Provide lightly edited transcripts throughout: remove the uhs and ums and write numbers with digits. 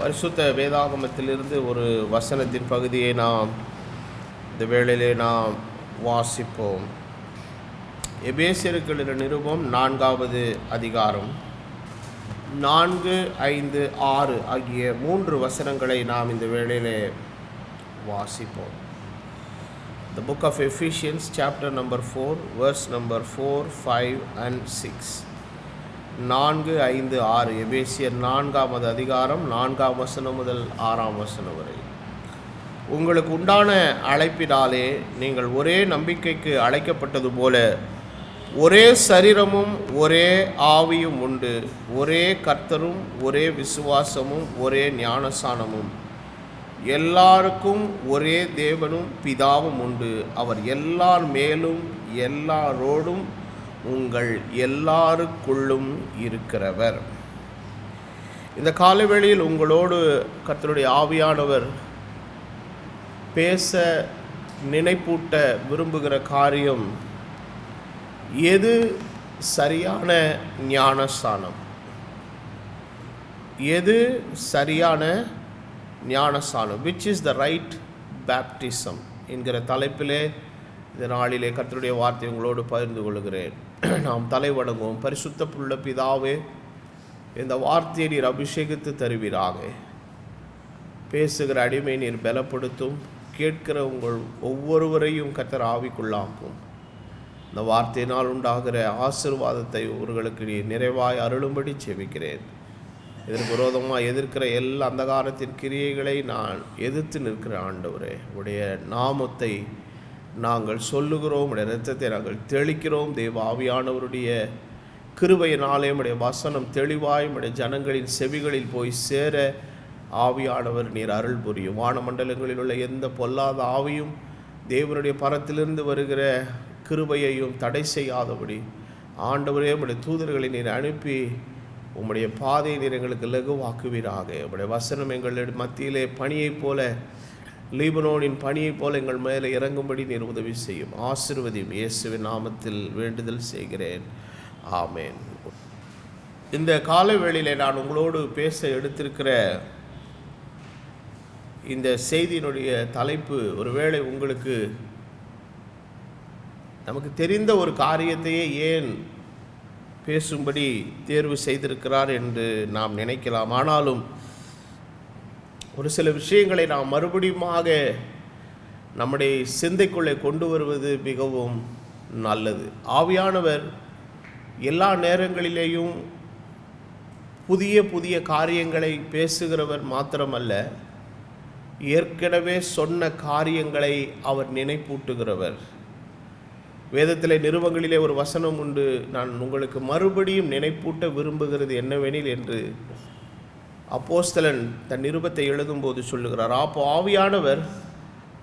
பரிசுத்த வேதாகமத்திலிருந்து ஒரு வசனத்தின் பகுதியை நாம் இந்த வேளையிலே நாம் வாசிப்போம். எபேசியருக்கு எழுதின நிருபம் 4வது அதிகாரம் 4, 5, 6 ஆகிய 3 வசனங்களை நாம் இந்த வேளையிலே வாசிப்போம். The book of Ephesians chapter number 4 verse number 4, 5 and 6. 4, 5, 6 எபேசியர் 4வது அதிகாரம் 4ஆம் வசனம் முதல் 6ஆம் வசனம் வரை. உங்களுக்கு உண்டான அழைப்பினாலே நீங்கள் ஒரே நம்பிக்கைக்கு அழைக்கப்பட்டது போல ஒரே சரீரமும் ஒரே ஆவியும் உண்டு, ஒரே கர்த்தரும் ஒரே விசுவாசமும் ஒரே ஞானசானமும், எல்லாருக்கும் ஒரே தேவனும் பிதாவும் உண்டு, அவர் எல்லார் மேலும் எல்லாரோடும் உங்கள் எல்லாருக்குள்ளும் இருக்கிறவர். இந்த காலவேளையில் உங்களோடு கர்த்தருடைய ஆவியானவர் பேச நினைப்பூட்ட விரும்புகிற காரியம், எது சரியான ஞானஸ்தானம், எது சரியான ஞானஸ்தானம், which is the right baptism என்கிற தலைப்பிலே இந்த நாளிலே கர்த்தருடைய வார்த்தை உங்களோடு பகிர்ந்து கொள்கிறேன். நாம் தலை வணங்குவோம். பரிசுத்த புள்ள பிதாவே, இந்த வார்த்தையை நீர் அபிஷேகித்து தருவீராக. பேசுகிற அடிமை நீர் பலப்படுத்தும், கேட்கிற உங்கள் ஒவ்வொருவரையும் கர்த்தர் ஆவிக்குள்ளாக்கும். இந்த வார்த்தையினால் உண்டாகிற ஆசீர்வாதத்தை அவர்களுக்கு நீர் நிறைவாய் அருளும்படி செபிக்கிறேன். இதற்கு விரோதமாக எதிர்க்கிற எல்லா அந்தகாரத்தின் கிரியைகளை நான் எதிர்த்து நிற்கிற ஆண்டவரே, உடைய நாமத்தை நாங்கள் சொல்லுகிறோம், உடைய இரத்தத்தை நாங்கள் தெளிக்கிறோம். தேவ ஆவியானவருடைய கிருபையினாலே உடைய வசனம் தெளிவாய் உடைய ஜனங்களின் செவிகளில் போய் சேர ஆவியானவர் நீர் அருள் புரியும். வானமண்டலங்களில் உள்ள எந்த பொல்லாத ஆவியும் தேவனுடைய பரத்திலிருந்து வருகிற கிருபையையும் தடை செய்யாதபடி ஆண்டவரே உடைய தூதர்களை நீர் அனுப்பி உம்முடைய பாதையை நீர் எங்களுக்கு லகுவாக்குவீராக. உம்முடைய வசனம் எங்கள் மத்தியிலே பனியைப் போல, லீபனோனின் பனியைப் போல எங்கள் மேலே இறங்கும்படி நீர் உதவி செய்யும். ஆசீர்வதியும். இயேசுவின் நாமத்தில் வேண்டுதல் செய்கிறேன். ஆமேன். இந்த காலை வேளையிலே நான் உங்களோடு பேச எடுத்திருக்கிற இந்த செய்தியினுடைய தலைப்பு, ஒருவேளை உங்களுக்கு நமக்கு தெரிந்த ஒரு காரியத்தையே ஏன் பேசும்படி தேர்வு செய்திருக்கிறார் என்று நாம் நினைக்கலாம். ஆனாலும் ஒரு சில விஷயங்களை நாம் மறுபடியுமாக நம்முடைய சிந்தைக்குள்ளே கொண்டு வருவது மிகவும் நல்லது. ஆவியானவர் எல்லா நேரங்களிலேயும் புதிய புதிய காரியங்களை பேசுகிறவர் மாத்திரமல்ல, ஏற்கனவே சொன்ன காரியங்களை அவர் நினைப்பூட்டுகிறவர். வேதத்திலே நிருபங்களிலே ஒரு வசனம் உண்டு, நான் உங்களுக்கு மறுபடியும் நினைப்பூட்ட விரும்புகிறது என்னவெனில் என்று அப்போஸ்தலன் தன் நிருபத்தை எழுதும்போது சொல்லுகிறார். அப்போ ஆவியானவர்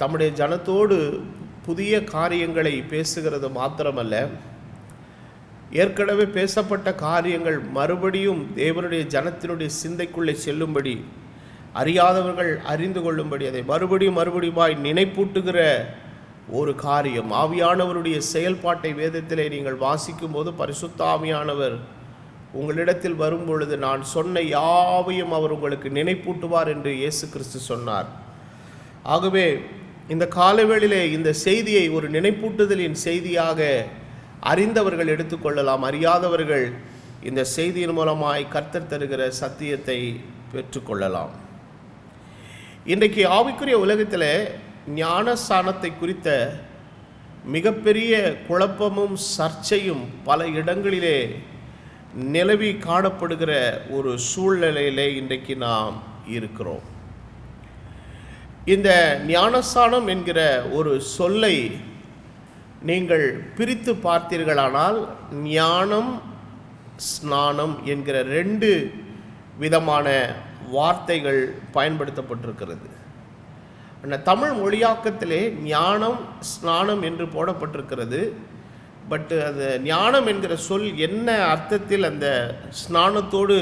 தம்முடைய ஜனத்தோடு புதிய காரியங்களை பேசுகிறது மாத்திரமல்ல, ஏற்கனவே பேசப்பட்ட காரியங்கள் மறுபடியும் தேவனுடைய ஜனத்தினுடைய சிந்தைக்குள்ளே செல்லும்படி, அறியாதவர்கள் அறிந்து கொள்ளும்படி அதை மறுபடியுமாய் நினைப்பூட்டுகிற ஒரு காரியம். ஆவியானவருடைய செயல்பாட்டை வேதத்திலே நீங்கள் வாசிக்கும் போது, பரிசுத்த ஆவியானவர் உங்களிடத்தில் வரும் பொழுது நான் சொன்ன யாவையும் அவர் உங்களுக்கு நினைப்பூட்டுவார் என்று இயேசு கிறிஸ்து சொன்னார். ஆகவே இந்த காலவேளையிலே இந்த செய்தியை ஒரு நினைப்பூட்டுதலின் செய்தியாக அறிந்தவர்கள் எடுத்துக்கொள்ளலாம், அறியாதவர்கள் இந்த செய்தியின் மூலமாய் கர்த்தர் தருகிற சத்தியத்தை பெற்றுக்கொள்ளலாம். இன்றைக்கு ஆவிக்குரிய உலகத்தில் ஞானஸ்தானத்தை குறித்த மிகப்பெரிய குழப்பமும் சர்ச்சையும் பல இடங்களிலே நிலவி காணப்படுகிற ஒரு சூழ்நிலையிலே இன்றைக்கு நாம் இருக்கிறோம். இந்த ஞானஸ்தானம் என்கிற ஒரு சொல்லை நீங்கள் பிரித்து பார்த்தீர்களானால், ஞானம் ஸ்நானம் என்கிற 2 விதமான வார்த்தைகள் பயன்படுத்தப்பட்டிருக்கிறது. அந்த தமிழ் மொழியாக்கத்திலே ஞானம் ஸ்நானம் என்று போடப்பட்டிருக்கிறது. பட் அது ஞானம் என்கிற சொல் என்ன அர்த்தத்தில் அந்த ஸ்நானத்தோடு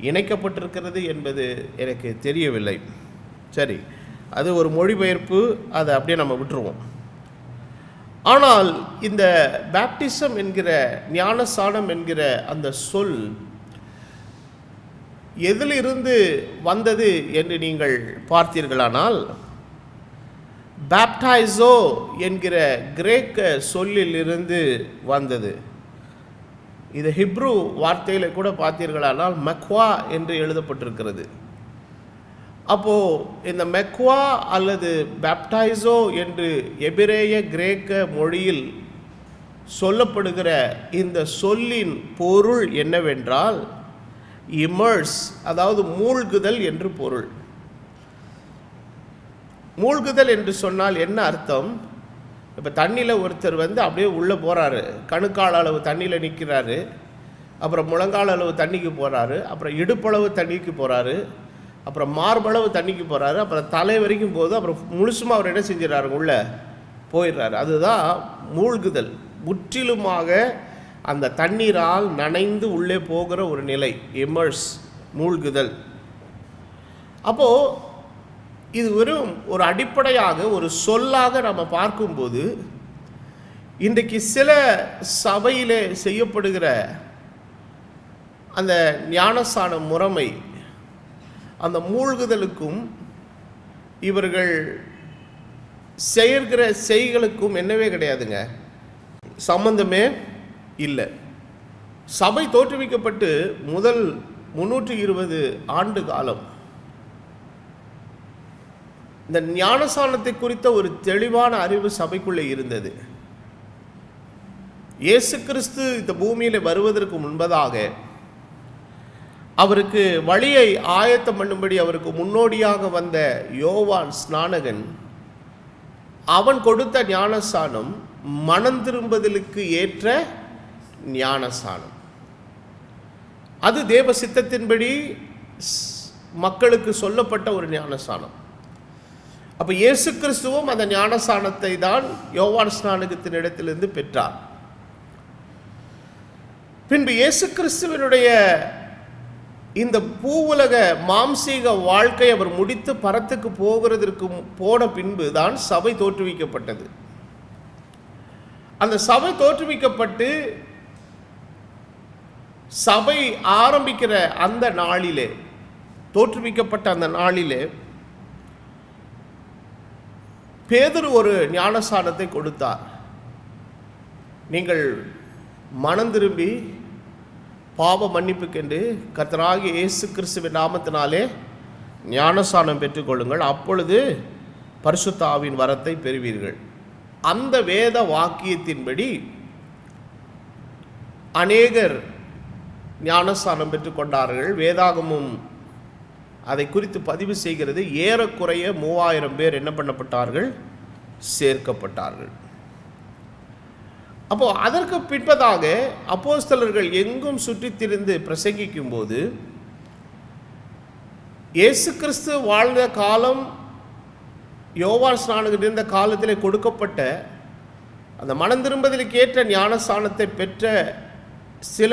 இணைக்கப்பட்டிருக்கிறது என்பது எனக்கு தெரியவில்லை. சரி, அது ஒரு மொழிபெயர்ப்பு, அதை அப்படியே நம்ம விட்டுருவோம். ஆனால் இந்த பேப்டிசம் என்கிற ஞானசானம் என்கிற அந்த சொல் எதிலிருந்து வந்தது என்று நீங்கள் பார்த்தீர்களானால், பேப்டைசோ என்கிற கிரேக்க சொல்லில் இருந்து வந்தது. இது ஹிப்ரு வார்த்தையில் கூட பார்த்தீர்களானால் மெக்வா என்று எழுதப்பட்டிருக்கிறது. அப்போது இந்த மெக்வா அல்லது பேப்டைசோ என்று எபிரேய கிரேக்க மொழியில் சொல்லப்படுகிற இந்த சொல்லின் பொருள் என்னவென்றால் இமர்ஸ், அதாவது மூழ்குதல் என்று பொருள். மூழ்குதல் என்று சொன்னால் என்ன அர்த்தம்? இப்போ தண்ணியில் ஒருத்தர் அப்படியே உள்ளே போகிறாரு, கணுக்கால் அளவு தண்ணியில் நிற்கிறாரு, அப்புறம் முழங்கால் அளவு தண்ணிக்கு போகிறாரு, அப்புறம் இடுப்பளவு தண்ணிக்கு போகிறாரு, அப்புறம் மார்பளவு தண்ணிக்கு போகிறாரு, அப்புறம் தலை வரைக்கும் போகுது, அப்புறம் முழுசுமாக அவர் என்ன செஞ்சிடறாரு, உள்ளே போயிடுறாரு. அதுதான் மூழ்குதல். முற்றிலுமாக அந்த தண்ணீரால் நனைந்து உள்ளே போகிற ஒரு நிலை, இமர்ஸ், மூழ்குதல். அப்போது இது வெறும் ஒரு அடிப்படையாக ஒரு சொல்லாக நம்ம பார்க்கும்போது, இன்றைக்கு சில சபையிலே செய்யப்படுகிற அந்த ஞானஸ்நான முறைமை, அந்த மூழ்குதலுக்கும் இவர்கள் செய்கிற செய்களுக்கும் என்னவே கிடையாதுங்க, சம்பந்தமே இல்லை. சபை தோற்றுவிக்கப்பட்டு முதல் 320 ஆண்டு காலம் இந்த ஞானஸ்நானத்தை குறித்த ஒரு தெளிவான அறிவு சபைக்குள்ளே இருந்தது. இயேசு கிறிஸ்து இந்த பூமியில் வருவதற்கு முன்பதாக அவருக்கு வழியை ஆயத்தம் பண்ணும்படி அவருக்கு முன்னோடியாக வந்த யோவான் ஸ்நானகன், அவன் கொடுத்த ஞானஸ்நானம் மனம் திரும்புதலுக்கு ஏற்ற ஞானஸ்நானம். அது தேவ சித்தத்தின்படி மக்களுக்கு சொல்லப்பட்ட ஒரு ஞானஸ்நானம். அப்போ இயேசு கிறிஸ்துவும் அந்த ஞானஸ்நானத்தை தான் யோவான் ஸ்நானகத்தின் இடத்திலிருந்து பெற்றார். பின்பு இயேசு கிறிஸ்துவனுடைய இந்த பூவுலக மாம்சீக வாழ்க்கை அவர் முடித்து பரத்துக்கு போகிறதற்கு போன பின்பு தான் சபை தோற்றுவிக்கப்பட்டது. அந்த சபை தோற்றுவிக்கப்பட்டு சபை ஆரம்பிக்கிற அந்த நாளிலே, தோற்றுவிக்கப்பட்ட அந்த நாளிலே பேதுரு ஒரு ஞானஸ்நானத்தை கொடுத்தார். நீங்கள் மனம் திரும்பி பாவ மன்னிப்புக்கென்று கர்த்தராகிய இயேசு கிறிஸ்துவின் நாமத்தினாலே ஞானஸ்நானம் பெற்றுக்கொள்ளுங்கள், அப்பொழுது பரிசுத்த ஆவியின் வரத்தை பெறுவீர்கள். அந்த வேத வாக்கியத்தின்படி அநேகர் ஞானஸ்நானம் பெற்றுக்கொண்டார்கள். வேதாகமும் அதை குறித்து பதிவு செய்கிறது. ஏறக்குறைய 3000 பேர் என்ன பண்ணப்பட்டார்கள், சேர்க்கப்பட்டார்கள். அப்போது அதற்கு பின்பதாக அப்போஸ்தலர்கள் எங்கும் சுற்றித் திரிந்து பிரசங்கிக்கும் போது, இயேசு கிறிஸ்து வாழ்ந்த காலம், யோவான் ஸ்நானகன் இருந்த காலத்திலே கொடுக்கப்பட்ட அந்த மனம் திரும்புதலுக்கு ஏற்ற ஞானஸ்நானத்தை பெற்ற சில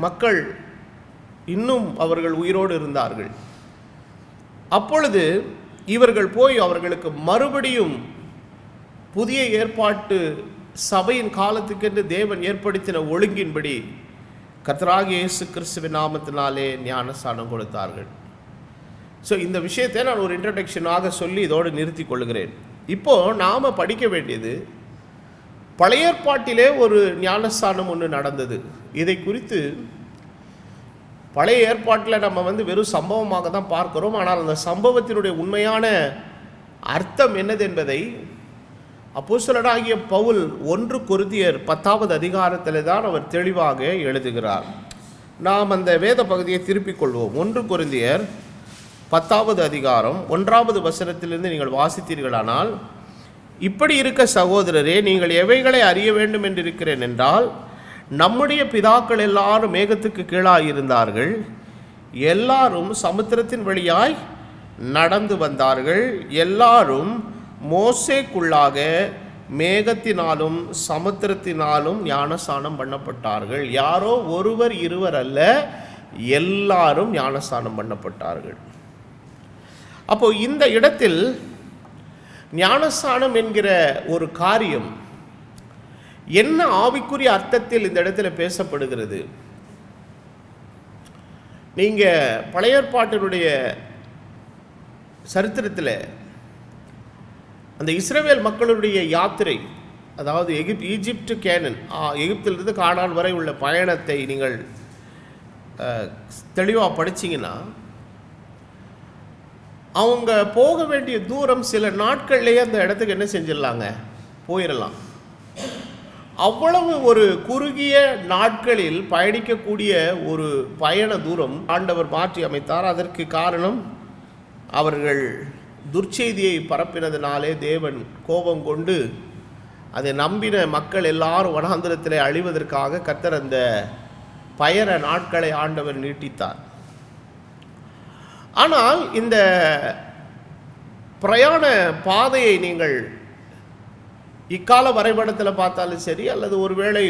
மக்கள் இன்னும் அவர்கள் உயிரோடு இருந்தார்கள். அப்பொழுது இவர்கள் போய் அவர்களுக்கு மறுபடியும் புதிய ஏற்பாட்டு சபையின் காலத்துக்கென்று தேவன் ஏற்படுத்தின ஒழுங்கின்படி கர்த்தராகிய இயேசு கிறிஸ்துவின் நாமத்தினாலே ஞானஸ்நானம் கொடுத்தார்கள். ஸோ இந்த விஷயத்தை நான் ஒரு இன்ட்ரடக்ஷனாக சொல்லி இதோடு நிறுத்தி கொள்கிறேன். இப்போது நாம் படிக்க வேண்டியது, பழைய ஏற்பாட்டிலே ஒரு ஞானஸ்நானம் ஒன்று நடந்தது. இதை குறித்து பழைய ஏற்பாட்டில் நம்ம வெறும் சம்பவமாக தான் பார்க்கிறோம். ஆனால் அந்த சம்பவத்தினுடைய உண்மையான அர்த்தம் என்னது என்பதை அப்போஸ்தலனாகிய பவுல் 1 கொரிந்தியர் 10வது அதிகாரத்தில் தான் அவர் தெளிவாக எழுதுகிறார். நாம் அந்த வேத பகுதியை திருப்பிக் கொள்வோம். 1 கொரிந்தியர் 10வது அதிகாரம் 1வது வசனத்திலிருந்து நீங்கள் வாசித்தீர்களானால், இப்படி இருக்க சகோதரரே, நீங்கள் எவைகளை அறிய வேண்டும் என்றிருக்கிறேன் என்றால், நம்முடைய பிதாக்கள் எல்லாரும் மேகத்துக்கு கீழாய் இருந்தார்கள், எல்லாரும் சமுத்திரத்தின் வழியாய் நடந்து வந்தார்கள், எல்லாரும் மோசேக்குள்ளாக மேகத்தினாலும் சமுத்திரத்தினாலும் ஞானஸ்நானம் பண்ணப்பட்டார்கள். யாரோ ஒருவர் இருவர் அல்ல, எல்லாரும் ஞானஸ்நானம் பண்ணப்பட்டார்கள். அப்போ இந்த இடத்தில் ஞானஸ்நானம் என்கிற ஒரு காரியம் என்ன ஆவிக்குரிய அர்த்தத்தில் இந்த இடத்துல பேசப்படுகிறது? நீங்கள் பழைய ஏற்பாட்டினுடைய சரித்திரத்தில் அந்த இஸ்ரவேல் மக்களுடைய யாத்திரை, அதாவது ஈஜிப்ட் கேனன், எகிப்திலிருந்து கானான் வரை உள்ள பயணத்தை நீங்கள் தெளிவாக படிச்சிங்கன்னா, அவங்க போக வேண்டிய தூரம் சில நாட்கள்லேயே அந்த இடத்துக்கு என்ன செஞ்சிடலாங்க, போயிடலாம். அவ்வளவு ஒரு குறுகிய நாட்களில் பயணிக்கக்கூடிய ஒரு பயண தூரம் ஆண்டவர் மாற்றி அமைத்தார். அதற்கு காரணம் அவர்கள் துர்ச்செய்தியை பரப்பினதினாலே தேவன் கோபம் கொண்டு அதை நம்பின மக்கள் எல்லாரும் வனாந்திரத்திலே அழிவதற்காக கர்த்தர் அந்த பயண நாட்களை ஆண்டவர் நீட்டித்தார். ஆனால் இந்த பிரயாண பாதையை நீங்கள் இக்கால வரைபடத்தில் பார்த்தாலும் சரி, அல்லது ஒருவேளை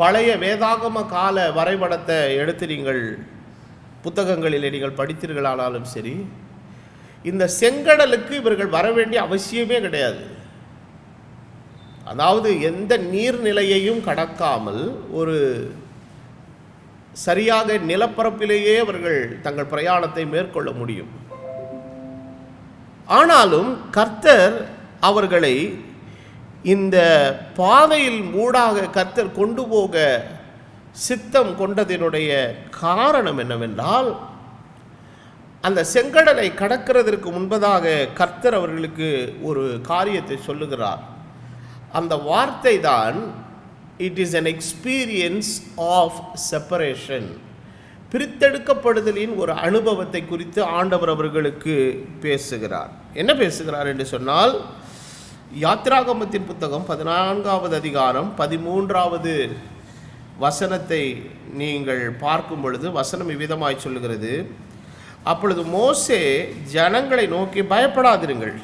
பழைய வேதாகம கால வரைபடத்தை எடுத்து நீங்கள் புத்தகங்களில் நீங்கள் படித்தீர்களானாலும் சரி, இந்த செங்கடலுக்கு இவர்கள் வர வேண்டிய அவசியமே கிடையாது. அதாவது எந்த நீர்நிலையையும் கடக்காமல் ஒரு சரியாக நிலப்பரப்பிலேயே அவர்கள் தங்கள் பிரயாணத்தை மேற்கொள்ள முடியும். ஆனாலும் கர்த்தர் அவர்களை இந்த பாதையில் ஊடாக கர்த்தர் கொண்டு போக சித்தம் கொண்டதினுடைய காரணம் என்னவென்றால், அந்த செங்கடலை கடக்கிறதற்கு முன்பதாக கர்த்தர் அவர்களுக்கு ஒரு காரியத்தை சொல்லுகிறார். அந்த வார்த்தை தான் it is an experience of separation. பிரித்தெடுக்கப்படுதலின் ஒரு அனுபவத்தை குறித்து ஆண்டவர் அவர்களுக்கு பேசுகிறார். என்ன பேசுகிறார் என்று சொன்னால், யாத்திராகமத்தின் புத்தகம் 14வது அதிகாரம் 13வது வசனத்தை நீங்கள் பார்க்கும் பொழுது வசனம் இவ்விதமாய் சொல்லுகிறது: அப்பொழுது மோசே ஜனங்களை நோக்கி, பயப்படாதிருங்கள்,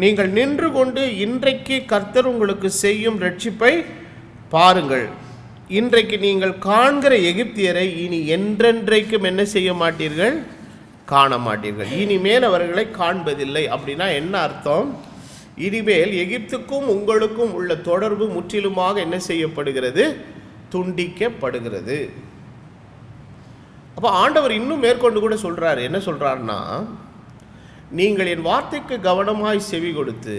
நீங்கள் நின்று கொண்டு இன்றைக்கு கர்த்தர் உங்களுக்கு செய்யும் இரட்சிப்பை பாருங்கள். இன்றைக்கு நீங்கள் காண்கிற எகிப்தியரை இனி என்றென்றைக்கும் என்ன செய்ய மாட்டீர்கள், காண மாட்டீர்கள். இனிமேல் அவர்களை காண்பதில்லை. அப்படின்னா என்ன அர்த்தம்? இனிமேல் எகிப்துக்கும் உங்களுக்கும் உள்ள தொடர்பு முற்றிலுமாக என்ன செய்யப்படுகிறது, துண்டிக்கப்படுகிறது. அப்போ ஆண்டவர் இன்னும் மேற்கொண்டு கூட சொல்கிறார். என்ன சொல்கிறாருன்னா, நீங்கள் என் வார்த்தைக்கு கவனமாய் செவி கொடுத்து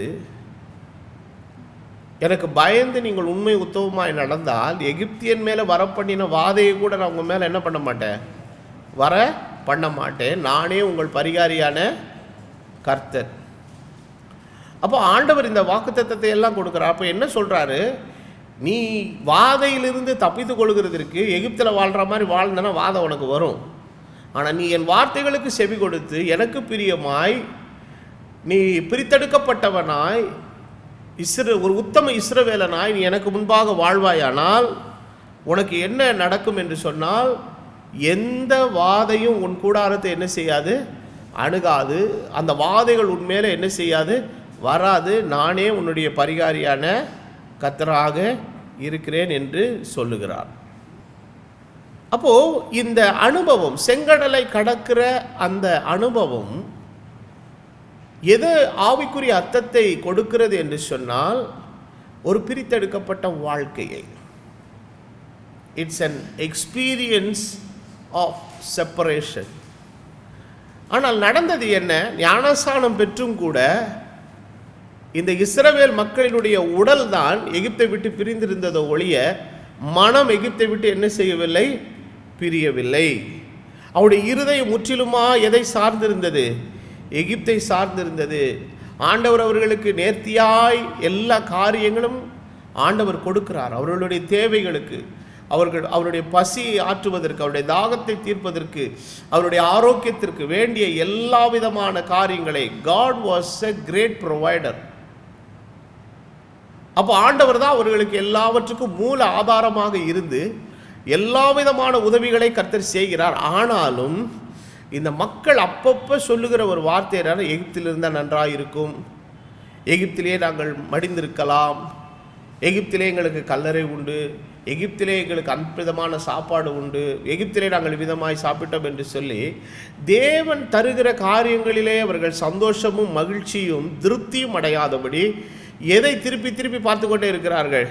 எனக்கு பயந்து நீங்கள் உண்மை உத்தவமாய் நடந்தால், எகிப்தியன் மேலே வர பண்ணின வாதையை கூட நான் உங்கள் மேலே என்ன பண்ண மாட்டேன், வர பண்ண மாட்டேன். நானே உங்கள் பரிகாரியான கர்த்தர். அப்போ ஆண்டவர் இந்த வாக்குத்தத்தத்தை எல்லாம் கொடுக்குறார். அப்போ என்ன சொல்கிறாரு, நீ வாதையிலிருந்து தப்பித்து கொள்கிறதற்கு எகிப்தில் வாழ்கிற மாதிரி வாழ்ந்தனா வாதை உனக்கு வரும். ஆனால் நீ என் வார்த்தைகளுக்கு செவி கொடுத்து எனக்கு பிரியமாய் நீ பிரித்தெடுக்கப்பட்டவனாய் ஒரு உத்தம இஸ்ரவேலனாய் நீ எனக்கு முன்பாக வாழ்வாயானால் உனக்கு என்ன நடக்கும் என்று சொன்னால், எந்த வாதையும் உன் கூடாரத்தை என்ன செய்யாது, அணுகாது. அந்த வாதைகள் உன் மேலே என்ன செய்யாது, வராது. நானே உன்னுடைய பரிகாரியான கர்த்தராக இருக்கிறேன் என்று சொல்லுகிறார். அப்போது இந்த அனுபவம், செங்கடலை கடக்கிற அந்த அனுபவம் எது ஆவிக்குரிய அர்த்தத்தை கொடுக்கிறது என்று சொன்னால், ஒரு பிரித்தெடுக்கப்பட்ட வாழ்க்கையை, it's an experience of separation. ஆனால் நடந்தது என்ன, ஞானஸ்நானம் பெற்றும் கூட இந்த இஸ்ரவேல் மக்களினுடைய உடல் தான் எகிப்தை விட்டு பிரிந்திருந்ததோ ஒழிய மனம் எகிப்தை விட்டு என்ன செய்யவில்லை, பிரியவில்லை. அவருடைய இருதயம் முற்றிலுமா எதை சார்ந்திருந்தது, எகிப்தை சார்ந்திருந்தது. ஆண்டவர் அவர்களுக்கு நேர்த்தியாய் எல்லா காரியங்களும் ஆண்டவர் கொடுக்கிறார். அவர்களுடைய தேவைகளுக்கு, அவருடைய பசியை ஆற்றுவதற்கு, அவருடைய தாகத்தை தீர்ப்பதற்கு, அவருடைய ஆரோக்கியத்திற்கு வேண்டிய எல்லா விதமான காரியங்களை God was a great provider. அப்போ ஆண்டவர் தான் அவர்களுக்கு எல்லாவற்றுக்கும் மூல ஆதாரமாக இருந்து எல்லா விதமான உதவிகளை கர்த்தர் செய்கிறார். ஆனாலும் இந்த மக்கள் அப்பப்போ சொல்லுகிற ஒரு வார்த்தை என்னன்னா, எகிப்தில் இருந்தால் நன்றாக இருக்கும், எகிப்திலே நாங்கள் மடிந்திருக்கலாம், எகிப்திலே எங்களுக்கு கல்லறை உண்டு, எகிப்திலே எங்களுக்கு அற்புதமான சாப்பாடு உண்டு, எகிப்திலே நாங்கள் விதமாய் சாப்பிட்டோம் என்று சொல்லி தேவன் தருகிற காரியங்களிலே அவர்கள் சந்தோஷமும் மகிழ்ச்சியும் திருப்தியும் அடையாதபடி எதை திருப்பி திருப்பி பார்த்து கொண்டே இருக்கிறார்கள்,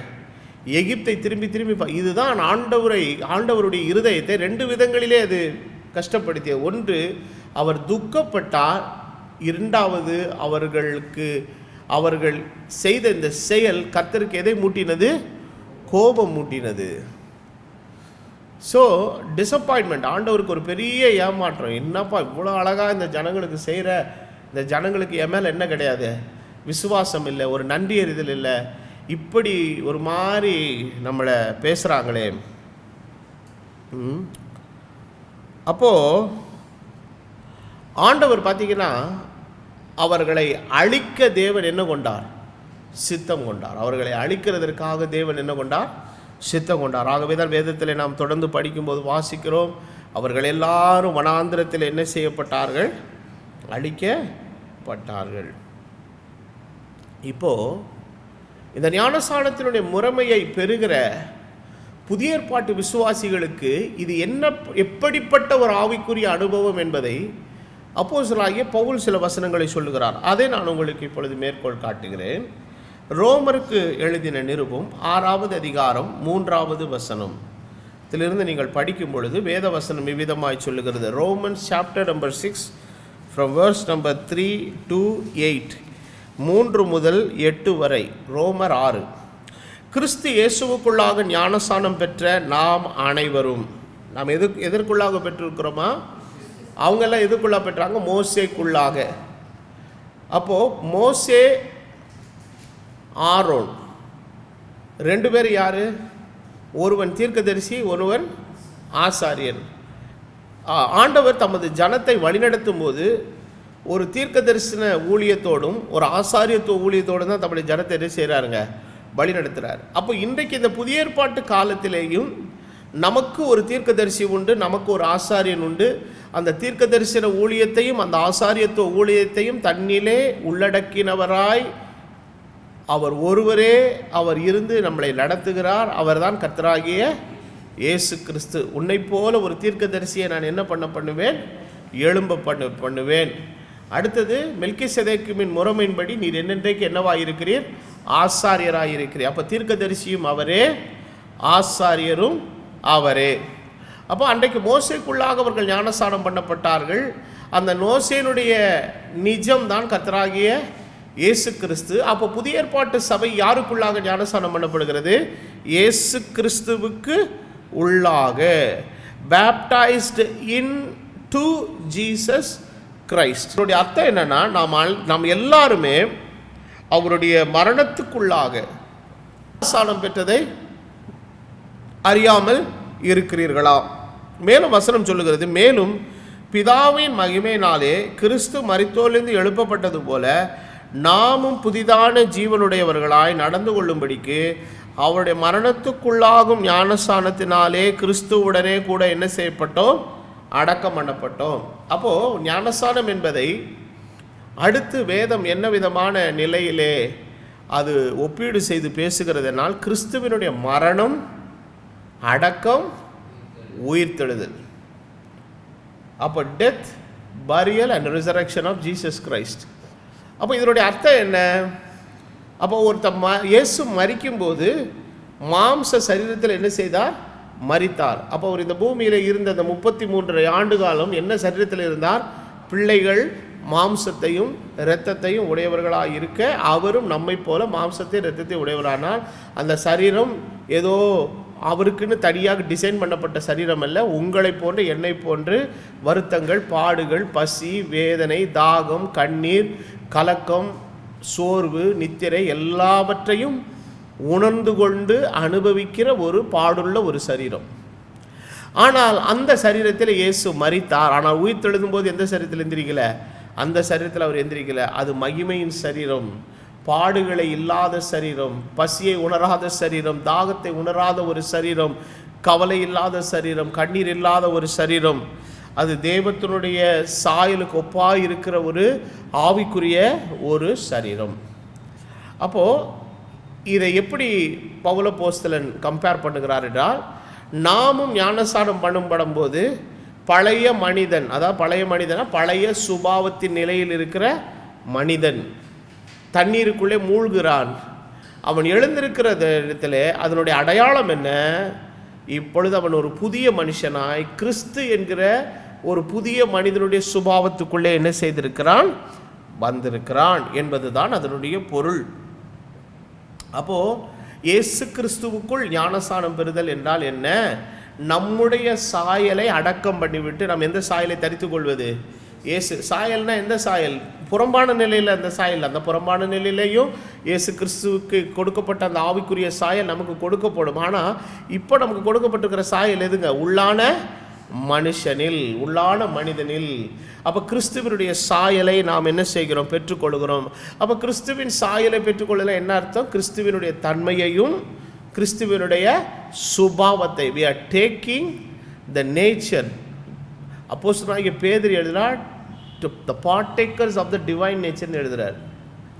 எகிப்தை திரும்பி திரும்பி இதுதான் ஆண்டவருடைய இருதயத்தை 2 விதங்களிலே அது கஷ்டப்படுத்திய. ஒன்று, அவர் துக்கப்பட்டார். 2வது, அவர்கள் செய்த இந்த செயல் கர்த்தருக்கு எதை மூட்டினது? கோபம் மூட்டினது. ஸோ டிசப்பாயின்மெண்ட், ஆண்டவருக்கு ஒரு பெரிய ஏமாற்றம். என்னப்பா இவ்வளோ அழகாக இந்த ஜனங்களுக்கு செய்கிற, இந்த ஜனங்களுக்கு என் மேலே என்ன கிடையாது, விசுவாசம் இல்லை, ஒரு நன்றி அறிதல் இல்லை, இப்படி ஒரு மாதிரி நம்மளை பேசுகிறாங்களே. அப்போது ஆண்டவர் பார்த்தீங்கன்னா அவர்களை அழிக்க தேவன் என்ன கொண்டார்? சித்தம் கொண்டார். அவர்களை அழிக்கிறதற்காக தேவன் என்ன கொண்டார்? சித்தம் கொண்டார். ஆகவே தான் வேதத்தில் நாம் தொடர்ந்து படிக்கும்போது வாசிக்கிறோம், அவர்கள் எல்லாரும் வனாந்திரத்தில் என்ன செய்யப்பட்டார்கள்? அழிக்கப்பட்டார்கள். இப்போது இந்த ஞானஸ்நானத்தினுடைய முறைமையை பெறுகிற புதிய ஏற்பாட்டு விசுவாசிகளுக்கு இது எப்படிப்பட்ட ஒரு ஆவிக்குரிய அனுபவம் என்பதை அப்போஸ்தலனாகிய பவுல் சில வசனங்களை சொல்லுகிறார். அதை நான் உங்களுக்கு இப்பொழுது மேற்கோள் காட்டுகிறேன். ரோமருக்கு எழுதின நிருபம் 6வது அதிகாரம் 3வது வசனம் இதிலிருந்து நீங்கள் படிக்கும் பொழுது வேத வசனம் விவிதமாய் சொல்லுகிறது. Romans chapter number 6 from verse number 3 to 8, 3 முதல் 8 வரை. ரோமர் 6. கிறிஸ்து இயேசுவுக்குள்ளாக ஞானஸ்நானம் பெற்ற நாம் அனைவரும், நாம் எதற்குள்ளாக பெற்றிருக்கிறோமா? அவங்கெல்லாம் எதுக்குள்ளாக பெற்றாங்க? மோசேக்குள்ளாக. அப்போது மோசே, ஆரோன் 2 பேர் யார்? ஒருவன் தீர்க்கதரிசி, ஒருவன் ஆசாரியன். ஆண்டவர் தமது ஜனத்தை வழிநடத்தும் போது ஒரு தீர்க்க தரிசன ஊழியத்தோடும் ஒரு ஆசாரியத்துவ ஊழியத்தோடும் தான் தம்முடைய ஜனத்தை என்ன செய்கிறாருங்க? வழி நடத்துகிறார். அப்போ இன்றைக்கு இந்த புதிய ஏற்பாட்டு காலத்திலேயும் நமக்கு ஒரு தீர்க்கதரிசி உண்டு, நமக்கு ஒரு ஆசாரியன் உண்டு. அந்த தீர்க்க தரிசன ஊழியத்தையும் அந்த ஆசாரியத்துவ ஊழியத்தையும் தன்னிலே உள்ளடக்கினவராய் அவர் ஒருவரே அவர் இருந்து நம்மளை நடத்துகிறார். அவர்தான் கர்த்தராகிய இயேசு கிறிஸ்து. உன்னை போல ஒரு தீர்க்கதரிசியை நான் என்ன பண்ணுவேன்? எழும்ப பண்ணுவேன். அடுத்தது, மெல்கிசேதேக்கின் முறைமையின்படி நீர் என்னென்றைக்கு என்னவாயிருக்கிறீர்? ஆசாரியராயிருக்கிறீர். அப்போ தீர்க்கதரிசியும் அவரே, ஆசாரியரும் அவரே. அப்போ அன்றைக்கு மோசேக்குள்ளாக அவர்கள் ஞானஸ்நானம் பண்ணப்பட்டார்கள். அந்த மோசேனுடைய நிஜம்தான் கர்த்தராகிய இயேசு கிறிஸ்து. அப்போ புதிய ஏற்பாட்டு சபை யாருக்குள்ளாக ஞானஸ்நானம் பண்ணப்படுகிறது? இயேசு கிறிஸ்துவுக்கு உள்ளாக. பேப்டைஸ்டு இன் டு ஜீசஸ் கிரைஸ்ட். அவருடைய அர்த்தம் என்னன்னா, நாம் எல்லாருமே அவருடைய மரணத்துக்குள்ளாக ஞானஸ்நானம் பெற்றதை அறியாமல் இருக்கிறீர்களா? மேலும் வசனம் சொல்லுகிறது, மேலும் பிதாவின் மகிமையினாலே கிறிஸ்து மரித்தோரிலிருந்து எழுப்பப்பட்டது போல நாமும் புதிதான ஜீவனுடையவர்களாய் நடந்து கொள்ளும்படிக்கு அவருடைய மரணத்துக்குள்ளாகும் ஞானஸ்நானத்தினாலே கிறிஸ்துவுடனே கூட என்ன செய்யப்பட்டோம்? அடக்கம் பண்ணப்பட்டோம். அப்போது ஞானஸ்நானம் என்பதை அடுத்து வேதம் என்ன விதமான நிலையிலே அது ஒப்பீடு செய்து பேசுகிறதுனால், கிறிஸ்துவினுடைய மரணம், அடக்கம், உயிர்த்தெழுதல். அப்போ death, burial and resurrection of Jesus Christ. அப்போ இதனுடைய அர்த்தம் என்ன? அப்போ இயேசு மரிக்கும்போது மாம்ச சரீரத்தில் என்ன செய்தார்? மரித்தார். அப்போ அவர் இந்த பூமியில் இருந்த அந்த 33 ஆண்டு காலம் என்ன சரீரத்தில் இருந்தார்? பிள்ளைகள் மாம்சத்தையும் இரத்தத்தையும் உடையவர்களாக இருக்க அவரும் நம்மை போல மாம்சத்தையும் இரத்தத்தையும் உடையவரானால், அந்த சரீரம் ஏதோ அவருக்குன்னு தனியாக டிசைன் பண்ணப்பட்ட சரீரம் அல்ல. உங்களை போன்று என்னை போன்று வருத்தங்கள், பாடுகள், பசி, வேதனை, தாகம், கண்ணீர், கலக்கம், சோர்வு, நித்திரை எல்லாவற்றையும் உணர்ந்து கொண்டு அனுபவிக்கிற ஒரு பாடுள்ள ஒரு சரீரம். ஆனால் அந்த சரீரத்தில் இயேசு மரித்தார். ஆனால் உயிர்த்தெழுதும் போது எந்த சரீரத்தில் எந்திரிக்கல? அந்த சரீரத்தில் அவர் எந்திரிக்கல. அது மகிமையின் சரீரம், பாடுகளை இல்லாத சரீரம், பசியை உணராத சரீரம், தாகத்தை உணராத ஒரு சரீரம், கவலை இல்லாத சரீரம், கண்ணீர் இல்லாத ஒரு சரீரம். அது தேவத்தினுடைய சாயலுக்கு ஒப்பாக இருக்கிற ஒரு ஆவிக்குரிய ஒரு சரீரம். அப்போது இதை எப்படி பவுலப்போஸ்தலன் கம்பேர் பண்ணுகிறார் என்றால், நாமும் ஞானஸ்நானம் பண்ணும்போது பழைய மனிதன், அதாவது பழைய மனிதனா பழைய சுபாவத்தின் நிலையில் இருக்கிற மனிதன் தண்ணீருக்குள்ளே மூழ்கிறான். அவன் எழுந்திருக்கிற இடத்துல அதனுடைய அடையாளம் என்ன? இப்பொழுது அவன் ஒரு புதிய மனுஷனாய் கிறிஸ்து என்கிற ஒரு புதிய மனிதனுடைய சுபாவத்துக்குள்ளே என்ன செய்திருக்கிறான்? வந்திருக்கிறான் என்பதுதான் அதனுடைய பொருள். அப்போ இயேசு கிறிஸ்துவுக்குள் ஞானஸ்நானம் பெறுதல் என்றால் என்ன? நம்முடைய சாயலை அடக்கம் பண்ணிவிட்டு நாம் எந்த சாயலை தரித்து கொள்வது? இயேசு சாயல்னா எந்த சாயல்? புறம்பான நிலையில் அந்த சாயல், அந்த புறம்பான நிலையிலையும் இயேசு கிறிஸ்துவுக்கு கொடுக்கப்பட்ட அந்த ஆவிக்குரிய சாயல் நமக்கு கொடுக்கப்படும். ஆனால் இப்போ நமக்கு கொடுக்கப்பட்டிருக்கிற சாயல் எதுங்க? உள்ளான மனுஷனில், உள்ளான மனிதனில். அப்போ கிறிஸ்துவனுடைய சாயலை நாம் என்ன செய்கிறோம்? பெற்றுக்கொள்கிறோம். அப்போ கிறிஸ்துவின் சாயலை பெற்றுக்கொள்ளல என்ன அர்த்தம்? கிறிஸ்துவனுடைய தன்மையையும் கிறிஸ்துவனுடைய சுபாவத்தை, we are taking the nature. அப்போஸ்தலனாகிய பேதுரு எழுதினார் the partakers of the divine nature எழுதுறார்.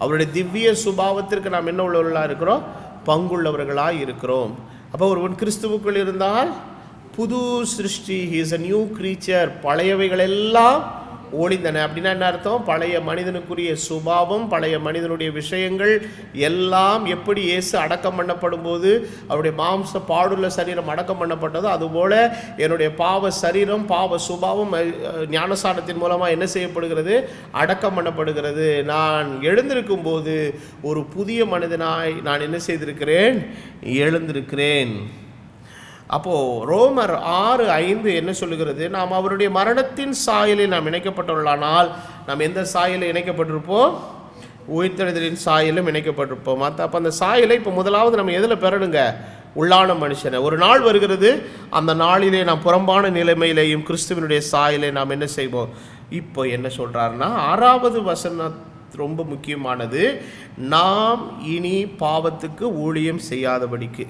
அவருடைய திவ்ய சுபாவத்திற்கு நாம் என்ன உள்ளவர்களாக இருக்கிறோம்? பங்குள்ளவர்களாக இருக்கிறோம். அப்போ ஒருவன் கிறிஸ்துவுக்குள் இருந்தால் புது சிருஷ்டி, he is a new creature. பழையவைகள் எல்லாம் ஒளிந்தன. அப்படின்னா என்ன அர்த்தம்? பழைய மனிதனுக்குரிய சுபாவம், பழைய மனிதனுடைய விஷயங்கள் எல்லாம் எப்படி இயேசு அடக்கம் பண்ணப்படும் போது அவருடைய மாம்ச பாடுள்ள சரீரம் அடக்கம் பண்ணப்பட்டதோ அதுபோல என்னுடைய பாவ சரீரம், பாவ சுபாவம் ஞானஸ்நானத்தின் மூலமாக என்ன செய்யப்படுகிறது? அடக்கம் பண்ணப்படுகிறது. நான் எழுந்திருக்கும் போது ஒரு புதிய மனிதனாய் நான் என்ன செய்திருக்கிறேன்? எழுந்திருக்கிறேன். அப்போது ரோமர் 6:5 என்ன சொல்லுகிறது? நாம் அவருடைய மரணத்தின் சாயலில் நாம் இணைக்கப்பட்டுள்ளானால் நாம் எந்த சாயலில் இணைக்கப்பட்டிருப்போம்? உயிர்த்தெழுதலின் சாயலும் இணைக்கப்பட்டிருப்போம். அப்போ அந்த சாயலை இப்போ முதலாவது நம்ம எதில் பெறணுங்க? உள்ளான மனுஷனை. ஒரு நாள் வருகிறது, அந்த நாளிலே நாம் புறம்பான நிலைமையிலேயும் கிறிஸ்துவனுடைய சாயலை நாம் என்ன செய்வோம்? இப்போ என்ன சொல்கிறாருன்னா 6வது வசனம் ரொம்ப முக்கியமானது. நாம் இனி பாவத்துக்கு ஊழியம் செய்யாதபடிக்கு.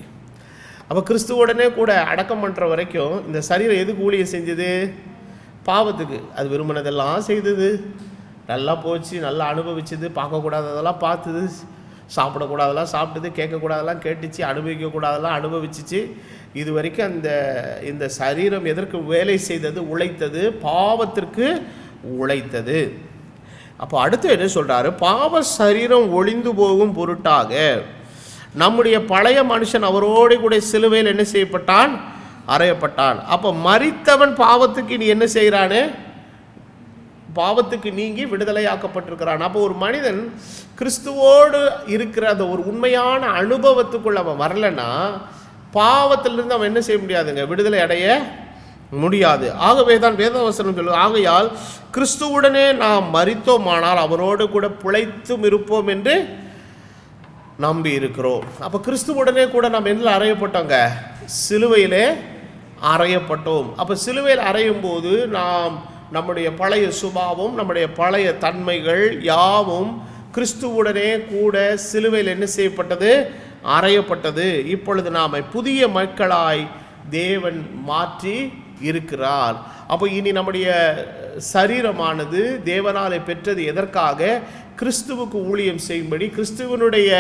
அப்போ கிறிஸ்துவுடனே கூட அடக்கம் பண்ணுற வரைக்கும் இந்த சரீரம் எதுக்கு ஊழியம் செஞ்சது? பாவத்துக்கு. அது விரும்பினதெல்லாம் செய்தது, நல்லா போச்சு, நல்லா அனுபவிச்சது, பார்க்கக்கூடாததெல்லாம் பார்த்தது, சாப்பிடக்கூடாதெல்லாம் சாப்பிட்டது, கேட்கக்கூடாதெல்லாம் கேட்டுச்சு, அனுபவிக்கக்கூடாதெல்லாம் அனுபவிச்சிச்சு. இது வரைக்கும் இந்த சரீரம் எதற்கு வேலை செய்தது? உழைத்தது, பாவத்திற்கு உழைத்தது. அப்போ அடுத்து என்ன சொல்கிறாரு? பாவ சரீரம் ஒளிந்து போகும் பொருட்டாக நம்முடைய பழைய மனுஷன் அவரோடு கூட சிலுவையில் என்ன செய்யப்பட்டான்? அறையப்பட்டான். அப்போ மரித்தவன் பாவத்துக்கு நீ என்ன செய்கிறானே? பாவத்துக்கு நீங்கி விடுதலையாக்கப்பட்டிருக்கிறான். அப்போ ஒரு மனிதன் கிறிஸ்துவோடு இருக்கிற அந்த ஒரு உண்மையான அனுபவத்துக்குள்ள அவன் வரலன்னா பாவத்திலிருந்து அவன் என்ன செய்ய முடியாதுங்க? விடுதலை அடைய முடியாது. ஆகவே தான் வேதவசனம் சொல்லுது, ஆகையால் கிறிஸ்துவுடனே நாம் மரித்தோமானால் அவரோடு கூட பிழைத்தும் இருப்போம் என்று நம்பி இருக்கிறோம். அப்போ கிறிஸ்துவுடனே கூட நாம் எதில் அறையப்பட்டோங்க? சிலுவையிலே அறையப்பட்டோம். அப்போ சிலுவையில் அறையும் போது நாம் நம்முடைய பழைய சுபாவம், நம்முடைய பழைய தன்மைகள் யாவும் கிறிஸ்துவுடனே கூட சிலுவையில் என்ன செய்யப்பட்டது? அறையப்பட்டது. இப்பொழுது நாம் புதிய மக்களாய் தேவன் மாற்றி இருக்கிறார். அப்போ இனி நம்முடைய சரீரமானது தேவனாலே பெற்றது எதற்காக? கிறிஸ்துவுக்கு ஊழியம் செய்யும்படி, கிறிஸ்துவனுடைய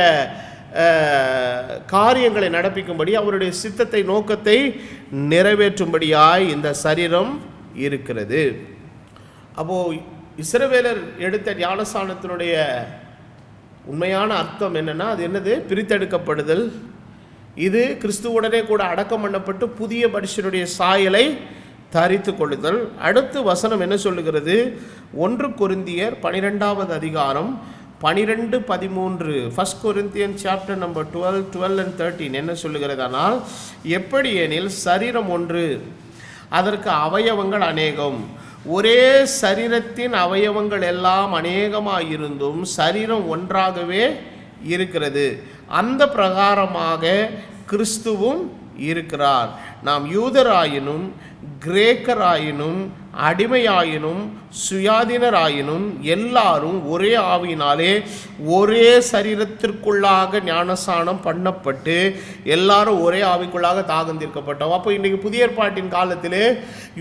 காரியங்களை நடப்பிக்கும்படி, அவருடைய சித்தத்தை நோக்கத்தை நிறைவேற்றும்படியாய் இந்த சரீரம் இருக்கிறது. அப்போது இஸ்ரவேலர் எடுத்த ஞானஸ்நானத்தினுடைய உண்மையான அர்த்தம் என்னென்னா அது என்னது? பிரித்தெடுக்கப்படுதல். இது கிறிஸ்துவுடனே கூட அடக்கம் பண்ணப்பட்டு புதிய மனுஷனுடைய சாயலை தரித்து கொள்ளுதல். அடுத்து வசனம் என்ன சொல்லுகிறது? 1 கொரிந்தியர் 12வது அதிகாரம் 12-13, 1 Corinthians chapter number 12 and 13 என்ன சொல்லுகிறதானால், எப்படி எனில் சரீரம் ஒன்று, அதற்கு அவயவங்கள் அநேகம், ஒரே சரீரத்தின் அவயவங்கள் எல்லாம் அநேகமாயிருந்தும் சரீரம் ஒன்றாகவே இருக்கிறது. அந்த பிரகாரமாக கிறிஸ்துவும் இருக்கிறார். நாம் யூதராயினும் கிரேக்கராயினும் அடிமையாயினும் சுயாதீனராயினும் எல்லாரும் ஒரே ஆவியினாலே ஒரே சரீரத்திற்குள்ளாக ஞானஸ்நானம் பண்ணப்பட்டு எல்லாரும் ஒரே ஆவிக்குள்ளாக தாகந்தீர்க்கப்பட்டோம். அப்போ இன்றைக்கி புதிய ஏற்பாட்டின் காலத்திலே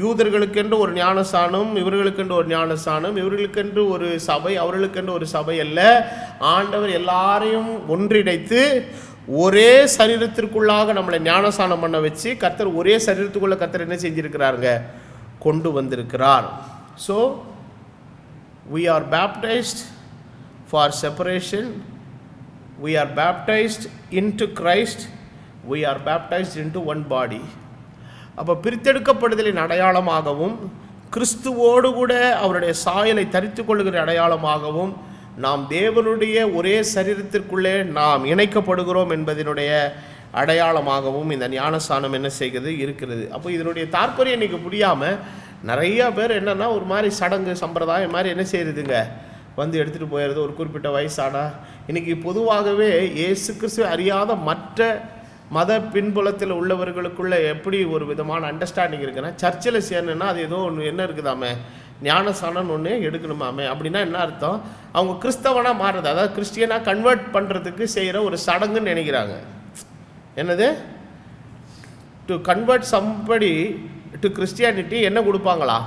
யூதர்களுக்கென்று ஒரு ஞானஸ்நானம், இவர்களுக்கென்று ஒரு ஞானஸ்நானம், இவர்களுக்கென்று ஒரு சபை, அவர்களுக்கென்று ஒரு சபை அல்ல. ஆண்டவர் எல்லாரையும் ஒன்றிணைத்து ஒரே சரீரத்திற்குள்ளாக நம்மளை ஞானஸ்நானம் பண்ண வச்சு கர்த்தர் ஒரே சரீரத்துக்குள்ள கர்த்தர் என்ன செஞ்சிருக்கிறாருங்க? கொண்டு வந்திருக்கிறார். So we are baptized for separation, we are baptized into Christ, we are baptized into one body. அப்போ பிரித்தெடுக்கப்படுதலின் அடையாளமாகவும் கிறிஸ்துவோடு கூட அவருடைய சாயலை தரித்து கொள்ளுகிற அடையாளமாகவும் நாம் தேவனுடைய ஒரே சரீரத்திற்குள்ளே நாம் இணைக்கப்படுகிறோம் என்பதனுடைய அடையாளமாகவும் இந்த ஞானஸ்நானம் என்ன செய்கிறது இருக்கிறது. அப்போ இதனுடைய தாற்பயம் இன்றைக்கி புரியாமல் நிறையா பேர் என்னென்னா ஒரு மாதிரி சடங்கு சம்பிரதாயம் மாதிரி என்ன செய்கிறதுங்க வந்து எடுத்துகிட்டு போயிடுறது. ஒரு குறிப்பிட்ட வயசானா இன்றைக்கி பொதுவாகவே இயேசு கிறிஸ்துவை அறியாத மற்ற மத பின்புலத்தில் உள்ளவர்களுக்குள்ள எப்படி ஒரு விதமான அண்டர்ஸ்டாண்டிங் இருக்குன்னா, சர்ச்சில் சேரணுன்னா அது ஏதோ ஒன்று என்ன இருக்குதாமே, ஞானஸ்நானம் ஒன்று எடுக்கணுமாமே. அப்படின்னா என்ன அர்த்தம்? அவங்க கிறிஸ்தவனாக மாறுறது, அதாவது கிறிஸ்டியனாக கன்வெர்ட் பண்ணுறதுக்கு செய்கிற ஒரு சடங்குன்னு நினைக்கிறாங்க. என்னது? To convert somebody to Christianity என்ன கொடுப்பாங்களா?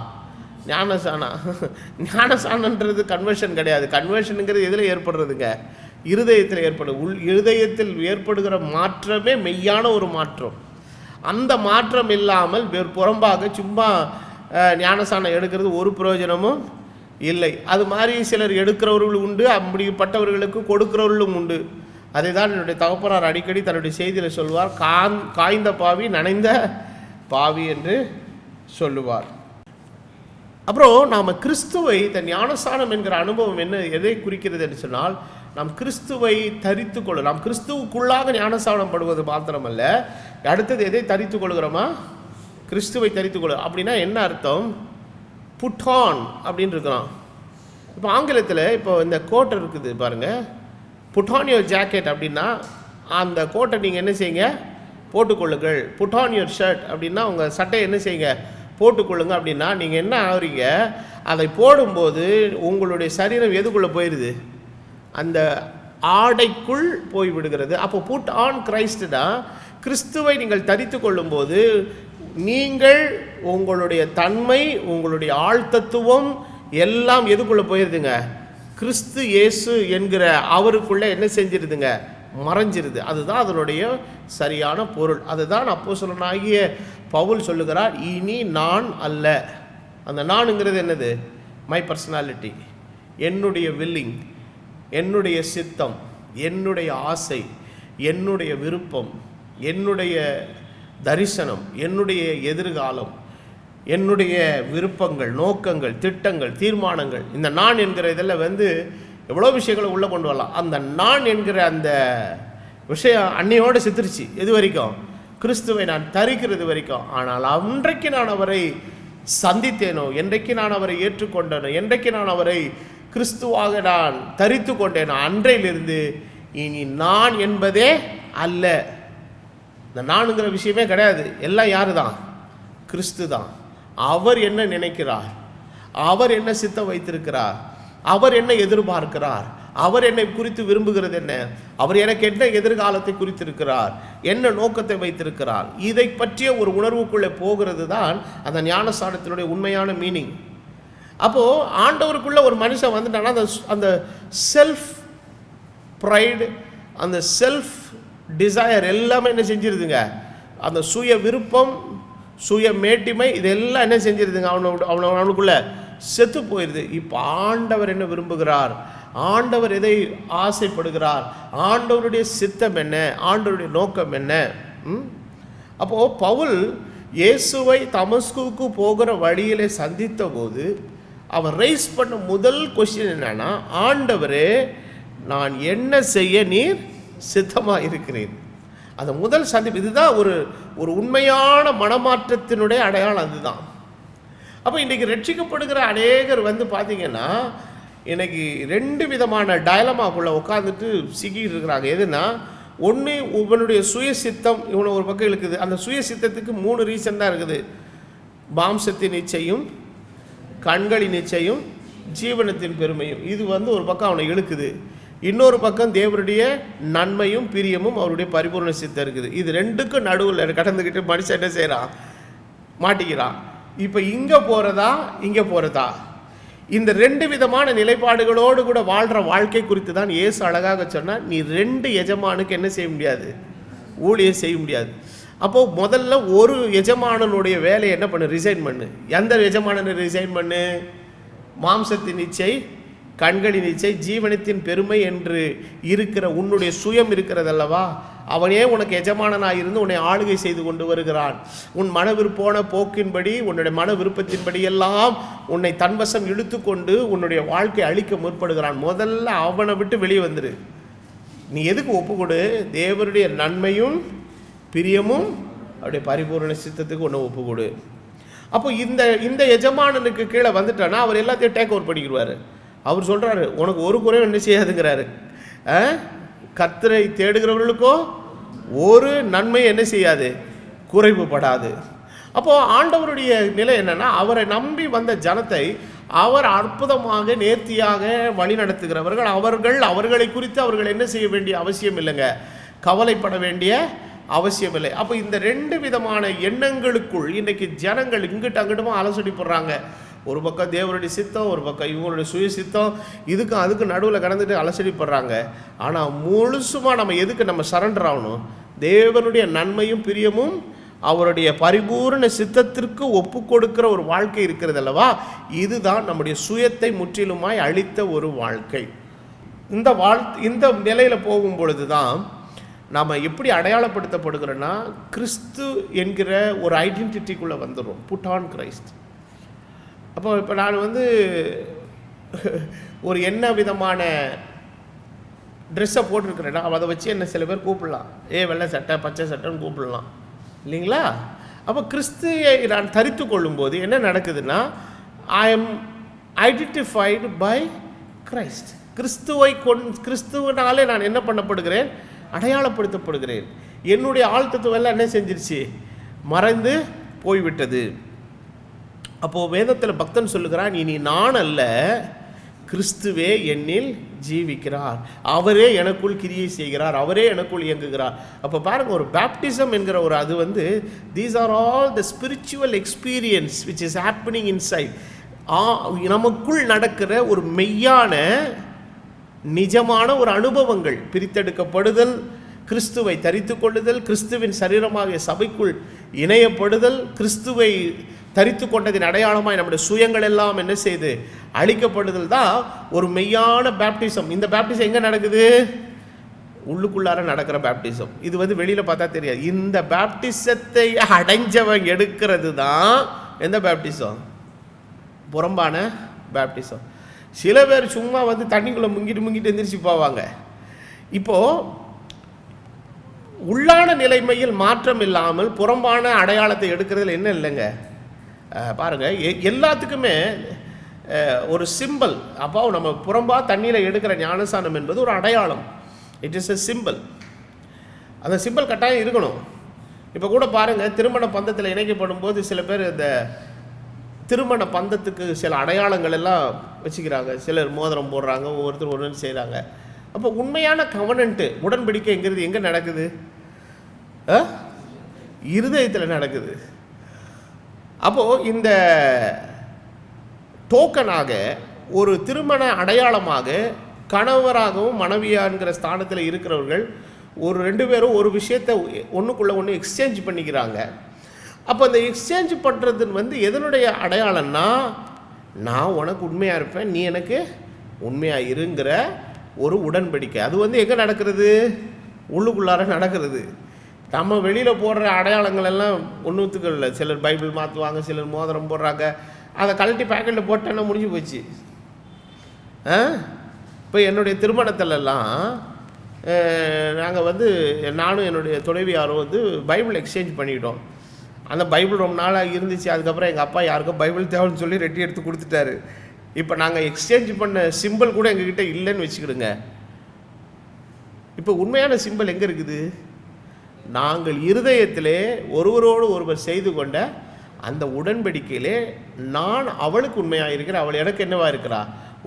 ஞானஸ்நானம். ஞானஸ்நானன்றது கன்வர்ஷன் கிடையாது. கன்வர்ஷனுங்கிறது எதில் ஏற்படுறதுங்க? இருதயத்தில் ஏற்படும். இருதயத்தில் ஏற்படுகிற மாற்றமே மெய்யான ஒரு மாற்றம். அந்த மாற்றம் இல்லாமல் வேறு புறம்பாக சும்மா ஞானஸ்நானம் எடுக்கிறது ஒரு பிரயோஜனமும் இல்லை. அது மாதிரி சிலர் எடுக்கிறவர்களும் உண்டு, அப்படிப்பட்டவர்களுக்கு கொடுக்கிறவர்களும் உண்டு. அதை தான் என்னுடைய தகப்பனார் அடிக்கடி தன்னுடைய செய்தியில் சொல்வார், காய்ந்த பாவி நனைந்த பாவி என்று சொல்லுவார். அப்புறம் நாம் கிறிஸ்துவை, இந்த ஞானஸ்நானம் என்கிற அனுபவம் என்ன எதை குறிக்கிறது என்று சொன்னால், நாம் கிறிஸ்துவை தரித்து கொள்ள, நாம் கிறிஸ்துவுக்குள்ளாக ஞானஸ்நானம் படுவது மாத்திரமல்ல, அடுத்தது எதை தரித்து கொள்கிறோமா? கிறிஸ்துவை தரித்து கொள்ள. அப்படின்னா என்ன அர்த்தம்? புட் ஆன் அப்படின்னு இருக்கிறோம். இப்போ ஆங்கிலத்தில் இப்போ இந்த கோட் இருக்குது பாருங்கள், புட் ஆன் யுவர் ஜாக்கெட் அப்படின்னா அந்த கோட்டை நீங்கள் என்ன செய்யுங்க? போட்டுக்கொள்ளுங்கள். புட் ஆன் யுவர் ஷர்ட் அப்படின்னா உங்கள் சட்டையை என்ன செய்யுங்க? போட்டுக்கொள்ளுங்க. அப்படின்னா நீங்கள் என்ன ஆகுறீங்க? அதை போடும்போது உங்களுடைய சரீரம் எதுக்குள்ளே போயிடுது? அந்த ஆடைக்குள் போய்விடுகிறது. அப்போ புட் ஆன் கிரைஸ்ட்னா கிறிஸ்துவை நீங்கள் தரித்து கொள்ளும்போது நீங்கள் உங்களுடைய தன்மை, உங்களுடைய ஆழ்தத்துவம் எல்லாம் எதுக்குள்ளே போயிடுதுங்க? கிறிஸ்து இயேசு என்கிற அவருக்குள்ளே என்ன செஞ்சிருதுங்க? மறைஞ்சிருது. அதுதான் அதனுடைய சரியான பொருள். அதுதான் அப்போஸ்தலனாகிய பவுல் சொல்லுகிறார், இனி நான் அல்ல. அந்த நான்ங்கிறது என்னது? மை பர்சனாலிட்டி, என்னுடைய வில்லிங், என்னுடைய சித்தம், என்னுடைய ஆசை, என்னுடைய விருப்பம், என்னுடைய தரிசனம், என்னுடைய எதிர்காலம், என்னுடைய விருப்பங்கள், நோக்கங்கள், திட்டங்கள், தீர்மானங்கள். இந்த நான் என்கிற இதில் எவ்வளோ விஷயங்களை உள்ளே கொண்டு வரலாம். அந்த நான் என்கிற அந்த விஷயம் அன்னையோடு சித்திருச்சு. எது வரைக்கும்? கிறிஸ்துவை நான் தரிக்கிறது வரைக்கும். ஆனால் அன்றைக்கு நான் அவரை சந்தித்தேனோ, என்றைக்கு நான் அவரை ஏற்றுக்கொண்டேனோ, என்றைக்கு நான் அவரை கிறிஸ்துவாக நான் தரித்து கொண்டேனோ, அன்றையிலிருந்து இனி நான் என்பதே அல்ல. இந்த நானுங்கிற விஷயமே கிடையாது. எல்லாம் யாரு தான்? கிறிஸ்து தான். அவர் என்ன நினைக்கிறார், அவர் என்ன சித்தம் வைத்திருக்கிறார், அவர் என்ன எதிர்பார்க்கிறார், அவர் என்னை குறித்து விரும்புகிறது என்ன, அவர் எனக்கு என்ன எதிர்காலத்தை குறித்திருக்கிறார், என்ன நோக்கத்தை வைத்திருக்கிறார், இதை பற்றிய ஒரு உணர்வுக்குள்ளே போகிறது தான் அந்த ஞானஸ்நானத்தினுடைய உண்மையான மீனிங். அப்போது ஆண்டவருக்குள்ளே ஒரு மனுஷன் வந்துட்டானா அந்த செல்ஃப் ப்ரைடு, அந்த செல்ஃப் டிசையர் எல்லாமே என்ன செஞ்சிருதுங்க? அந்த சுய விருப்பம், சுய மேட்டிமை, இதெல்லாம் என்ன செஞ்சிருதுங்க? அவனுக்குள்ளே செத்து போயிடுது. இப்போ ஆண்டவர் என்ன விரும்புகிறார், ஆண்டவர் எதை ஆசைப்படுகிறார், ஆண்டவருடைய சித்தம் என்ன, ஆண்டவருடைய நோக்கம் என்ன? அப்போது பவுல் இயேசுவை தமஸ்குவுக்கு போகிற வழியிலே சந்தித்த போது அவர் ரைஸ் பண்ண முதல் கொஸ்டின் என்னன்னா, ஆண்டவரே நான் என்ன செய்ய நீர் சித்தமாக இருக்கிறேன். அந்த முதல் சந்திப்பு இதுதான் ஒரு உண்மையான மனமாற்றத்தினுடைய அடையாளம். அதுதான். அப்போ இன்றைக்கி ரட்சிக்கப்படுகிற அநேகர் பார்த்தீங்கன்னா இன்னைக்கு ரெண்டு விதமான டயலமாக்குள்ளே உட்காந்துட்டு சிக்கிட்டு இருக்கிறாங்க. எதுனா, ஒன்று இவனுடைய சுய சித்தம் இவனை ஒரு பக்கம் இழுக்குது. அந்த சுய சித்தத்துக்கு 3 ரீசன் தான் இருக்குது. மாம்சத்தின் இச்சையும், கண்களின் இச்சையும், ஜீவனத்தின் பெருமையும். இது ஒரு பக்கம் அவனை இழுக்குது. இன்னொரு பக்கம் தேவருடைய நன்மையும் பிரியமும் அவருடைய பரிபூர்ண சித்தம் இருக்குது. இது ரெண்டுக்கும் நடுவில் கடந்துக்கிட்டு மனுஷன் என்ன செய்கிறான்? மாட்டிக்கிறான். இப்போ இங்கே போகிறதா இங்கே போகிறதா? இந்த 2 விதமான நிலைப்பாடுகளோடு கூட வாழ்கிற வாழ்க்கை குறித்து தான் இயேசு அழகாக சொன்னால், நீ 2 எஜமானுக்கு என்ன செய்ய முடியாது? ஊழியம் செய்ய முடியாது. அப்போது முதல்ல ஒரு எஜமானனுடைய வேலையை என்ன பண்ணு? ரிசைன் பண்ணு. எந்த எஜமானனை ரிசைன் பண்ணு? மாம்சத்தின் இச்சை, கண்களின் இச்சை, ஜீவனத்தின் பெருமை என்று இருக்கிற உன்னுடைய சுயம் இருக்கிறதல்லவா, அவனே உனக்கு எஜமானனாக இருந்து உன்னை ஆளுகை செய்து கொண்டு வருகிறான். உன் மன விருப்போன போக்கின்படி, உன்னுடைய மன விருப்பத்தின்படி எல்லாம் உன்னை தன்வசம் இழுத்து கொண்டு உன்னுடைய வாழ்க்கை அழிக்க முற்படுகிறான். முதல்ல அவனை விட்டு வெளியே வந்துரு. நீ எதுக்கு ஒப்பு கொடு? தேவனுடைய நன்மையும் பிரியமும் அவருடைய பரிபூர்ண சித்தத்துக்கு ஒன்று ஒப்பு கொடு. அப்போ இந்த எஜமானனுக்கு கீழே வந்துட்டானா அவர் எல்லாத்தையும் டேக் ஓவர் பண்ணிக்கிடுவார். அவர் சொல்கிறாரு, உனக்கு ஒரு குறையும் என்ன செய்யாதுங்கிறாரு. கர்த்தரை தேடுகிறவர்களுக்கோ ஒரு நன்மை என்ன செய்யாது, குறைவுபடாது. அப்போது ஆண்டவருடைய நிலை என்னென்னா, அவரை நம்பி வந்த ஜனத்தை அவர் அற்புதமாக நேர்த்தியாக வழி நடத்துகிறவர்கள். அவர்களை குறித்து அவர்கள் என்ன செய்ய வேண்டிய அவசியம் இல்லைங்க, கவலைப்பட வேண்டிய அவசியம் இல்லை. அப்போ இந்த ரெண்டு விதமான எண்ணங்களுக்குள் இன்றைக்கி ஜனங்கள் இங்கிட்டு அங்கிட்டுமா அலசடி போடுறாங்க. ஒரு பக்கம் தேவனுடைய சித்தம், ஒரு பக்கம் இவங்களுடைய சுய சித்தம், இதுக்கும் அதுக்கு நடுவில் கடந்துட்டு அலசடிப்படுறாங்க. ஆனால் முழுசுமாக நம்ம எதுக்கு நம்ம சரண்டர் ஆகணும்? தேவனுடைய நன்மையும் பிரியமும் அவருடைய பரிபூர்ண சித்தத்திற்கு ஒப்பு கொடுக்கிற ஒரு வாழ்க்கை இருக்கிறது அல்லவா, இதுதான் நம்முடைய சுயத்தை முற்றிலுமாய் அழித்த ஒரு வாழ்க்கை. இந்த நிலையில் போகும் பொழுது தான் நாம் எப்படி அடையாளப்படுத்தப்படுகிறோன்னா, கிறிஸ்து என்கிற ஒரு ஐடென்டிட்டிக்குள்ளே வந்துடும். Put on Christ. அப்போ இப்போ நான் ஒரு என்ன விதமான ட்ரெஸ்ஸை போட்டிருக்கிறேன்னா அதை வச்சு என்ன சில பேர் கூப்பிடலாம். வெள்ளை சட்டை, பச்சை சட்டைன்னு கூப்பிடலாம் இல்லைங்களா? அப்போ கிறிஸ்துவை நான் தரித்து கொள்ளும்போது என்ன நடக்குதுன்னா, I am identified by Christ. கிறிஸ்துவனாலே நான் என்ன பண்ணப்படுகிறேன், அடையாளப்படுத்தப்படுகிறேன். என்னுடைய ஆழ்த்தத்துவம் எல்லாம் என்ன செஞ்சிருச்சு, மறைந்து போய்விட்டது. அப்போது வேதத்தில் பக்தன் சொல்லுகிறான், இனி நான் அல்ல, கிறிஸ்துவே என்னில் ஜீவிக்கிறார், அவரே எனக்குள் கிரியை செய்கிறார், அவரே எனக்குள் இயங்குகிறார். அப்போ பாருங்கள், ஒரு பேப்டிசம் என்கிற ஒரு அது these are all the spiritual experience which is happening inside. நமக்குள் நடக்கிற ஒரு மெய்யான நிஜமான ஒரு அனுபவங்கள். பிரித்தெடுக்கப்படுதல், கிறிஸ்துவை தரித்து கொள்ளுதல், கிறிஸ்துவின் சரீரமாகிய சபைக்குள் இணையப்படுதல், கிறிஸ்துவை தரித்து கொண்டதின் அடையாளமாய் நம்முடைய சுயங்கள் எல்லாம் என்ன செய்து அழிக்கப்படுதல் தான் ஒரு மெய்யான பேப்டிசம். இந்த பேப்டிசம் எங்கே நடக்குது? உள்ளுக்குள்ளார நடக்கிற பேப்டிசம். இது வெளியில் பார்த்தா தெரியாது. இந்த பேப்டிசத்தை அடைஞ்சவன் எடுக்கிறது தான் எந்த பேப்டிசம்? புறம்பான பேப்டிசம். சில பேர் சும்மா தண்ணிக்குள்ளே முங்கிட்டு எந்திரிச்சு போவாங்க. இப்போது உள்ளான நிலைமையில் மாற்றம் இல்லாமல் புறம்பான அடையாளத்தை எடுக்கிறதுல என்ன இல்லைங்க. பாருங்கள், எல்லாத்துக்குமே ஒரு சிம்பிள். அப்போ நம்ம புறம்பா தண்ணியில் எடுக்கிற ஞானசானம் என்பது ஒரு அடையாளம். It is a simple. அந்த சிம்பிள் கட்டாயம் இருக்கணும். இப்போ கூட பாருங்கள், திருமண பந்தத்தில் இணைக்கப்படும் போது சில பேர் இந்த திருமண பந்தத்துக்கு சில அடையாளங்கள் எல்லாம் வச்சுக்கிறாங்க. சிலர் மோதிரம் போடுறாங்க, ஒவ்வொருத்தர் ஒன்று செய்கிறாங்க. அப்போ உண்மையான கவனன்ட்டு உடன்படிக்கைங்கிறது எங்கே நடக்குது? இருதயத்தில் நடக்குது. அப்போது இந்த டோக்கனாக ஒரு திருமண அடையாளமாக கணவராகவும் மனைவியாங்கிற ஸ்தானத்தில் இருக்கிறவர்கள் ஒரு ரெண்டு பேரும் ஒரு விஷயத்தை ஒன்றுக்குள்ளே ஒன்று எக்ஸ்சேஞ்ச் பண்ணிக்கிறாங்க. அப்போ அந்த எக்ஸ்சேஞ்ச் பண்ணுறது எதனுடைய அடையாளம்னா, நான் உனக்கு உண்மையாக இருப்பேன், நீ எனக்கு உண்மையாக இருங்கிற ஒரு உடன்படிக்கை. அது எங்கே நடக்கிறது? உள்ளுக்குள்ளார நடக்கிறது. நம்ம வெளியில் போடுற அடையாளங்கள் எல்லாம் ஒன்றுத்துக்கு இல்லை. சிலர் பைபிள் மாற்றுவாங்க, சிலர் மோதிரம் போடுறாங்க. அதை கழட்டி பேக்கெட்டில் போட்டேன்னா முடிஞ்சு போச்சு. இப்போ என்னுடைய திருமணத்திலெல்லாம் நாங்கள் நானும் என்னுடைய துணைவியாரும் பைபிள் எக்ஸ்சேஞ்ச் பண்ணிக்கிட்டோம். அந்த பைபிள் ரொம்ப நாளாக இருந்துச்சு. அதுக்கப்புறம் எங்கள் அப்பா யாருக்கும் பைபிள் தேவைன்னு சொல்லி ரெட்டி எடுத்து கொடுத்துட்டாரு. இப்போ நாங்கள் எக்ஸ்சேஞ்ச் பண்ண சிம்பிள் கூட எங்ககிட்ட இல்லைன்னு வச்சுக்கிடுங்க. இப்போ உண்மையான சிம்பிள் எங்கே இருக்குது? நாங்கள் இருதயத்திலே ஒருவரோடு ஒருவர் செய்து கொண்ட அந்த உடன்படிக்கையிலே நான் அவளுக்கு உண்மையாக இருக்கிறேன், அவள் எனக்கு என்னவா இருக்கிறா,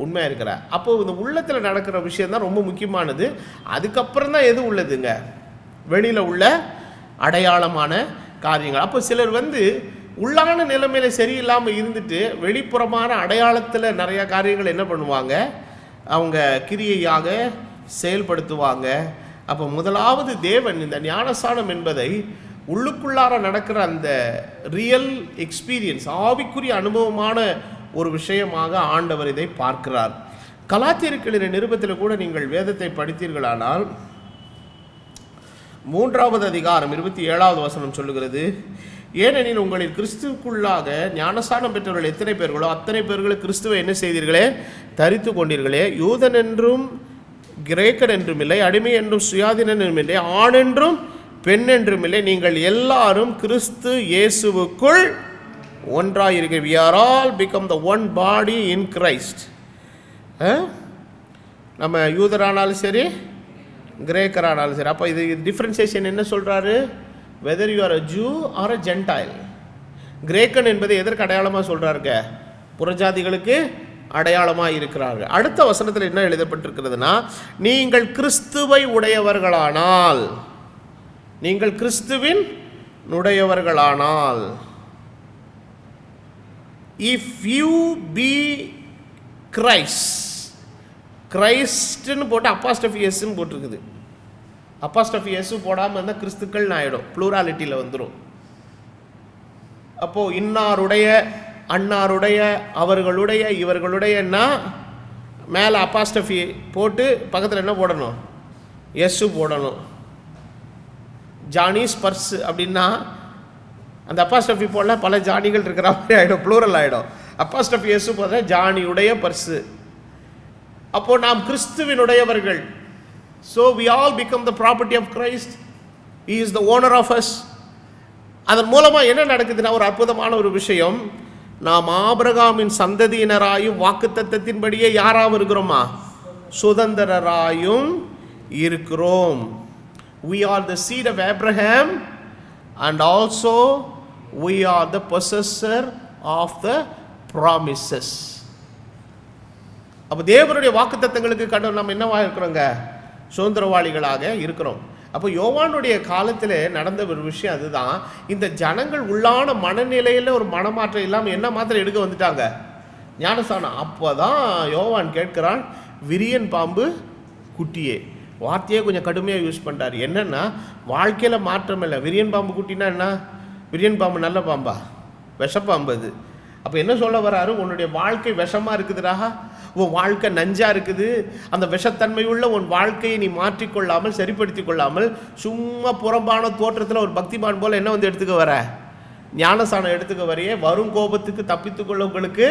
உண்மையாக இருக்கிறா. அப்போது இந்த உள்ளத்தில் நடக்கிற விஷயந்தான் ரொம்ப முக்கியமானது. அதுக்கப்புறம் தான் எது உள்ளதுங்க, வெளியில் உள்ள அடையாளமான காரியங்கள். அப்போ சிலர் உள்ளான நிலைமையில் சரியில்லாமல் இருந்துட்டு வெளிப்புறமான அடையாளத்தில் நிறையா காரியங்கள் என்ன பண்ணுவாங்க, அவங்க கிரியையாக செயல்படுத்துவாங்க. அப்போ முதலாவது தேவன் இந்த ஞானஸ்நானம் என்பதை உள்ளுக்குள்ளார நடக்கிற அந்த ரியல் எக்ஸ்பீரியன்ஸ், ஆவிக்குரிய அனுபவமான ஒரு விஷயமாக ஆண்டவர் இதை பார்க்கிறார். கலாத்தியருக்கு நிருபத்தில் கூட நீங்கள் வேதத்தை படித்தீர்களானால் 3வது அதிகாரம் 27வது வசனம் சொல்லுகிறது, ஏனெனில் உங்களில் கிறிஸ்துவுக்குள்ளாக ஞானஸ்நானம் பெற்றவர்கள் எத்தனை பேர்களோ அத்தனை பேர்களுக்கு கிறிஸ்துவை என்ன செய்தீர்களே, தரித்து கொண்டீர்களே. யூதன் என்றும் கிரேக்கன் என்றும் இல்லை, அடிமை என்றும் சுயாதீனன் என்றும் இல்லை, ஆண் என்றும் பெண் என்றும் இல்லை, நீங்கள் எல்லாரும் கிறிஸ்து இயேசுவுக்குள் ஒன்றாயிருக்க. we are all become the one body in Christ. நம்ம யூதரானாலும் சரி கிரேக்கரானாலும் சரி. அப்போ இது டிஃப்ரென்சியேஷன் என்ன சொல்கிறாரு? Whether you are a Jew or a Gentile. கிரேக்கன் என்பதை எதற்கு அடையாளமாக சொல்கிறாருங்க? புறஜாதிகளுக்கு அடையாளமாக இருக்கிறார்கள். அடுத்த வசனத்தில் என்ன எழுதப்பட்டிருக்கிறதுனா, நீங்கள் கிறிஸ்துவை உடையவர்களானால், நீங்கள் கிறிஸ்துவின் உடையவர்களானால், இஃப் யூ பி கிரைஸ்ட், கிரைஸ்ட்னு போட்டு அப்போஸ்ட்ரோஃபி எஸ்ன்னு போட்டிருக்குது. அப்போஸ்ட்ரோஃபி எஸ் போடாமல் இருந்தால் கிறிஸ்துக்கள்னு ஆகிடும், ப்ளூராலிட்டியில் வந்துடும். அப்போது இன்னாருடைய, அன்னாருடைய, அவர்களுடைய, இவர்களுடையன்னா மேலே அப்போஸ்ட்ரோஃபி போட்டு பக்கத்தில் என்ன போடணும்? எஸ்ஸு போடணும். ஜானிஸ் பர்ஸ் அப்படின்னா அந்த அப்போஸ்ட்ரோஃபி போடல பல ஜானிகள் இருக்கிற மாதிரி ஆகிடும், ப்ளூரல் ஆகிடும். அப்போஸ்ட்ரோஃபி எஸ்ஸு போடுற ஜானியுடைய பர்ஸு. அப்போது நாம் கிறிஸ்துவினுடையவர்கள். So we all become the property of Christ. He is the owner of us. அதன் மூலமாக என்ன நடக்குதுன்னா, ஒரு அற்புதமான ஒரு விஷயம், நாம் ஆபிரகாமின் சந்ததியினராயும் வாக்குத்தத்தத்தின்படியே யாராவும் இருக்கிறோமா? சுதந்திரராயும் இருக்கிறோம். We are the seed of Abraham and also we are the possessor of the promises. அப்போ தேவனுடைய வாக்குத்தத்தங்களுக்கு கடவுள் நம்ம என்னவா இருக்கிறோங்க? சுதந்திரவாளிகளாக இருக்கிறோம். அப்போ யோவானுடைய காலத்தில் நடந்த ஒரு விஷயம் அதுதான். இந்த ஜனங்கள் உள்ளான மனநிலையில் ஒரு மனமாற்றம் இல்லாமல் என்ன மாத்திரம் எடுக்க வந்துட்டாங்க? ஞானஸ்நானம். அப்போ தான் யோவான் கேட்கிறான், விரியன் பாம்பு குட்டியே. வார்த்தையே கொஞ்சம் கடுமையாக யூஸ் பண்ணுறாரு. என்னென்னா, வாழ்க்கையில் மாற்றம் இல்லை. விரியன் பாம்பு குட்டினா என்ன? விரியன் பாம்பு நல்ல பாம்பா? விஷப்பாம்பு அது. அப்போ என்ன சொல்ல வர்றாரு? உன்னுடைய வாழ்க்கை விஷமாக இருக்குதுடா, உன் வாழ்க்கை நஞ்சாக இருக்குது. அந்த விஷத்தன்மையுள்ள உன் வாழ்க்கையை நீ மாற்றிக்கொள்ளாமல், சரிப்படுத்தி கொள்ளாமல், சும்மா புறம்பான தோற்றத்தில் ஒரு பக்திமான் போல் என்ன வந்து எடுத்துக்க வர? ஞானஸ்நானம் எடுத்துக்க வரையே வரும் கோபத்துக்கு தப்பித்துக்கொள்ள உங்களுக்கு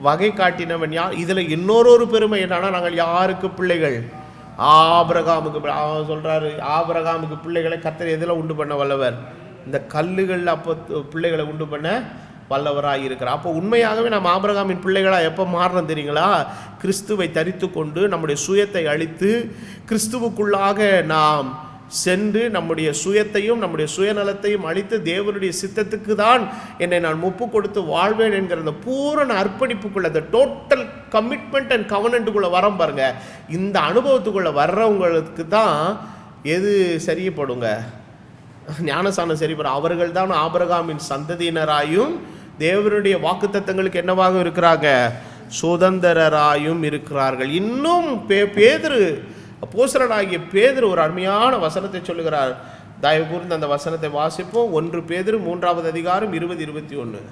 வகை காட்டினவன் யார்? இதில் இன்னொரு பெருமை என்னன்னா, நாங்கள் யாருக்கு பிள்ளைகள்? ஆபிரகாமுக்கு. சொல்கிறாரு, ஆபிரகாமுக்கு பிள்ளைகளை கர்த்தர் எதில் உண்டு பண்ண வல்லவர்? இந்த கல்லுகளில் அப்போ பிள்ளைகளை உண்டு பண்ண வல்லவராக இருக்கிறார். அப்போ உண்மையாகவே நாம் ஆபிரகாமின் பிள்ளைகளாக எப்போ மாறணும் தெரியுங்களா? கிறிஸ்துவை தரித்து கொண்டு நம்முடைய சுயத்தை அழித்து கிறிஸ்துவுக்குள்ளாக நாம் சென்று நம்முடைய சுயத்தையும் நம்முடைய சுயநலத்தையும் அழித்து தேவனுடைய சித்தத்துக்கு தான் என்னை நான் ஒப்பு கொடுத்து வாழ்வேன் என்கிற அந்த பூரண அர்ப்பணிப்புக்குள்ள, அந்த டோட்டல் கமிட்மெண்ட் அண்ட் கவனன்ட்டுக்குள்ளே வரோம் பாருங்க. இந்த அனுபவத்துக்குள்ளே வர்றவங்களுக்கு தான் எது சரியப்படுங்க? ஞானஸ்நானம் சரிபடும். அவர்கள் தான் ஆபிரகாமின் சந்ததியினராயும் தேவனுடைய வாக்குத்தத்தங்களுக்கு என்னவாக இருக்கிறாங்க? சுதந்திரராயும் இருக்கிறார்கள். இன்னும் பேதுரு, அப்போஸ்தலனாகிய பேதுரு ஒரு அருமையான வசனத்தை சொல்லுகிறார். தயவு கூர்ந்து அந்த வசனத்தை வாசிப்போம். 1 பேதுரு 3வது அதிகாரம் 20-21.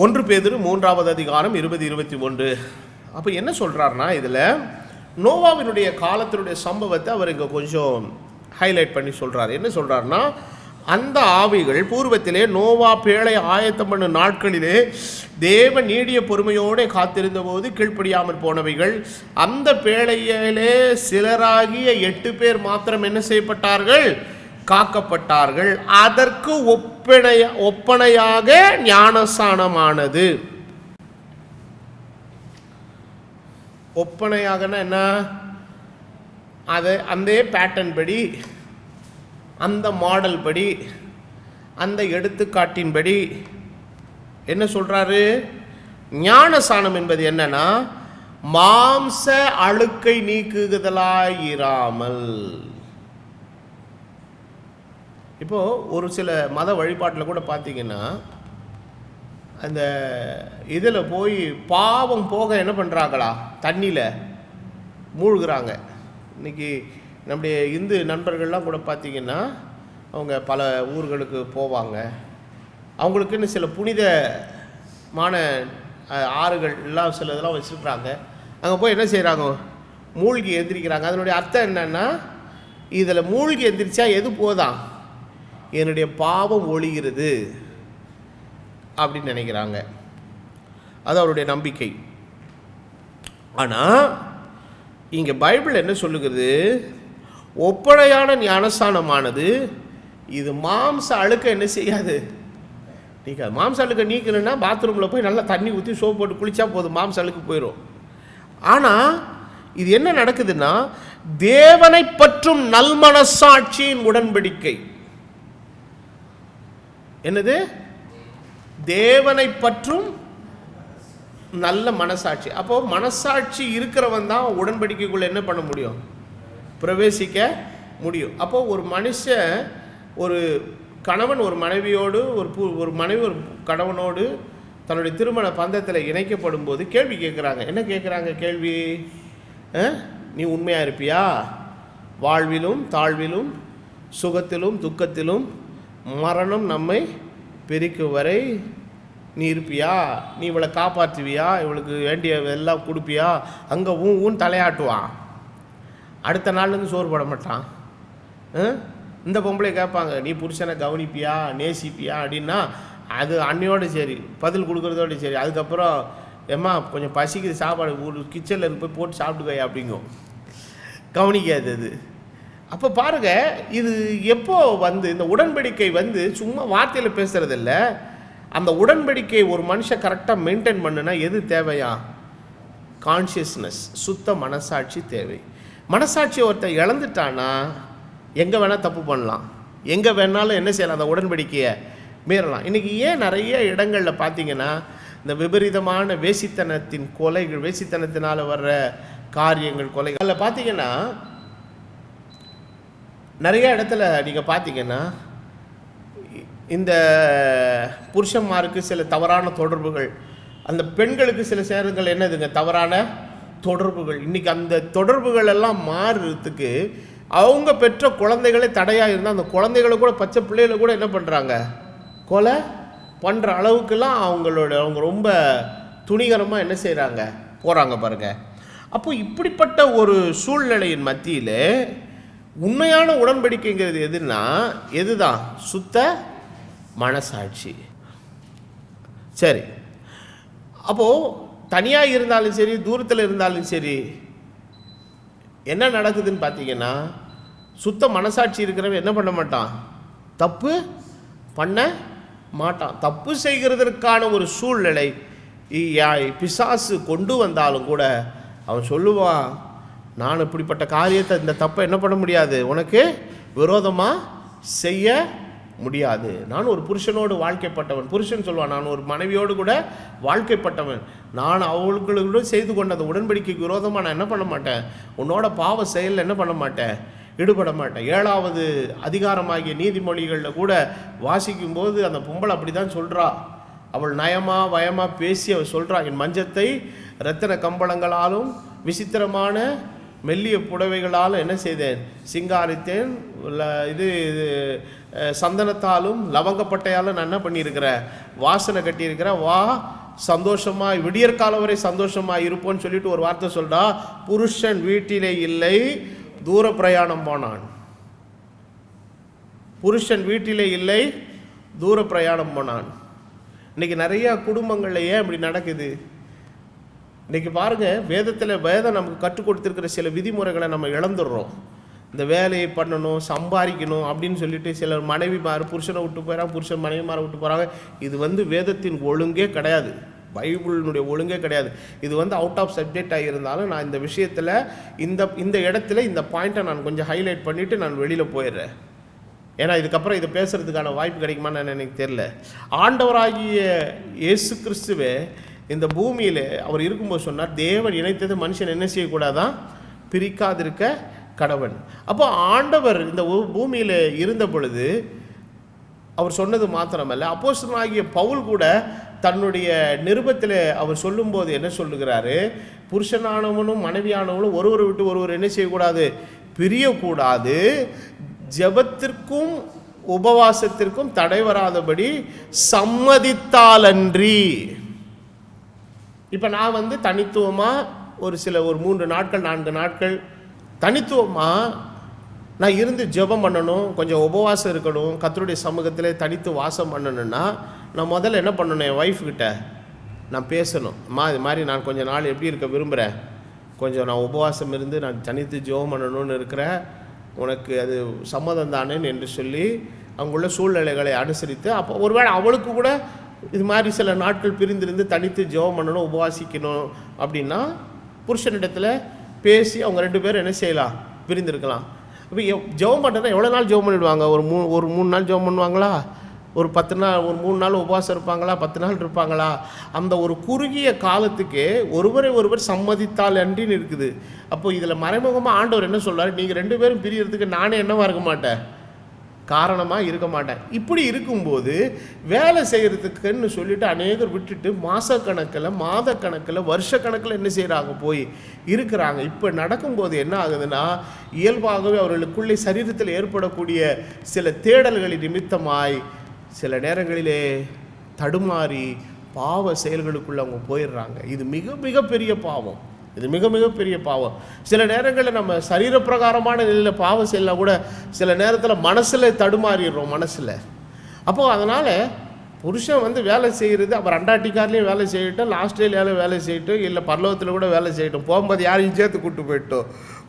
1 பேதுரு 3வது அதிகாரம் 20-21. அப்போ என்ன சொல்கிறாருன்னா, இதில் நோவாவினுடைய காலத்தினுடைய சம்பவத்தை அவர் இங்கே கொஞ்சம் ஹைலைட் பண்ணி சொல்கிறார். என்ன சொல்கிறாருன்னா, அந்த ஆவிகள் பூர்வத்திலே நோவா பேழை ஆயத்தம் பண்ண நாட்களிலே தேவன் நீடிய பொறுமையோடு காத்திருந்த போது கீழ்ப்படியாமல் போனவைகள். அந்த பேழையிலே சிலராகிய 8 பேர் மாத்திரம் என்ன செய்யப்பட்டார்கள்? காக்கப்பட்டார்கள். அதற்கு ஒப்பனையாக ஞானஸ்நானமானது. ஒப்பனையாகனா என்ன? அதை அந்த பேட்டர்ன் படி, அந்த மாடல் படி, அந்த எடுத்துக்காட்டின்படி என்ன சொல்கிறாரு? ஞானஸ்நானம் என்பது என்னன்னா, மாம்ச அழுக்கை நீக்குதலாயிராமல். இப்போது ஒரு சில மத வழிபாட்டில் கூட பார்த்தீங்கன்னா, அந்த இதில் போய் பாவம் போக என்ன பண்ணுறாங்களா? தண்ணியில் மூழ்கிறாங்க. இன்றைக்கி நம்முடைய இந்து நண்பர்கள்லாம் கூட பார்த்திங்கன்னா, அவங்க பல ஊர்களுக்கு போவாங்க. அவங்களுக்குன்னு சில புனிதமான ஆறுகள் எல்லாம் சில இதெல்லாம் வச்சுருக்குறாங்க. அங்கே போய் என்ன செய்கிறாங்க, மூழ்கி எந்திரிக்கிறாங்க. அதனுடைய அர்த்தம் என்னன்னா, இதில் மூழ்கி எந்திரிச்சா எது போதா, என்னுடைய பாவம் ஒழிகிறது அப்படின்னு நினைக்கிறாங்க. அது அவருடைய நம்பிக்கை. ஆனால் இங்கே பைபிள் என்ன சொல்லுகிறது, ஒப்படையான ஞானஸ்தானமானது இது மாம்ச அழுக்க என்ன செய்யாது, நீக்க. மாம்ச அழுக்க நீக்கணுன்னா பாத்ரூமில் போய் நல்லா தண்ணி ஊற்றி சோப்பு போட்டு குளித்தா போதும், மாம்ச அழுக்கு போயிடும். ஆனால் இது என்ன நடக்குதுன்னா, தேவனை பற்றும் நல்மனசாட்சியின் உடன்படிக்கை. என்னது? தேவனை பற்றும் நல்ல மனசாட்சி. அப்போ மனசாட்சி இருக்கிறவன் தான் உடன்படிக்கைக்குள்ள என்ன பண்ண முடியும், பிரவேசிக்க முடியும். அப்போ ஒரு மனுஷன், ஒரு கணவன் ஒரு மனைவியோடு, ஒரு மனைவி ஒரு கணவனோடு தன்னுடைய திருமண பந்தத்தில் இணைக்கப்படும் போது கேள்வி கேட்குறாங்க. என்ன கேட்குறாங்க கேள்வி? நீ உண்மையாக இருப்பியா? வாழ்விலும் தாழ்விலும் சுகத்திலும் துக்கத்திலும் மரணம் நம்மை பிரிக்கும் வரை நீ இருப்பியா? நீ இவளை காப்பாற்றுவியா? இவளுக்கு வேண்டிய எல்லாம் கொடுப்பியா? அங்கே ஊன் தலையாட்டுவான், அடுத்த நாள்லேருந்து சோறு போட மாட்டான். இந்த பொம்பளை கேட்பாங்க, நீ புருஷனை கவனிப்பியா, நேசிப்பியா அப்படின்னா அது அன்னையோடு சரி, பதில் கொடுக்குறதோடு சரி. அதுக்கப்புறம் ஏம்மா கொஞ்சம் பசிக்குது, சாப்பாடு ஒரு கிச்சனில் போய் போட்டு சாப்பிட்டுக்கோயா அப்படிங்கும், கவனிக்காது அது. அப்போ பாருங்கள், இது எப்போ இந்த உடன்படிக்கை சும்மா வார்த்தையில் பேசுகிறதில்ல. அந்த உடன்படிக்கை ஒரு மனுஷன் கரெக்டாக மெயின்டைன் பண்ணுனா எது தேவையா? கான்ஷியஸ்னஸ், சுத்த மனசாட்சி தேவை. மனசாட்சி ஒருத்தர் இழந்துட்டானா எங்கே வேணால் தப்பு பண்ணலாம், எங்கே வேணாலும் என்ன செய்யலாம், அந்த உடன்படிக்கையை மீறலாம். இன்றைக்கி ஏன் நிறைய இடங்களில் பார்த்தீங்கன்னா இந்த விபரீதமான வேசித்தனத்தின் கொலைகள், வேசித்தனத்தினால் வர்ற காரியங்கள், கொலைகள், அதில் பார்த்தீங்கன்னா நிறைய இடத்துல நீங்கள் பார்த்தீங்கன்னா இந்த புருஷன்மாருக்கு சில தவறான தொடர்புகள், அந்த பெண்களுக்கு சில சேரங்கள் என்னதுங்க, தவறான தொடர்புகள். இன்றைக்கி அந்த தொடர்புகள் எல்லாம் மாறுறதுக்கு அவங்க பெற்ற குழந்தைகளே தடையாக இருந்தால் அந்த குழந்தைகளை கூட, பச்சை பிள்ளைகளை கூட என்ன பண்ணுறாங்க, கொலை பண்ணுற அளவுக்குலாம் அவங்க ரொம்ப துணிகரமாக என்ன செய்கிறாங்க, போகிறாங்க பாருங்கள். அப்போ இப்படிப்பட்ட ஒரு சூழ்நிலையின் மத்தியில் உண்மையான உடன்படிக்கைங்கிறது எதுனா எதுதான்? சுத்த மனசாட்சி. சரி, அப்போது தனியாக இருந்தாலும் சரி, தூரத்தில் இருந்தாலும் சரி, என்ன நடக்குதுன்னு பார்த்தீங்கன்னா, சுத்த மனசாட்சி இருக்கிறவன் என்ன பண்ண மாட்டான், தப்பு பண்ண மாட்டான். தப்பு செய்கிறதற்கான ஒரு சூழ்நிலை பிசாசு கொண்டு வந்தாலும் கூட அவன் சொல்லுவான், நான் இப்படிப்பட்ட காரியத்தை, இந்த தப்பை என்ன பண்ண முடியாது, உனக்கு விரோதமாக செய்ய முடியாது. நான் ஒரு புருஷனோடு வாழ்க்கைப்பட்டவன். புருஷன் சொல்லுவான், நான் ஒரு மனைவியோடு கூட வாழ்க்கைப்பட்டவன், நான் அவர்களுக்கு செய்து கொண்ட அந்த உடன்படிக்கைக்கு விரோதமாக நான் என்ன பண்ண மாட்டேன், உன்னோட பாவ செயலில் என்ன பண்ண மாட்டேன், ஈடுபட மாட்டேன். 7வது அதிகாரமாகிய நீதிமொழிகளில் கூட வாசிக்கும்போது அந்த பொம்பளை அப்படி தான் சொல்கிறா. அவள் நயமாக வயமாக பேசி அவள் சொல்கிறா, என் மஞ்சத்தை இரத்தின கம்பளங்களாலும் விசித்திரமான மெல்லிய புடவைகளாலும் என்ன செய்தேன், சிங்காரித்தேன். இது சந்தனத்தாலும் லவங்கப்பட்டையாலும் நான் என்ன பண்ணியிருக்கிறேன், வாசனை கட்டியிருக்கிறேன். வா சந்தோஷமாக, விடியற்காலம் வரை சந்தோஷமாக இருப்போன்னு சொல்லிட்டு ஒரு வார்த்தை சொல்றா. புருஷன் வீட்டிலே இல்லை, தூர பிரயாணம் போனான். புருஷன் வீட்டிலே இல்லை, தூர பிரயாணம் போனான். இன்றைக்கி நிறையா குடும்பங்களில் ஏன் இப்படி நடக்குது? இன்றைக்கி பாருங்கள், வேதம் நமக்கு கற்றுக் கொடுத்துருக்கிற சில விதிமுறைகளை நம்ம இழந்துடுறோம். இந்த வேலையை பண்ணணும், சம்பாதிக்கணும் அப்படின்னு சொல்லிட்டு சிலர் மனைவிமார் புருஷனை விட்டு போகிறாங்க, புருஷன் மனைவிமாரை விட்டு போகிறாங்க. இது வேதத்தின் ஒழுங்கே கிடையாது, பைபிளினுடைய ஒழுங்கே கிடையாது. இது அவுட் ஆஃப் சப்ஜெக்டாக இருந்தாலும் நான் இந்த விஷயத்தில் இந்த இடத்துல இந்த பாயிண்ட்டை நான் கொஞ்சம் ஹைலைட் பண்ணிவிட்டு நான் வெளியில் போயிடுறேன். ஏன்னா இதுக்கப்புறம் இதை பேசுகிறதுக்கான வாய்ப்பு கிடைக்குமான்னு எனக்கு தெரியல. ஆண்டவராகிய இயேசு கிறிஸ்துவே இந்த பூமியில் அவர் இருக்கும்போது சொன்னார், தேவன் இணைத்தது மனுஷன் என்ன செய்யக்கூடாதான், பிரிக்காதிருக்க கடவன். அப்போ ஆண்டவர் இந்த பூமியில் இருந்த பொழுது அவர் சொன்னது மாத்திரமல்ல, அப்போஸ்தலனாகிய பவுல் கூட தன்னுடைய நிருபத்தில் அவர் சொல்லும்போது என்ன சொல்லுகிறாரு, புருஷனானவனும் மனைவியானவனும் ஒருவரை விட்டு ஒருவர் என்ன செய்யக்கூடாது, பிரியக்கூடாது, ஜெபத்திற்கும் உபவாசத்திற்கும் தடை வராதபடி சம்மதித்தாலன்றி. இப்போ நான் தனித்துவமாக ஒரு 3 நாட்கள் 4 நாட்கள் தனித்துவமாக நான் இருந்து ஜெபம் பண்ணணும், கொஞ்சம் உபவாசம் இருக்கணும், கர்த்தருடைய சமூகத்தில் தனித்து வாசம் பண்ணணுன்னா நான் முதல்ல என்ன பண்ணணும், என் ஒய்ஃப்கிட்ட நான் பேசணும். இது மாதிரி நான் கொஞ்சம் நாள் எப்படி இருக்க விரும்புகிறேன், கொஞ்சம் நான் உபவாசம் இருந்து நான் தனித்து ஜெபம் பண்ணணும்னு இருக்கிறேன், உனக்கு அது சம்மதம் தானேன்னு என்று சொல்லி அங்குள்ள சூழ்நிலைகளை அனுசரித்து, அப்போ ஒருவேளை அவளுக்கு கூட இது மாதிரி சில நாட்கள் பிரிந்திருந்து தனித்து ஜெபம் பண்ணணும், உபவாசிக்கணும் அப்படின்னா புருஷனிடத்தில் பேசி அவங்க 2 பேரும் என்ன செய்யலாம், பிரிந்திருக்கலாம். இப்போ ஜெபம் பண்ணுறதுனா எவ்வளோ நாள் ஜெபம் பண்ணிடுவாங்க? ஒரு 3 நாள் ஜெபம் பண்ணுவாங்களா? ஒரு 10 நாள், ஒரு 3 நாள் உபவாசம் இருப்பாங்களா? 10 நாள் இருப்பாங்களா? அந்த ஒரு குறுகிய காலத்துக்கு ஒருவர் சம்மதித்தால் அன்றின்னு இருக்குது. அப்போ இதில் மறைமுகமாக ஆண்டவர் என்ன சொல்கிறார், நீங்கள் 2 பேரும் பிரியறதுக்கு நானே என்னவா இருக்க மாட்டேன், காரணமாக இருக்க மாட்டேன். இப்படி இருக்கும்போது வேலை செய்கிறதுக்குன்னு சொல்லிட்டு அநேகர் விட்டுட்டு மாதக்கணக்கில், மாதக்கணக்கில், வருஷக்கணக்கில் என்ன செய்கிறாங்க, போய் இருக்கிறாங்க. இப்போ நடக்கும்போது என்ன ஆகுதுன்னா, இயல்பாகவே அவர்களுக்குள்ளே சரீரத்தில் ஏற்படக்கூடிய சில தேடல்களின் நிமித்தமாய் சில நேரங்களிலே தடுமாறி பாவ செயல்களுக்குள்ளே அவங்க போயிடுறாங்க. இது மிக மிக பெரிய பாவம். இது மிக மிக பெரிய பாவம். சில நேரங்களில் நம்ம சரீரப்பிரகாரமான நிலையில் பாவம் செய்யலாம் கூட சில நேரத்தில் மனசில் தடுமாறிடுறோம் மனசில். அப்போது அதனால் புருஷன் வேலை செய்கிறது, அப்புறம் அண்டாட்டிக்கார்லேயும் வேலை செய்யட்டும், ஆஸ்திரேலியாவில் வேலை செய்யட்டும், இல்லை பரலோகத்தில் கூட வேலை செய்யட்டும், போகும்போது யாரையும் சேர்த்து கூப்பிட்டு போயிட்டோம்,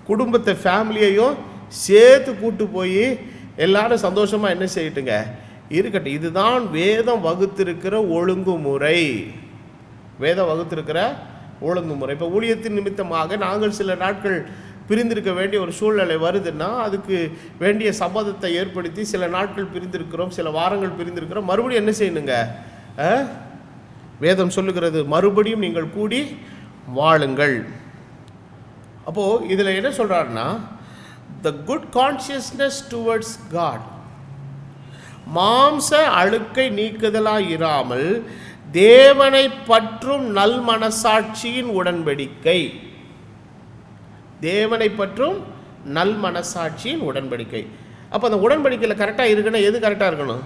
குடும்பத்தை ஃபேமிலியையும் சேர்த்து கூப்பிட்டு போய் எல்லாரும் சந்தோஷமாக என்ன செய்யட்டுங்க, இருக்கட்டும். இதுதான் வேதம் வகுத்திருக்கிற ஒழுங்குமுறை. வேதம் வகுத்திருக்கிற ஒழுங்குமுறை. இப்போ ஊழியத்தின் நிமித்தமாக நாங்கள் சில நாட்கள் பிரிந்திருக்க வேண்டிய ஒரு சூழ்நிலை வருதுன்னா அதுக்கு வேண்டிய சம்மதத்தை ஏற்படுத்தி சில நாட்கள் பிரிந்திருக்கிறோம், சில வாரங்கள் பிரிந்திருக்கிறோம். மறுபடியும் என்ன செய்யணுங்க, வேதம் சொல்லுகிறது மறுபடியும் நீங்கள் கூடி வாழுங்கள். அப்போது இதில் என்ன சொல்கிறாருன்னா, the good consciousness towards God, மாம்ச அழுக்கை நீக்குதலாக இராமல் தேவனை பற்றும் நல் மனசாட்சியின் உடன்படிக்கை. தேவனை பற்றும் நல் மனசாட்சியின் உடன்படிக்கை. அப்போ அந்த உடன்படிக்கையில் கரெக்டாக இருக்குன்னா எது கரெக்டாக இருக்கணும்,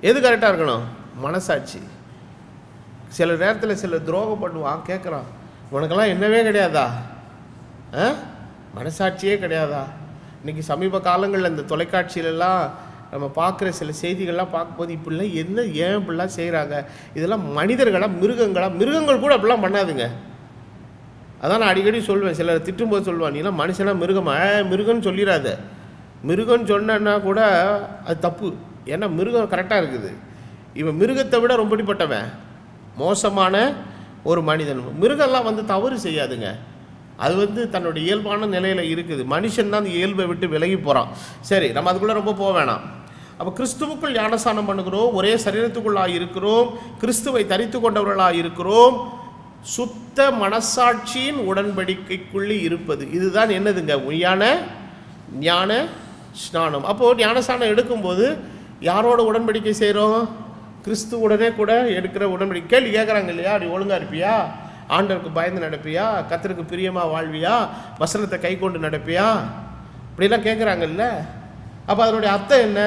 எது கரெக்டாக இருக்கணும், மனசாட்சி. சில நேரத்தில் சில துரோகம் பண்ணுவான், கேட்குறான், உனக்கெல்லாம் என்னவே கிடையாதா, மனசாட்சியே கிடையாதா? இன்றைக்கி சமீப காலங்களில் இந்த தொலைக்காட்சியிலெல்லாம் நம்ம பார்க்குற சில செய்திகள்லாம் பார்க்கும்போது இப்படிலாம் ஏன் இப்படிலாம் செய்கிறாங்க, இதெல்லாம் மனிதர்களாக மிருகங்கள் கூட அப்படிலாம் பண்ணாதுங்க. அதான் நான் அடிக்கடி சொல்வேன், சிலர் திட்டும்போது சொல்லுவான், நீலாம் மனுஷனா மிருகமா, மிருகன்னு சொல்லிடாத. மிருகன்னு சொன்னா கூட அது தப்பு. ஏன்னா மிருகம் கரெக்டாக இருக்குது, இவன் மிருகத்தை விட ரொம்படிப்பட்டவன், மோசமான ஒரு மனிதன். மிருகம்லாம் தவறு செய்யாதுங்க, அது தன்னுடைய இயல்பான நிலையில் இருக்குது. மனுஷன் தான் அந்த இயல்பை விட்டு விலகி போகிறான். சரி, நம்ம அதுக்குள்ளே ரொம்ப போக வேணாம். அப்போ கிறிஸ்துவுக்குள் ஞானஸ்நானம் பண்ணுகிறோம், ஒரே சரீரத்துக்குள்ளாக இருக்கிறோம், கிறிஸ்துவை தரித்து கொண்டவர்களாக இருக்கிறோம், சுத்த மனசாட்சியின் உடன்படிக்கைக்குள்ளே இருப்பது, இதுதான் என்னதுங்க, உண்மையான ஞான ஸ்நானம். அப்போது ஞானஸ்நானம் எடுக்கும்போது யாரோட உடன்படிக்கை செய்கிறோம், கிறிஸ்துவுடனே கூட எடுக்கிற உடன்படிக்கை. கேள்வி கேட்குறாங்க இல்லையா, நீ ஒழுங்காக இருப்பியா, ஆண்டவருக்கு பயந்து நடப்பியா, கர்த்தருக்கு பிரியமாக வாழ்வியா, வசனத்தை கை கொண்டு நடப்பியா, இப்படிலாம் கேட்குறாங்கல்ல. அப்போ அதனுடைய அர்த்தம் என்ன,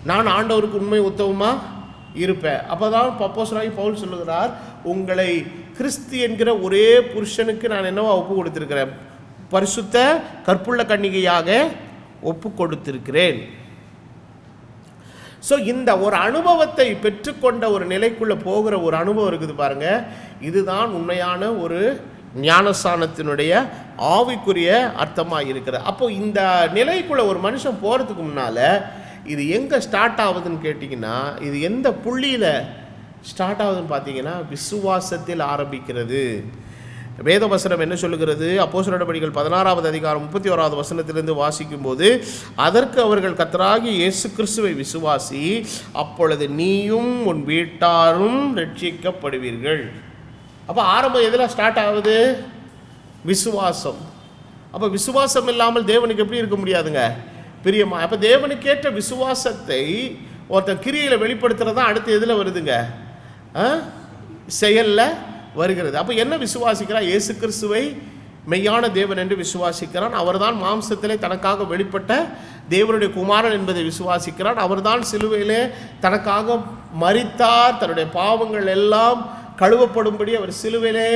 நான் ஆண்டவருக்கு உண்மை உத்தவமாக இருப்பேன். அப்போ தான் அப்போஸ்தலனாகிய பவுல் சொல்லுகிறார், உங்களை கிறிஸ்து என்கிற ஒரே புருஷனுக்கு நான் என்னவா ஒப்பு கொடுத்திருக்கிறேன், பரிசுத்த கற்புள்ள கன்னிகையாக ஒப்பு கொடுத்திருக்கிறேன். ஸோ இந்த ஒரு அனுபவத்தை பெற்றுக்கொண்ட ஒரு நிலைக்குள்ளே போகிற ஒரு அனுபவம் இருக்குது பாருங்கள், இதுதான் உண்மையான ஒரு ஞானஸ்நானத்தினுடைய ஆவிக்குரிய அர்த்தமாக இருக்கிறது. அப்போது இந்த நிலைக்குள்ளே ஒரு மனுஷன் போகிறதுக்கு முன்னால் இது எங்கே ஸ்டார்ட் ஆகுதுன்னு கேட்டிங்கன்னா, இது எந்த புள்ளியில் ஸ்டார்ட் ஆகுதுன்னு பார்த்தீங்கன்னா, விசுவாசத்தில் ஆரம்பிக்கிறது. வேதவசனம் என்ன சொல்லுகிறது, அப்போஸ்தலர் நடபடிகள் 16வது அதிகாரம் 31வது வசனத்திலிருந்து வாசிக்கும்போது, அதற்கு அவர்கள் கர்த்தராகிய இயேசு கிறிஸ்துவை விசுவாசி, அப்பொழுது நீயும் உன் வீட்டாரும் ரட்சிக்கப்படுவீர்கள். அப்போ ஆரம்பம் எதில் ஸ்டார்ட் ஆகுது, விசுவாசம். அப்போ விசுவாசம் இல்லாமல் தேவனுக்கு எப்படி இருக்க முடியாதுங்க, பிரியமா. அப்போ தேவனுக்கேற்ற விசுவாசத்தை ஒருத்தன் கிரியையில் வெளிப்படுத்துறது தான் அடுத்து எதில் வருதுங்க, செயலில் வருகிறது. அப்போ என்ன விசுவாசிக்கிறான், இயேசு கிறிஸ்துவை மெய்யான தேவன் என்று விசுவாசிக்கிறான். அவர்தான் மாம்சத்திலே தனக்காக வெளிப்பட்ட தேவனுடைய குமாரன் என்பதை விசுவாசிக்கிறான். அவர்தான் சிலுவையிலே தனக்காக மரித்தார், தன்னுடைய பாவங்கள் எல்லாம் கழுவப்படும்படி அவர் சிலுவையிலே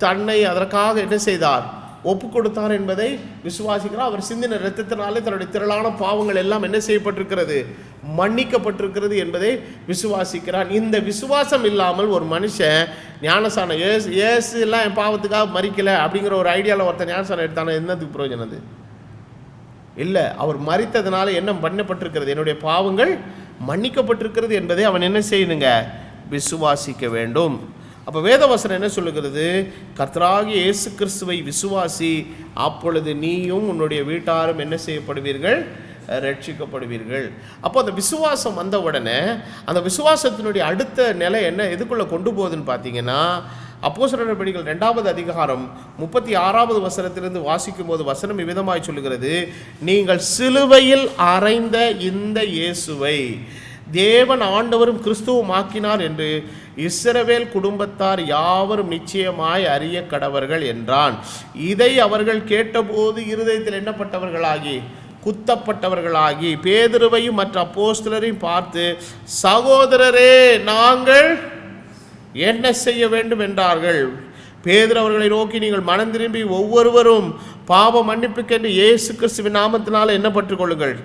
தன்னை அதற்காக என்ன செய்தார், ஒப்பு கொடுத்தார் என்பதை விசுவாசிக்கிறார். அவர் சிந்தின இரத்தத்தினாலே தன்னுடைய திரளான பாவங்கள் எல்லாம் என்ன செய்யப்பட்டிருக்கிறது, மன்னிக்கப்பட்டிருக்கிறது என்பதை விசுவாசிக்கிறான். இந்த விசுவாசம் இல்லாமல் ஒரு மனுஷன் ஞானசானம் ஏசு எல்லாம் என் பாவத்துக்காக மறிக்கலை அப்படிங்கிற ஒரு ஐடியாவில் ஒருத்தர் ஞானசானம் எடுத்தானே என்னதுக்கு பிரயோஜனம்? அது இல்லை. அவர் மறித்ததுனால என்ன பண்ணப்பட்டிருக்கிறது, என்னுடைய பாவங்கள் மன்னிக்கப்பட்டிருக்கிறது என்பதை அவன் என்ன செய்யணுங்க, விசுவாசிக்க வேண்டும். அப்போ வேதவசனம் என்ன சொல்லுகிறது, கர்த்தராகிய இயேசு கிறிஸ்துவை விசுவாசி, அப்பொழுது நீயும் உன்னுடைய வீட்டாரும் என்ன செய்யப்படுவீர்கள், ரட்சிக்கப்படுவீர்கள். அப்போ அந்த விசுவாசம் வந்த உடனே அந்த விசுவாசத்தினுடைய அடுத்த நிலை என்ன எதுக்குள்ளே கொண்டு போகுதுன்னு பார்த்தீங்கன்னா, அப்போஸ்தலர் நடபடிகள் 2வது அதிகாரம் 36வது வசனத்திலிருந்து வாசிக்கும் போது வசனம் இவ்விதமாய் சொல்லுகிறது, நீங்கள் சிலுவையில் அறைந்த இந்த இயேசுவை தேவன் ஆண்டவரும் கிறிஸ்துவும் ஆக்கினார் என்று இஸ்ரவேல் குடும்பத்தார் யாவரும் நிச்சயமாய் அறிய கடவர்கள் என்றான். இதை அவர்கள் கேட்டபோது இருதயத்தில் எண்ணப்பட்டவர்களாகி குத்தப்பட்டவர்களாகி பேதுருவையும் மற்ற அப்போஸ்தலரையும் பார்த்து, சகோதரரே நாங்கள் என்ன செய்ய வேண்டும் என்றார்கள். பேதுரு அவர்களை நோக்கி, நீங்கள் மனம் திரும்பி ஒவ்வொருவரும் பாவ மன்னிப்புக்கென்று இயேசு கிறிஸ்துவின் நாமத்தினால் என்ன பெற்றுக்கொள்ளுங்கள்,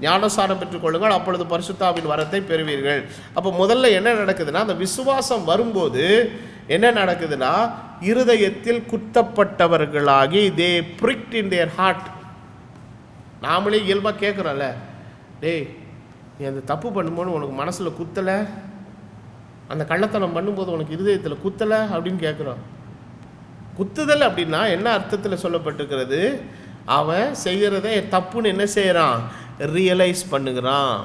ஞானசானம் பெற்றுக்கொள்ளுங்கள், அப்பொழுது பரிசுத்தாவின் வரத்தை பெறுவீர்கள். அப்போ முதல்ல என்ன நடக்குதுன்னா, அந்த விசுவாசம் வரும்போது என்ன நடக்குதுன்னா, இருதயத்தில் குத்தப்பட்டவர்களாகி தே பிரிக்ட் இன் தேர் ஹார்ட். நாமளே இயல்பாக கேட்குறோம்ல, டேய் நீ அந்த தப்பு பண்ணும்போது உனக்கு மனசில் குத்தலை, அந்த கள்ளத்தனம் பண்ணும்போது உனக்கு இருதயத்தில் குத்தலை அப்படின்னு கேட்குறோம். குத்துதல் அப்படின்னா என்ன அர்த்தத்தில் சொல்லப்பட்டிருக்கிறது, அவன் செய்கிறத தப்புன்னு என்ன செய்கிறான், ரியலைஸ் பண்ணுகிறான்.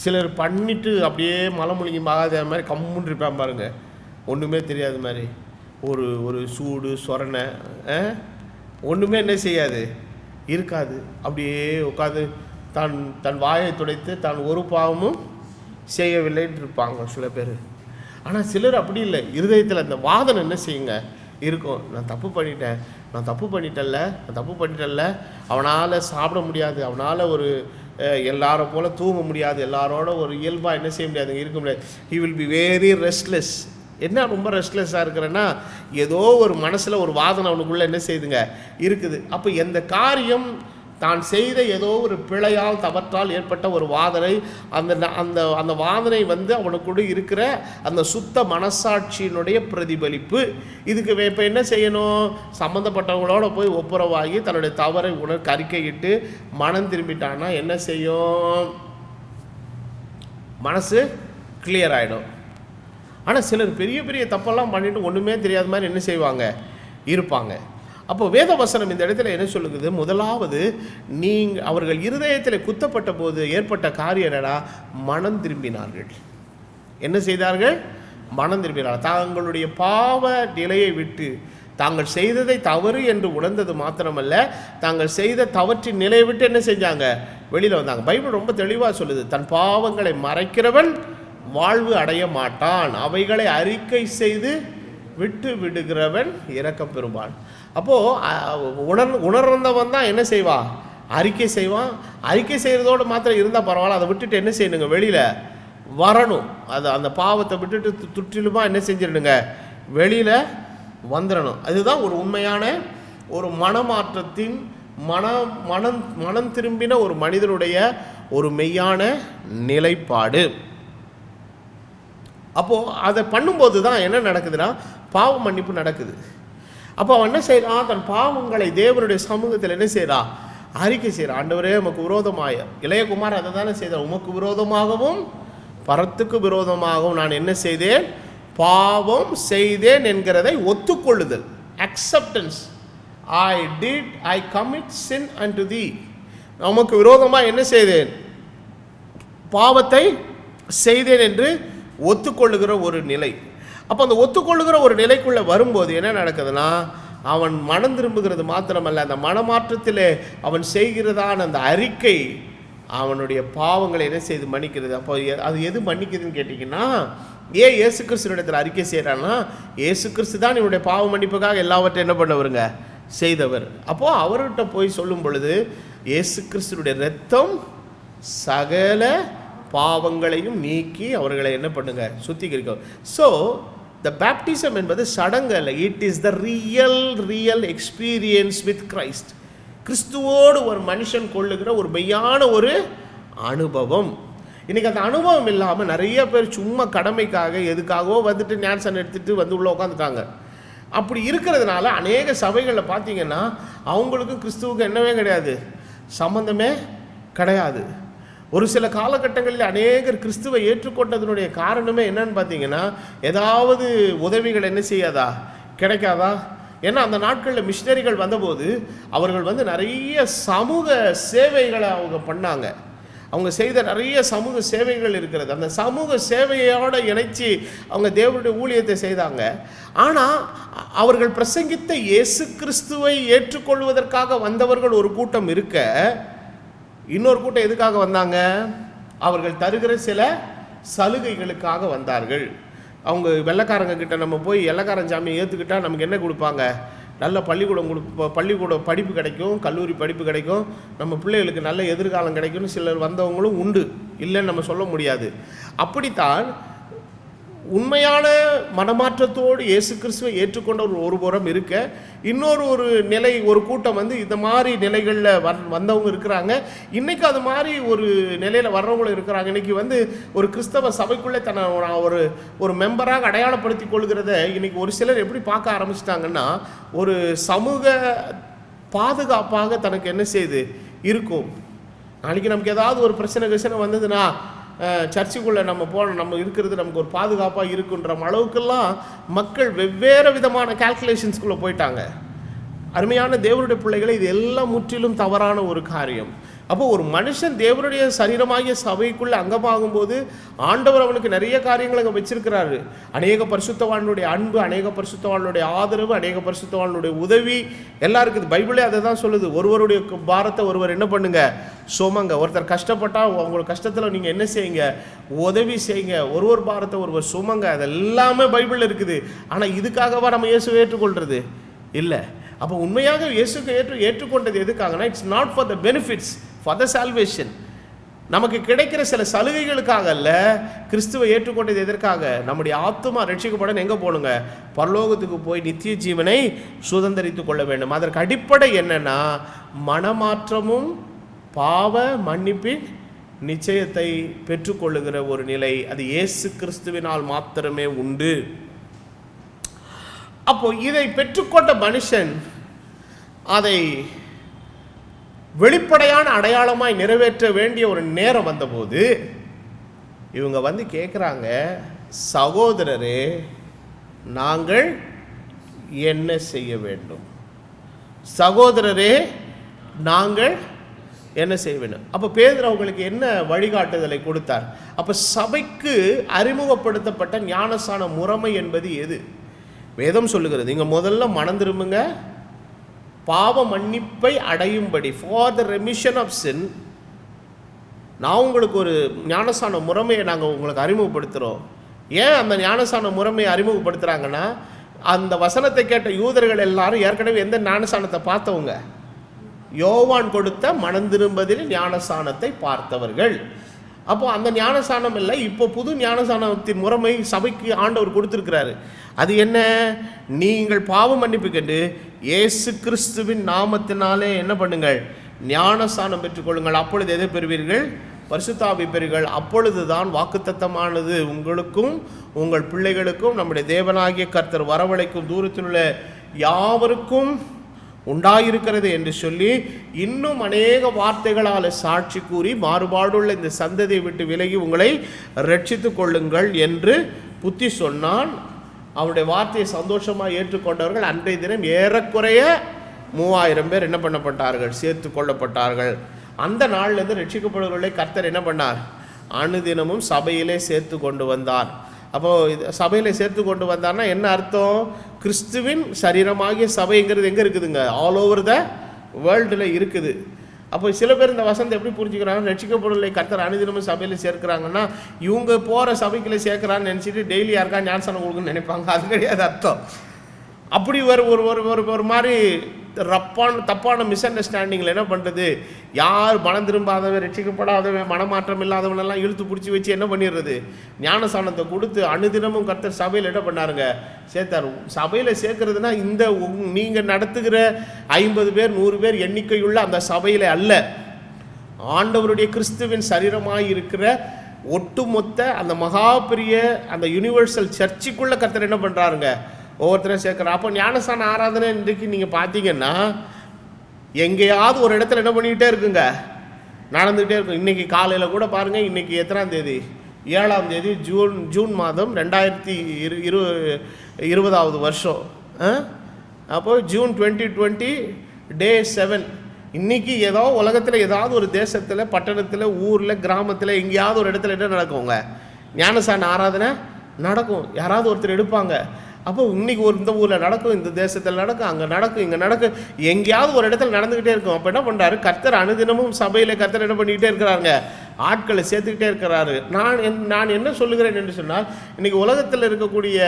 சிலர் பண்ணிட்டு அப்படியே மலைமுழுங்கி மகாதேவ மாதிரி கம்முன்னு இருப்பான் பாருங்க, ஒன்றுமே தெரியாத மாதிரி, ஒரு சூடு சொரணை ஒன்றுமே என்ன செய்யாது இருக்காது. அப்படியே உட்காந்து தன் வாயை துடைத்து தான் ஒரு பாவமும் செய்யவில்லைன்னு இருப்பாங்க சில பேர். ஆனால் சிலர் அப்படி இல்லை, இருதயத்தில் அந்த வாதனை என்ன செய்யுங்க இருக்கும், நான் தப்பு பண்ணிட்டேன்ல, அவனால் சாப்பிட முடியாது, அவனால் ஒரு எல்லாரும் போல் தூங்க முடியாது, எல்லாரோட ஒரு இயல்பாக என்ன செய்ய முடியாது, இருக்க முடியாது. He will be very restless. என்ன ரொம்ப ரெஸ்ட்லெஸ்ஸாக இருக்கிறேன்னா, ஏதோ ஒரு மனசில் ஒரு வாதனை அவனுக்குள்ளே என்ன செய்யுதுங்க இருக்குது. அப்போ எந்த காரியம் தான் செய்த ஏதோ ஒரு பிழையால் தவற்றால் ஏற்பட்ட ஒரு வாதனை, அந்த வாதனை அவனுக்குள்ள இருக்கிற அந்த சுத்த மனசாட்சியினுடைய பிரதிபலிப்பு. இதுக்கு இப்போ என்ன செய்யணும், சம்மந்தப்பட்டவங்களோட போய் ஒப்புரவாகி தன்னுடைய தவறை அறிக்கையிட்டு மனம் திரும்பிட்டான்னா என்ன செய்யும், மனசு கிளியர் ஆகிடும். ஆனால் சிலர் பெரிய பெரிய தப்பெல்லாம் பண்ணிட்டு ஒன்றுமே தெரியாத மாதிரி என்ன செய்வாங்க இருப்பாங்க. அப்போ வேதவசனம் இந்த இடத்துல என்ன சொல்லுகிறது, முதலாவது அவர்கள் இருதயத்தில் குத்தப்பட்ட போது ஏற்பட்ட காரியம் என்னடா, மனம் திரும்பினார்கள். என்ன செய்தார்கள், மனம் திரும்பினார்கள். தாங்களுடைய பாவ நிலையை விட்டு தாங்கள் செய்ததை தவறு என்று உணர்ந்தது மாத்திரமல்ல, தாங்கள் செய்த தவற்றின் நிலையை விட்டு என்ன செஞ்சாங்க, வெளியில் வந்தாங்க. பைபிள் ரொம்ப தெளிவாக சொல்லுது, தன் பாவங்களை மறைக்கிறவன் வாழ்வு அடைய மாட்டான், அவைகளை அறிக்கை செய்து விட்டு விடுகிறவன் இரக்கம் பெறுவான். அப்போது உணர்ந்தவன் தான் என்ன செய்வான், அறிக்கை செய்வான். அறிக்கை செய்கிறதோடு மாத்திரம் இருந்தால் பரவாயில்ல, அதை விட்டுட்டு என்ன செய்யணுங்க, வெளியில் வரணும். அந்த பாவத்தை விட்டுட்டு துற்றிலுமா என்ன செஞ்சிடணுங்க, வெளியில் வந்துடணும். அதுதான் ஒரு உண்மையான ஒரு மனமாற்றத்தின் மனம் திரும்பின ஒரு மனிதனுடைய ஒரு மெய்யான நிலைப்பாடு. அப்போது அதை பண்ணும்போது தான் என்ன நடக்குதுன்னா, பாவ மன்னிப்பு நடக்குது. அப்போ அவன் என்ன செய்கிறான், தன் பாவங்களை தேவனுடைய சமூகத்தில் என்ன செய்கிறான், அறிக்கை செய்கிறான். ஆண்டவரே உமக்கு விரோதமாக, இளையகுமார் அதை தானே செய்தார், உமக்கு விரோதமாகவும் பரத்துக்கு விரோதமாகவும் நான் என்ன செய்தேன், பாவம் செய்தேன் என்கிறதை ஒத்துக்கொள்ளுதல், acceptance. I commit sin unto thee. உமக்கு விரோதமாக என்ன செய்தேன், பாவத்தை செய்தேன் என்று ஒத்துக்கொள்ளுகிற ஒரு நிலை. அப்போ அந்த ஒத்துக்கொள்ளுகிற ஒரு நிலைக்குள்ளே வரும்போது என்ன நடக்குதுன்னா, அவன் மனம் திரும்புகிறது மாத்திரமல்ல, அந்த மனமாற்றத்தில் அவன் செய்கிறதான அந்த அறிக்கை அவனுடைய பாவங்களை என்ன செய்து மன்னிக்கிறது. அப்போ அது எது மன்னிக்குதுன்னு கேட்டிங்கன்னா, ஏன் இயேசு கிறிஸ்துவிடத்தில் அறிக்கை செய்கிறான்னா, இயேசு கிறிஸ்து தான் இவனுடைய பாவ மன்னிப்புக்காக எல்லாவற்றையும் என்ன பண்ணவருங்க, செய்தவர். அப்போது அவர்கிட்ட போய் சொல்லும் பொழுது, இயேசு கிறிஸ்துடைய இரத்தம் சகல பாவங்களையும் நீக்கி அவர்களை என்ன பண்ணுங்க, சுத்திகரிக்கும். ஸோ த பேப்டிசம் என்பது சடங்கு அல்ல. It is the real experience with Christ. கிறிஸ்துவோடு ஒரு மனுஷன் கொள்ளுகிற ஒரு மெய்யான ஒரு அனுபவம். இன்றைக்கி அந்த அனுபவம் இல்லாமல் நிறைய பேர் சும்மா கடமைக்காக எதுக்காகவோ வந்துட்டு ஞானசானம் எடுத்துகிட்டு வந்து உள்ளே உட்காந்துட்டாங்க. அப்படி இருக்கிறதுனால அநேக சபைகளில் பார்த்தீங்கன்னா அவங்களுக்கும் கிறிஸ்துவுக்கும் என்னவே கிடையாது, சம்பந்தமே கிடையாது. ஒரு சில காலகட்டங்களில் அநேகர் கிறிஸ்துவை ஏற்றுக்கொண்டதனுடைய காரணமே என்னன்னு பார்த்தீங்கன்னா, ஏதாவது உதவிகள் என்ன செய்யாதா, கிடைக்காதா. ஏன்னா அந்த நாட்களில் மிஷினரிகள் வந்தபோது அவர்கள் நிறைய சமூக சேவைகளை அவங்க பண்ணாங்க. அவங்க செய்த நிறைய சமூக சேவைகள் இருக்கிறது. அந்த சமூக சேவையோடு இணைச்சி அவங்க தேவனுடைய ஊழியத்தை செய்தாங்க. ஆனால் அவர்கள் பிரசங்கித்த இயேசு கிறிஸ்துவை ஏற்றுக்கொள்வதற்காக வந்தவர்கள் ஒரு கூட்டம் இருக்க, இன்னொரு கூட்டம் எதுக்காக வந்தாங்க? அவர்கள் தருகிற சில சலுகைகளுக்காக வந்தார்கள். அவங்க வெள்ளைக்காரங்க கிட்ட நம்ம போய் வெள்ளைக்காரன் சாமியை ஏற்றுக்கிட்டால் நமக்கு என்ன கொடுப்பாங்க? நல்ல பள்ளிக்கூட படிப்பு கிடைக்கும், கல்லூரி படிப்பு கிடைக்கும், நம்ம பிள்ளைகளுக்கு நல்ல எதிர்காலம் கிடைக்கும்னு சிலர் வந்தவங்களும் உண்டு, இல்லைன்னு நம்ம சொல்ல முடியாது. அப்படித்தான் உண்மையான மனமாற்றத்தோடு இயேசு கிறிஸ்துவை ஏற்றுக்கொண்ட ஒரு புறம் இருக்க, இன்னொரு நிலை, ஒரு கூட்டம் இந்த மாதிரி நிலைகளில் வந்தவங்க இருக்கிறாங்க. இன்றைக்கி அது மாதிரி ஒரு நிலையில் வர்றவங்களும் இருக்கிறாங்க. இன்றைக்கி ஒரு கிறிஸ்தவ சபைக்குள்ளே தன்னை ஒரு மெம்பராக அடையாளப்படுத்தி கொள்கிறத இன்றைக்கி ஒரு சிலர் எப்படி பார்க்க ஆரம்பிச்சிட்டாங்கன்னா, ஒரு சமூக பாதுகாப்பாக தனக்கு என்ன செய்து இருக்கும். நாளைக்கு நமக்கு ஏதாவது ஒரு பிரச்சனை வந்ததுன்னா சர்ச்சுக்குள்ளே நம்ம இருக்கிறது நமக்கு ஒரு பாதுகாப்பாக இருக்குன்ற அளவுக்கெல்லாம் மக்கள் வெவ்வேறு விதமான கால்குலேஷன்ஸ்குள்ளே போயிட்டாங்க. அருமையான தேவனுடைய பிள்ளைகளை, இது எல்லாம் முற்றிலும் தவறான ஒரு காரியம். அப்போ ஒரு மனுஷன் தேவனுடைய சரீரமாகிய சபைக்குள்ளே அங்கமாகும்போது ஆண்டவர் அவனுக்கு நிறைய காரியங்கள் அங்கே வச்சிருக்கிறாரு. அநேக பரிசுத்தவானுடைய அன்பு, அநேக பரிசுத்தவானுடைய ஆதரவு, அநேக பரிசுத்தவானுடைய உதவி எல்லாம் இருக்குது. பைபிளே அதை தான் சொல்லுது. ஒருவருடைய பாரத்தை ஒருவர் என்ன பண்ணுங்க, சுமங்க. ஒருத்தர் கஷ்டப்பட்டால் உங்களுக்கு கஷ்டத்தில் நீங்கள் என்ன செய்யுங்க, உதவி செய்யுங்க. ஒருவர் பாரத்தை ஒருவர் சுமங்க. அது எல்லாமே பைபிளில் இருக்குது. ஆனால் இதுக்காகவா நம்ம இயேசுவை ஏற்றுக்கொள்கிறது? இல்லை. அப்போ உண்மையாக இயேசுக்கு ஏற்றுக்கொண்டது எதுக்காகனா, it's not for the benefits, for the salvation. நமக்கு கிடைக்கிற சில சலுகைகளுக்காக அல்ல. கிறிஸ்துவை ஏற்றுக்கொண்டது எதற்காக? நம்முடைய ஆத்துமா ரட்சிக்கப்பட எங்கே போகணுங்க? பரலோகத்துக்கு போய் நித்திய ஜீவனை சுதந்திரித்து கொள்ள வேண்டும். அதற்கு அடிப்படை என்னன்னா, மனமாற்றமும் பாவ மன்னிப்பின் நிச்சயத்தை பெற்றுக்கொள்ளுகிற ஒரு நிலை. அது இயேசு கிறிஸ்துவினால் மாத்திரமே உண்டு. அப்போ இதை பெற்றுக்கொண்ட மனுஷன் அதை வெளிப்படையான அடையாளமாய் நிறைவேற்ற வேண்டிய ஒரு நேரம் வந்தபோது இவங்க கேட்குறாங்க, சகோதரரே நாங்கள் என்ன செய்ய வேண்டும்? சகோதரரே நாங்கள் என்ன செய்ய வேண்டும்? அப்போ பேதுரு அவங்களுக்கு என்ன வழிகாட்டுதலை கொடுத்தார்? அப்போ சபைக்கு அறிமுகப்படுத்தப்பட்ட ஞானசான முறைமை என்பது எது? வேதம் சொல்லுகிறது, இங்கே முதல்ல மனம் திரும்புங்க, பாவ மன்னிப்பை அடையும்படி, for the remission of sin. நான் உங்களுக்கு ஒரு ஞானசான முறைமையை நாங்கள் உங்களுக்கு அறிமுகப்படுத்துகிறோம். ஏன் அந்த ஞானசான முறைமையை அறிமுகப்படுத்துகிறாங்கன்னா, அந்த வசனத்தை கேட்ட யூதர்கள் எல்லாரும் ஏற்கனவே எந்த ஞானசானத்தை பார்த்தவங்க? யோவான் கொடுத்த மனம் திரும்பதில் ஞானசானத்தை பார்த்தவர்கள். அப்போ அந்த ஞானசானம் இல்லை, இப்போ புது ஞானசானத்தின் முறைமை சபைக்கு ஆண்டவர் கொடுத்துருக்கிறாரு. அது என்ன? நீங்கள் பாவ மன்னிப்பு கண்டு இயேசு கிறிஸ்துவின் நாமத்தினாலே என்ன பண்ணுங்கள், ஞானசானம் பெற்றுக்கொள்ளுங்கள். அப்பொழுது எதை பெறுவீர்கள்? பரிசுத்த ஆவி பெறுவீர்கள். அப்பொழுதுதான் வாக்குத்தத்தமானது உங்களுக்கும் உங்கள் பிள்ளைகளுக்கும் நம்முடைய தேவனாகிய கர்த்தர் வரவழைக்கும் தூரத்தில் உள்ள யாவருக்கும் உண்டாயிருக்கிறது என்று சொல்லி இன்னும் அநேக வார்த்தைகளால் சாட்சி கூறி மாறுபாடுள்ள இந்த சந்ததியை விட்டு விலகி உங்களை ரட்சித்து கொள்ளுங்கள் என்று புத்தி சொன்னான். அவருடைய வார்த்தையை சந்தோஷமாக ஏற்றுக்கொண்டவர்கள் அன்றைய தினம் ஏறக்குறைய 3000 பேர் என்ன பண்ணப்பட்டார்கள், சேர்த்து கொள்ளப்பட்டார்கள். அந்த நாள்லேருந்து ரட்சிக்கப்படுவர்களை கர்த்தர் என்ன பண்ணார்? அனுதினமும் சபையிலே சேர்த்து கொண்டு வந்தார். அப்போது சபையில் சேர்த்து கொண்டு வந்தார்னா என்ன அர்த்தம்? கிறிஸ்துவின் சரீரமாகிய சபைங்கிறது எங்கே இருக்குதுங்க? ஆல் ஓவர் த வேர்ல்டில் இருக்குது. அப்போ சில பேர் இந்த வசனத்தை எப்படி புரிஞ்சுக்கிறாங்க? ரட்சிக்கப்படுவர்களை கர்த்தர் அனுதினமும் சபையில் சேர்க்கிறாங்கன்னா இவங்க போகிற சபைக்குள்ளே சேர்க்குறான்னு நினச்சிட்டு டெய்லி யாருக்கா ஞானசானம் கொடுக்குன்னு நினைப்பாங்க. அது கிடையாது அர்த்தம். அப்படி ஒரு ஒரு ஒரு ஒரு மாதிரி தப்பான மிஸ் அண்டர்ஸ்டாண்டிங்கில் என்ன பண்ணுறது, யார் மனம் திரும்பாதவன், ரட்சிக்கப்படாதவன், மனமாற்றம் இல்லாதவனெல்லாம் இழுத்து பிடிச்சி வச்சு என்ன பண்ணிடுறது, ஞானஸ்நானத்தை கொடுத்து அனுதினமும் கர்த்தர் சபையில் என்ன பண்ணாருங்க, சேர்த்தார். சபையில் சேர்க்கறதுனா இந்த நீங்கள் நடத்துகிற 50 பேர் 100 பேர் எண்ணிக்கையுள்ள அந்த சபையில் அல்ல, ஆண்டவருடைய கிறிஸ்துவின் சரீரமாக இருக்கிற ஒட்டுமொத்த அந்த மகா பெரிய அந்த யூனிவர்சல் சர்ச்சுக்குள்ளே கர்த்தர் என்ன பண்ணுறாருங்க, ஒவ்வொருத்தரும் சேர்க்குறாரு. அப்போ ஞானஸ்நான ஆராதனை இன்றைக்கு நீங்கள் பார்த்தீங்கன்னா எங்கேயாவது ஒரு இடத்துல என்ன பண்ணிக்கிட்டே இருக்குங்க, நடந்துக்கிட்டே இருக்கும். இன்றைக்கி காலையில் கூட பாருங்கள், இன்றைக்கி எத்தனாம் தேதி, 7ஆம் தேதி ஜூன் மாதம் 2020 வருஷம். அப்போது ஜூன் 2020 Day 7. இன்றைக்கி ஏதோ உலகத்தில் ஏதாவது ஒரு தேசத்தில், பட்டணத்தில், ஊரில், கிராமத்தில் எங்கேயாவது ஒரு இடத்துல என்ன நடக்குங்க, ஞானஸ்நான ஆராதனை நடக்கும். யாராவது ஒருத்தர் எடுப்பாங்க. அப்போ இன்றைக்கி இந்த ஊரில் நடக்கும், இந்த தேசத்தில் நடக்கும், அங்கே நடக்கும், இங்கே நடக்கும், எங்கேயாவது ஒரு இடத்துல நடந்துக்கிட்டே இருக்கும். அப்போ என்ன பண்ணுறாரு கர்த்தர், அனுதினமும் சபையில் கர்த்தர் என்ன பண்ணிக்கிட்டே இருக்கிறாருங்க, ஆட்களை சேர்த்துக்கிட்டே இருக்கிறாரு. நான் என்ன சொல்லுகிறேன் என்று சொன்னால், இன்றைக்கி உலகத்தில் இருக்கக்கூடிய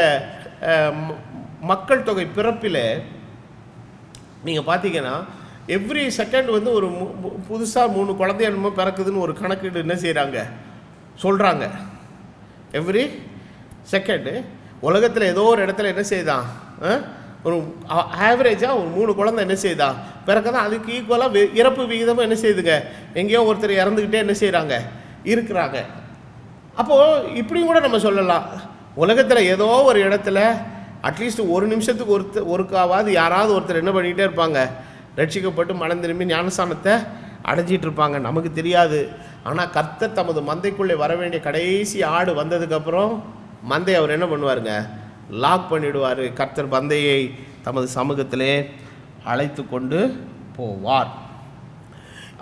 மக்கள் தொகை பிறப்பில் நீங்கள் பார்த்தீங்கன்னா எவ்ரி செகண்ட் வந்து ஒரு புதுசாக 3 குழந்தை என்னமோ பிறக்குதுன்னு ஒரு கணக்கீடு என்ன செய்கிறாங்க, சொல்கிறாங்க. எவ்ரி செகண்டு உலகத்தில் ஏதோ ஒரு இடத்துல என்ன செய்தான், ஒரு ஆவரேஜாக ஒரு 3 குழந்தை என்ன செய்தான் பிறக்கதான். அதுக்கு ஈக்குவலாக இறப்பு விகிதமும் என்ன செய்யுதுங்க, எங்கேயோ ஒருத்தர் இறந்துக்கிட்டே என்ன செய்கிறாங்க, இருக்கிறாங்க. அப்போது இப்படியும் கூட நம்ம சொல்லலாம், உலகத்தில் ஏதோ ஒரு இடத்துல அட்லீஸ்ட் ஒரு நிமிஷத்துக்கு ஒருக்காவது யாராவது ஒருத்தர் என்ன பண்ணிக்கிட்டே இருப்பாங்க, ரட்சிக்கப்பட்டு மனம் திரும்பி ஞானஸ்நானத்தை அடைஞ்சிட்டு இருப்பாங்க. நமக்கு தெரியாது. ஆனால் கர்த்தர் தமது மந்தைக்குள்ளே வர வேண்டிய கடைசி ஆடு வந்ததுக்கப்புறம் மந்தை அவர் என்ன பண்ணுவாருங்க, லாக் பண்ணிவிடுவார். கர்த்தர் மந்தையை தமது சமூகத்திலே அழைத்து கொண்டு போவார்.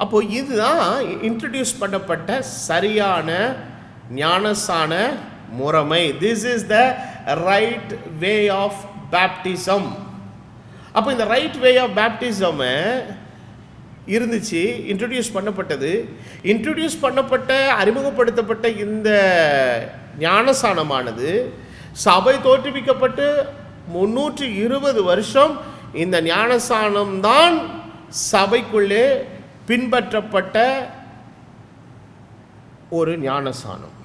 அப்போது இதுதான் இன்ட்ரடியூஸ் பண்ணப்பட்ட சரியான ஞானஸ்நான முறைமை. This is the right way of baptism. அப்போ இந்த ரைட் வே ஆஃப் பேப்டிசம் இருந்துச்சு, இன்ட்ரடியூஸ் பண்ணப்பட்ட அறிமுகப்படுத்தப்பட்ட இந்த ஞானஸ்நானமானது சபை தோற்றுவிக்கப்பட்டு 320 வருஷம் இந்த ஞானஸ்நானம்தான் சபைக்குள்ளே பின்பற்றப்பட்ட ஒரு ஞானஸ்நானம்.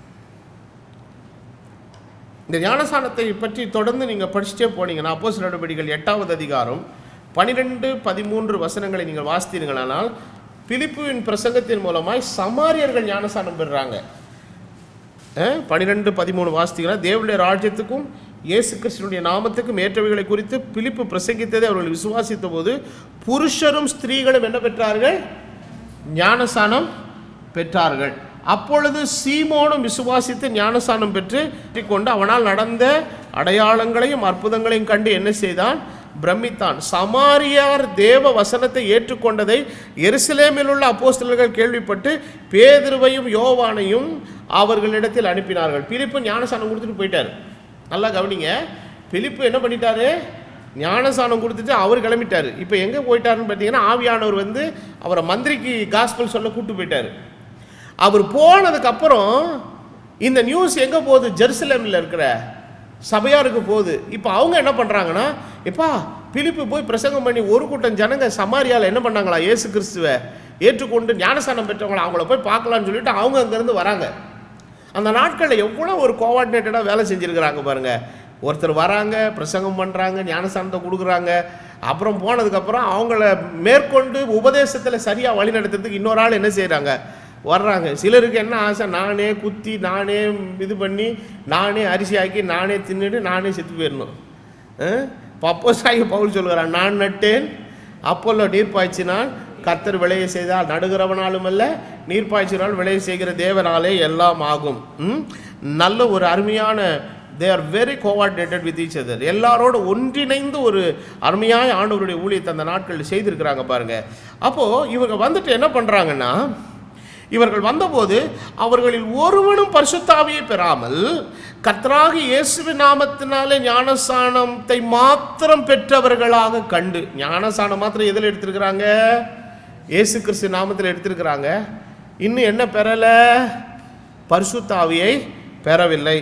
இந்த ஞானஸ்நானத்தை பற்றி தொடர்ந்து நீங்கள் படிச்சுட்டே போனீங்கன்னா அப்போஸ்தலர் நடவடிக்கைகள் 8ஆவது அதிகாரம் 12-13 வசனங்களை நீங்கள் வாசித்தீர்களானால், பிலிப்புவின் பிரசங்கத்தின் மூலமாய் சமாரியர்கள் ஞானஸ்நானம் பெறுறாங்க. 12-13 வாசித்தீங்கன்னா, தேவனுடைய ராஜ்யத்துக்கும் இயேசு கிறிஸ்துவினுடைய நாமத்துக்கும் ஏற்றவைகளை குறித்து பிலிப்பு பிரசங்கித்ததை அவர்கள் விசுவாசித்த போது புருஷரும் ஸ்திரீகளும் என்ன பெற்றார்கள், ஞானஸ்நானம் பெற்றார்கள். அப்பொழுது சீமோனும் விசுவாசித்து ஞானஸ்நானம் பெற்று கொண்டு அவனால் நடந்த அடையாளங்களையும் அற்புதங்களையும் கண்டு என்ன செய்தான், பிரமித்தான். சமாரியார் தேவ வசனத்தை ஏற்றுக்கொண்டதை எருசலேமில் உள்ள அப்போஸ்தலர்கள் கேள்விப்பட்டு பேதுருவையும் யோவானையும் அவர்களிடத்தில் அனுப்பினார்கள். பிலிப்பு ஞானஸ்நானம் கொடுத்துட்டு போயிட்டார். நல்லா கவனிங்க, பிலிப்பு என்ன பண்ணிட்டாரு, ஞானஸ்நானம் கொடுத்துட்டு அவர் கிளம்பிட்டார். இப்போ எங்கே போயிட்டாருன்னு பார்த்தீங்கன்னா, ஆவியானவர் வந்து அவரை மந்திரிக்கு காஸ்பல் சொல்ல கூப்பிட்டு போயிட்டார். அவர் போனதுக்கப்புறம் இந்த நியூஸ் எங்கே போகுது, ஜெருசலேமில் இருக்கிற சபையாருக்கு போகுது. இப்போ அவங்க என்ன பண்ணுறாங்கன்னா, எப்பா பிலிப்பு போய் பிரசங்கம் பண்ணி ஒரு கூட்டம் ஜனங்க சமாரியாவில் என்ன பண்ணாங்களா, இயேசு கிறிஸ்துவை ஏற்றுக்கொண்டு ஞானஸ்நானம் பெற்றவங்களா, அவங்கள போய் பார்க்கலான்னு சொல்லிட்டு அவங்க அங்கேருந்து வராங்க. அந்த நாட்களில் எவ்வளோ ஒரு கோஆர்டினேட்டடாக வேலை செஞ்சுருக்கிறாங்க பாருங்கள். ஒருத்தர் வராங்க, பிரசங்கம் பண்ணுறாங்க, ஞானஸ்நானத்தை கொடுக்குறாங்க. அப்புறம் போனதுக்கப்புறம் அவங்கள மேற்கொண்டு உபதேசத்தில் சரியாக வழி நடத்துறதுக்கு இன்னொரு ஆள் என்ன செய்கிறாங்க, வர்றாங்க. சிலருக்கு என்ன ஆசை, நானே குத்தி, நானே இது பண்ணி, நானே அரிசி ஆக்கி, நானே தின்னுட்டு நானே செத்து போயிடணும். அப்போஸ்தலனாகிய பவுல் சொல்கிறான், நான் நட்டேன், அப்போல்லோ நீர் பாய்ச்சினால், கர்த்தர் விளைய செய்தால் நடுகிறவனாலும் அல்ல, நீர் பாய்ச்சினால் விளைய செய்கிற தேவனாலே எல்லாம் ஆகும். நல்ல ஒரு அருமையான, they are very coordinated with each other. எல்லாரோடு ஒன்றிணைந்து ஒரு அருமையான ஆண்டவருடைய ஊழியத்தை அந்த நாட்களில் செய்திருக்கிறாங்க பாருங்கள். அப்போது இவங்க வந்துட்டு என்ன பண்ணுறாங்கன்னா, இவர்கள் வந்தபோது அவர்களில் ஒருவனும் பரிசுத்த ஆவியை பெறாமல் கர்த்தராகிய இயேசுவின் நாமத்தினாலே ஞானஸ்நானத்தை மாத்திரம் பெற்றவர்களாக கண்டு, ஞானஸ்நானம் மாத்திரம் எதில் எடுத்திருக்கிறாங்க, இயேசு கிறிஸ்து நாமத்தில் எடுத்திருக்கிறாங்க. இன்னும் என்ன பெறலை, பரிசுத்த ஆவியை பெறவில்லை.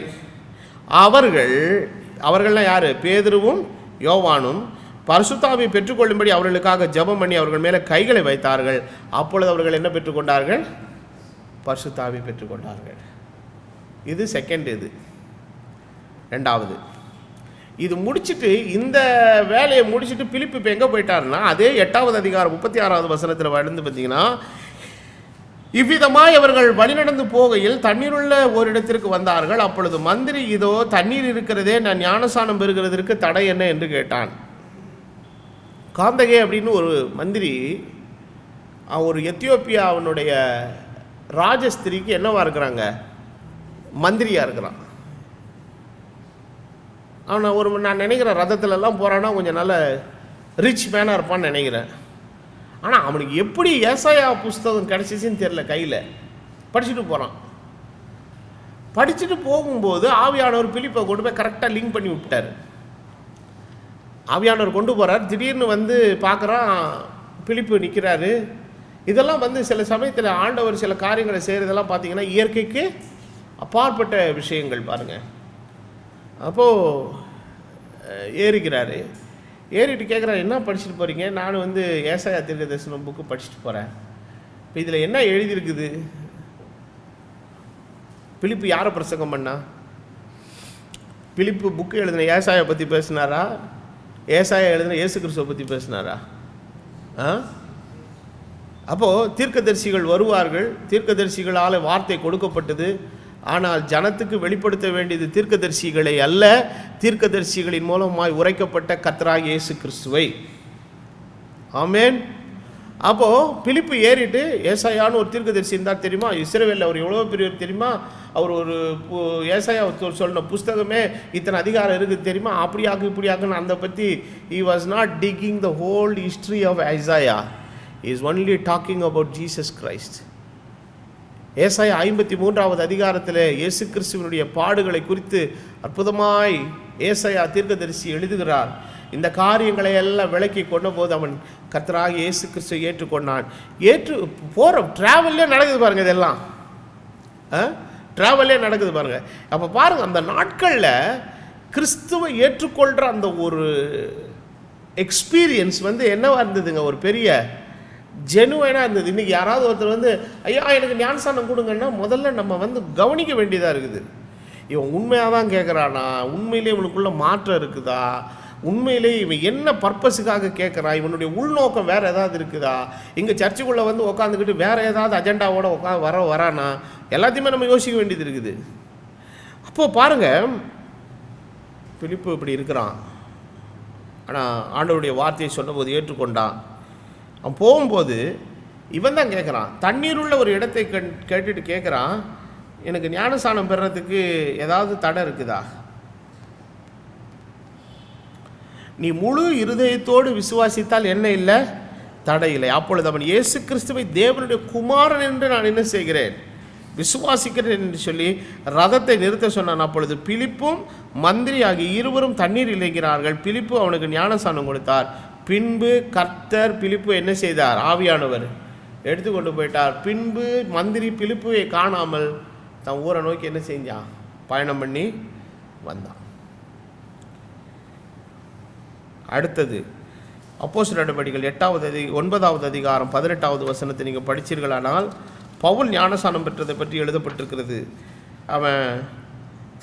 அவர்கள்லாம் யார், பேதுருவும் யோவானும் பரிசுத்தாவியை பெற்றுக்கொள்ளும்படி அவர்களுக்காக ஜெபம் பண்ணி அவர்கள் மேலே கைகளை வைத்தார்கள். அப்பொழுது அவர்கள் என்ன பெற்றுக்கொண்டார்கள்? பரிசுத்தாவியை பெற்றுக்கொண்டார்கள். இது செகண்ட். இது ரெண்டாவது. இது முடிச்சுட்டு, இந்த வேலையை முடிச்சுட்டு பிலிப்பு இப்போ எங்கே போயிட்டாருன்னா, அதே 8வது அதிகாரம் 36வது வசனத்தில் வந்து பார்த்தீங்கன்னா, இவ்விதமாய் அவர்கள் வழிநடந்து போகையில் தண்ணீருள்ள ஒரு இடத்திற்கு வந்தார்கள். அப்பொழுது மந்திரி, இதோ தண்ணீர் இருக்கிறதே, நான் ஞானசானம் பெறுகிறதற்கு தடை என்ன என்று கேட்டான். காந்தகே அப்படின்னு ஒரு மந்திரி, ஒரு எத்தியோப்பியாவினுடைய ராஜஸ்திரிக்கு என்னவா இருக்கிறாங்க? மந்திரியாக இருக்கிறான். அவனை நான் நினைக்கிறேன் ரதத்துலலாம் போகிறான்னா கொஞ்சம் நல்ல ரிச் மேனாக இருப்பான்னு நினைக்கிறேன். ஆனால் அவனுக்கு எப்படி ஏசாயா புஸ்தகம் கிடச்சிச்சின்னு தெரில. கையில் படிச்சுட்டு போகிறான். படிச்சுட்டு போகும்போது ஆவியானவர் பிலிப்பை கொண்டு போய் கரெக்டாக லிங்க் பண்ணி விட்டார். ஆவியானவர் கொண்டு போகிறார். திடீர்னு வந்து பார்க்குறான், பிலிப்பு நிற்கிறாரு. இதெல்லாம் வந்து சில சமயத்தில் ஆண்டவர் சில காரியங்களை செய்கிறதெல்லாம் பார்த்தீங்கன்னா இயற்கைக்கு அப்பாற்பட்ட விஷயங்கள் பாருங்கள். அப்போது ஏறிக்கிறாரு. ஏறிட்டு கேட்குறாரு, என்ன படிச்சுட்டு போகிறீங்க? நான் வந்து ஏசாயா தீர்க்கதரிசனம் புக்கு படிச்சுட்டு போகிறேன். இப்போ இதில் என்ன எழுதியிருக்குது? பிலிப்பு யாரை பிரசங்கம் பண்ணா? பிலிப்பு புக்கு எழுதின ஏசாயா பற்றி பேசினாரா? ஏசாயா எழுதின இயேசு கிறிஸ்துவை பற்றி பேசினாரா? அப்போது தீர்க்கதரிசிகள் வருவார்கள். தீர்க்கதரிசிகளால் வார்த்தை கொடுக்கப்பட்டது. ஆனால் ஜனத்துக்கு வெளிப்படுத்த வேண்டியது தீர்க்கதரிசிகளை அல்ல, தீர்க்கதரிசிகளின் மூலமாய் உரைக்கப்பட்ட கர்த்தராகிய இயேசு கிறிஸ்துவை. ஆமென். அப்போது பிலிப்பு ஏறிட்டு, ஏசாயான்னு ஒரு தீர்க்கதரிசி இருந்தால் தெரியுமா? இஸ்ரவேலில் அவர் எவ்வளோ பெரியவர் தெரியுமா? அவர் ஒரு ஏசாயா சொன்ன புஸ்தகமே இத்தனை அதிகாரம் இருக்குது தெரியுமா? அப்படியாக்கு இப்படியாக்குன்னு அந்த பற்றி he was not digging the whole history of Isaiah. He is only talking about Jesus Christ. ஏசாயா 53வது அதிகாரத்தில் இயேசு கிறிஸ்துவினுடைய பாடுகளை குறித்து அற்புதமாய் ஏசாயா தீர்க்கதரிசி எழுதுகிறார். இந்த காரியங்களை எல்லாம் விளக்கி கொண்ட போது அவன் கர்த்தராகிய இயேசு கிறிஸ்துவை ஏற்றுக்கொண்டான். போகிற ட்ராவல்லே நடக்குது பாருங்கள். இதெல்லாம் ட்ராவல்லே நடக்குது பாருங்கள். அப்போ பாருங்கள், அந்த நாட்களில் கிறிஸ்துவை ஏற்றுக்கொள்கிற அந்த ஒரு எக்ஸ்பீரியன்ஸ் வந்து என்னவா இருந்ததுங்க? ஒரு பெரிய ஜெனுவைனாக இருந்தது. இன்றைக்கி யாராவது ஒருத்தர் வந்து ஐயா எனக்கு ஞானசானம் கொடுங்கன்னா முதல்ல நம்ம வந்து கவனிக்க வேண்டியதாக இருக்குது. இவன் உண்மையாக தான் கேட்குறானா? உண்மையிலே இவனுக்குள்ளே மாற்றம் இருக்குதா? உண்மையிலே இவன் என்ன பர்பஸுக்காக கேட்குறான்? இவனுடைய உள்நோக்கம் வேறு ஏதாவது இருக்குதா? இங்கே சர்ச்சுக்குள்ளே வந்து உட்காந்துக்கிட்டு வேறு ஏதாவது அஜெண்டாவோட வரானா? எல்லாத்தையுமே நம்ம யோசிக்க வேண்டியது இருக்குது. அப்போது பாருங்கள், பிலிப்பு இப்படி இருக்கிறான். ஆனால் ஆண்டவருடைய வார்த்தையை சொன்னபோது ஏற்றுக்கொண்டான். அவன் போகும்போது இவன் தான் கேட்குறான், தண்ணீர் உள்ள ஒரு இடத்தை கேட்டுட்டு கேட்குறான், எனக்கு ஞானசானம் பெறறதுக்கு ஏதாவது தடை இருக்குதா? நீ முழு இருதயத்தோடு விசுவாசித்தால் என்ன இல்லை? தடை இல்லை. அப்பொழுது அவன் இயேசு கிறிஸ்துவை தேவனுடைய குமாரன் என்று நான் என்ன செய்கிறேன்? விசுவாசிக்கிறேன் என்று சொல்லி ரதத்தை நிறுத்த சொன்னான். அப்பொழுது பிலிப்பும் மந்திரி ஆகிய இருவரும் தண்ணீர் இறங்கினார்கள். பிலிப்பு அவனுக்கு ஞானசானம் கொடுத்தார். பின்பு கர்த்தர் பிலிப்பு என்ன செய்தார்? ஆவியானவர் எடுத்துக்கொண்டு போயிட்டார். பின்பு மந்திரி பிலிப்புவை காணாமல் தன் ஊரை நோக்கி என்ன செஞ்சான்? பயணம் பண்ணி வந்தான். அடுத்தது அப்போஸ்தலர் நடவடிக்கைகள் 9வது அதிகாரம் 18வது வசனத்தை நீங்கள் படிச்சீர்களானால், பவுல் ஞானசானம் பெற்றதை பற்றி எழுதப்பட்டிருக்கிறது. அவன்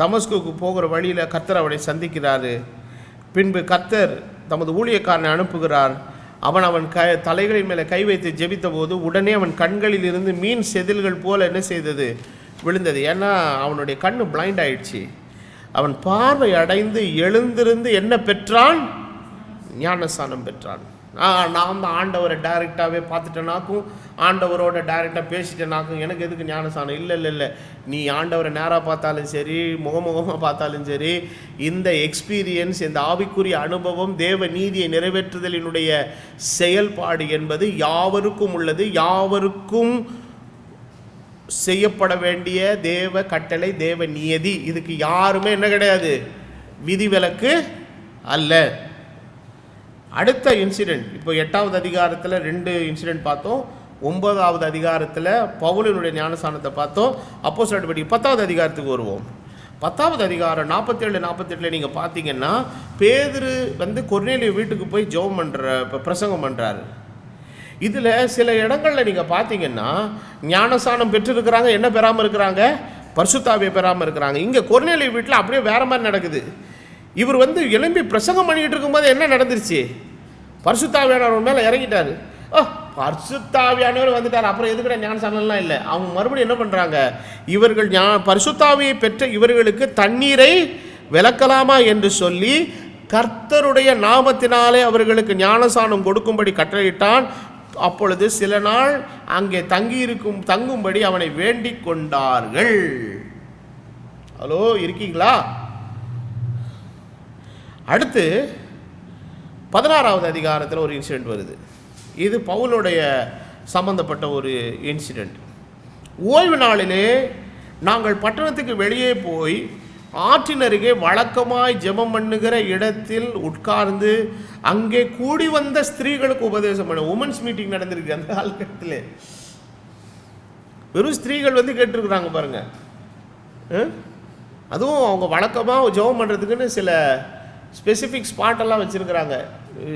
தமஸ்குக்கு போகிற வழியில் கர்த்தர் அவனை சந்திக்கிறாரு. பின்பு கர்த்தர் தமது ஊழியக்காரனை அனுப்புகிறார். அவன் தலைகளின் மேலே கை வைத்து ஜெபித்த போது உடனே அவன் கண்களில் இருந்து மீன் செதில்கள் போல என்ன செய்தது? விழுந்தது. ஏன்னா அவனுடைய கண்ணு பிளைண்ட் ஆயிடுச்சு. அவன் பார்வை அடைந்து எழுந்திருந்து என்ன பெற்றான்? ஞானஸ்தானம் பெற்றான். நான் தான் ஆண்டவரை டைரெக்டாகவே பார்த்துட்டேனாக்கும், ஆண்டவரோட டைரெக்டாக பேசிட்டேனாக்கும், எனக்கு எதுக்கு ஞானஸ்தானம்? இல்லை, நீ ஆண்டவரை நேராக பார்த்தாலும் சரி, முகமுகமாக பார்த்தாலும் சரி, இந்த எக்ஸ்பீரியன்ஸ், இந்த ஆவிக்குரிய அனுபவம், தேவ நீதியை நிறைவேற்றுதலினுடைய செயல்பாடு என்பது யாவருக்கும் உள்ளது. யாவருக்கும் செய்யப்பட வேண்டிய தேவ கட்டளை, தேவ நியதி. இதுக்கு யாருமே என்ன கிடையாது? விதிவிலக்கு அல்ல. அடுத்த இன்சிடெண்ட், இப்போ 8வது அதிகாரத்தில் 2 இன்சிடெண்ட் பார்த்தோம். 9வது அதிகாரத்தில் பவுலினுடைய ஞானஸ்தானத்தை பார்த்தோம். அப்போஸ்தலர் நடவடிக்கை 10வது அதிகாரத்துக்கு வருவோம். 10வது அதிகாரம் 47-48 நீங்கள் பார்த்தீங்கன்னா, பேதுரு கொர்நேலியு வீட்டுக்கு போய் பிரசங்கம் பண்ணுறாரு. இதில் சில இடங்களில் நீங்கள் பார்த்தீங்கன்னா ஞானஸ்நானம் பெற்றிருக்கிறாங்க, என்ன பெறாமல் இருக்கிறாங்க? பரிசுத்தாவியை பெறாமல் இருக்கிறாங்க. இங்கே கொர்நேலியு வீட்டில் அப்படியே வேற மாதிரி நடக்குது. இவர் எழும்பி பிரசங்கம் பண்ணிக்கிட்டு இருக்கும்போது என்ன நடந்துருச்சு? பரிசுத்தாவியானவர் மேலே இறங்கிட்டார். பரிசுத்தாவியானவர் வந்துட்டார், அப்புறம் எதுக்கிட்ட ஞானஸ்நானம்லாம் இல்லை. அவங்க மறுபடியும் என்ன பண்ணுறாங்க? இவர்கள் பரிசுத்தாவியை பெற்ற இவர்களுக்கு தண்ணீரை விலக்கலாமா என்று சொல்லி கர்த்தருடைய நாமத்தினாலே அவர்களுக்கு ஞானஸ்நானம் கொடுக்கும்படி கட்டளையிட்டான். அப்பொழுது சில நாள் அங்கே தங்கும்படி அவனை வேண்டிக் கொண்டார்கள். ஹலோ, இருக்கீங்களா? அடுத்து 16வது அதிகாரத்தில் ஒரு இன்சிடென்ட் வருது. இது பவுலுடைய சம்பந்தப்பட்ட ஒரு இன்சிடென்ட். ஓய்வு நாளிலே நாங்கள் பட்டணத்துக்கு வெளியே போய் ஆற்றின் அருகே வழக்கமாய் ஜெபம் பண்ணுகிற இடத்தில் உட்கார்ந்து அங்கே கூடி வந்த ஸ்திரீகளுக்கு உபதேசம் பண்ண உமன்ஸ் மீட்டிங் நடந்திருக்கு. அந்த காலகட்டத்தில் வெறும் ஸ்திரீகள் கேட்டிருக்கிறாங்க பாருங்க. அதுவும் அவங்க வழக்கமாக ஜெபம் பண்ணுறதுக்குன்னு சில ஸ்பெசிஃபிக் ஸ்பாட்டெல்லாம் வச்சுருக்கிறாங்க.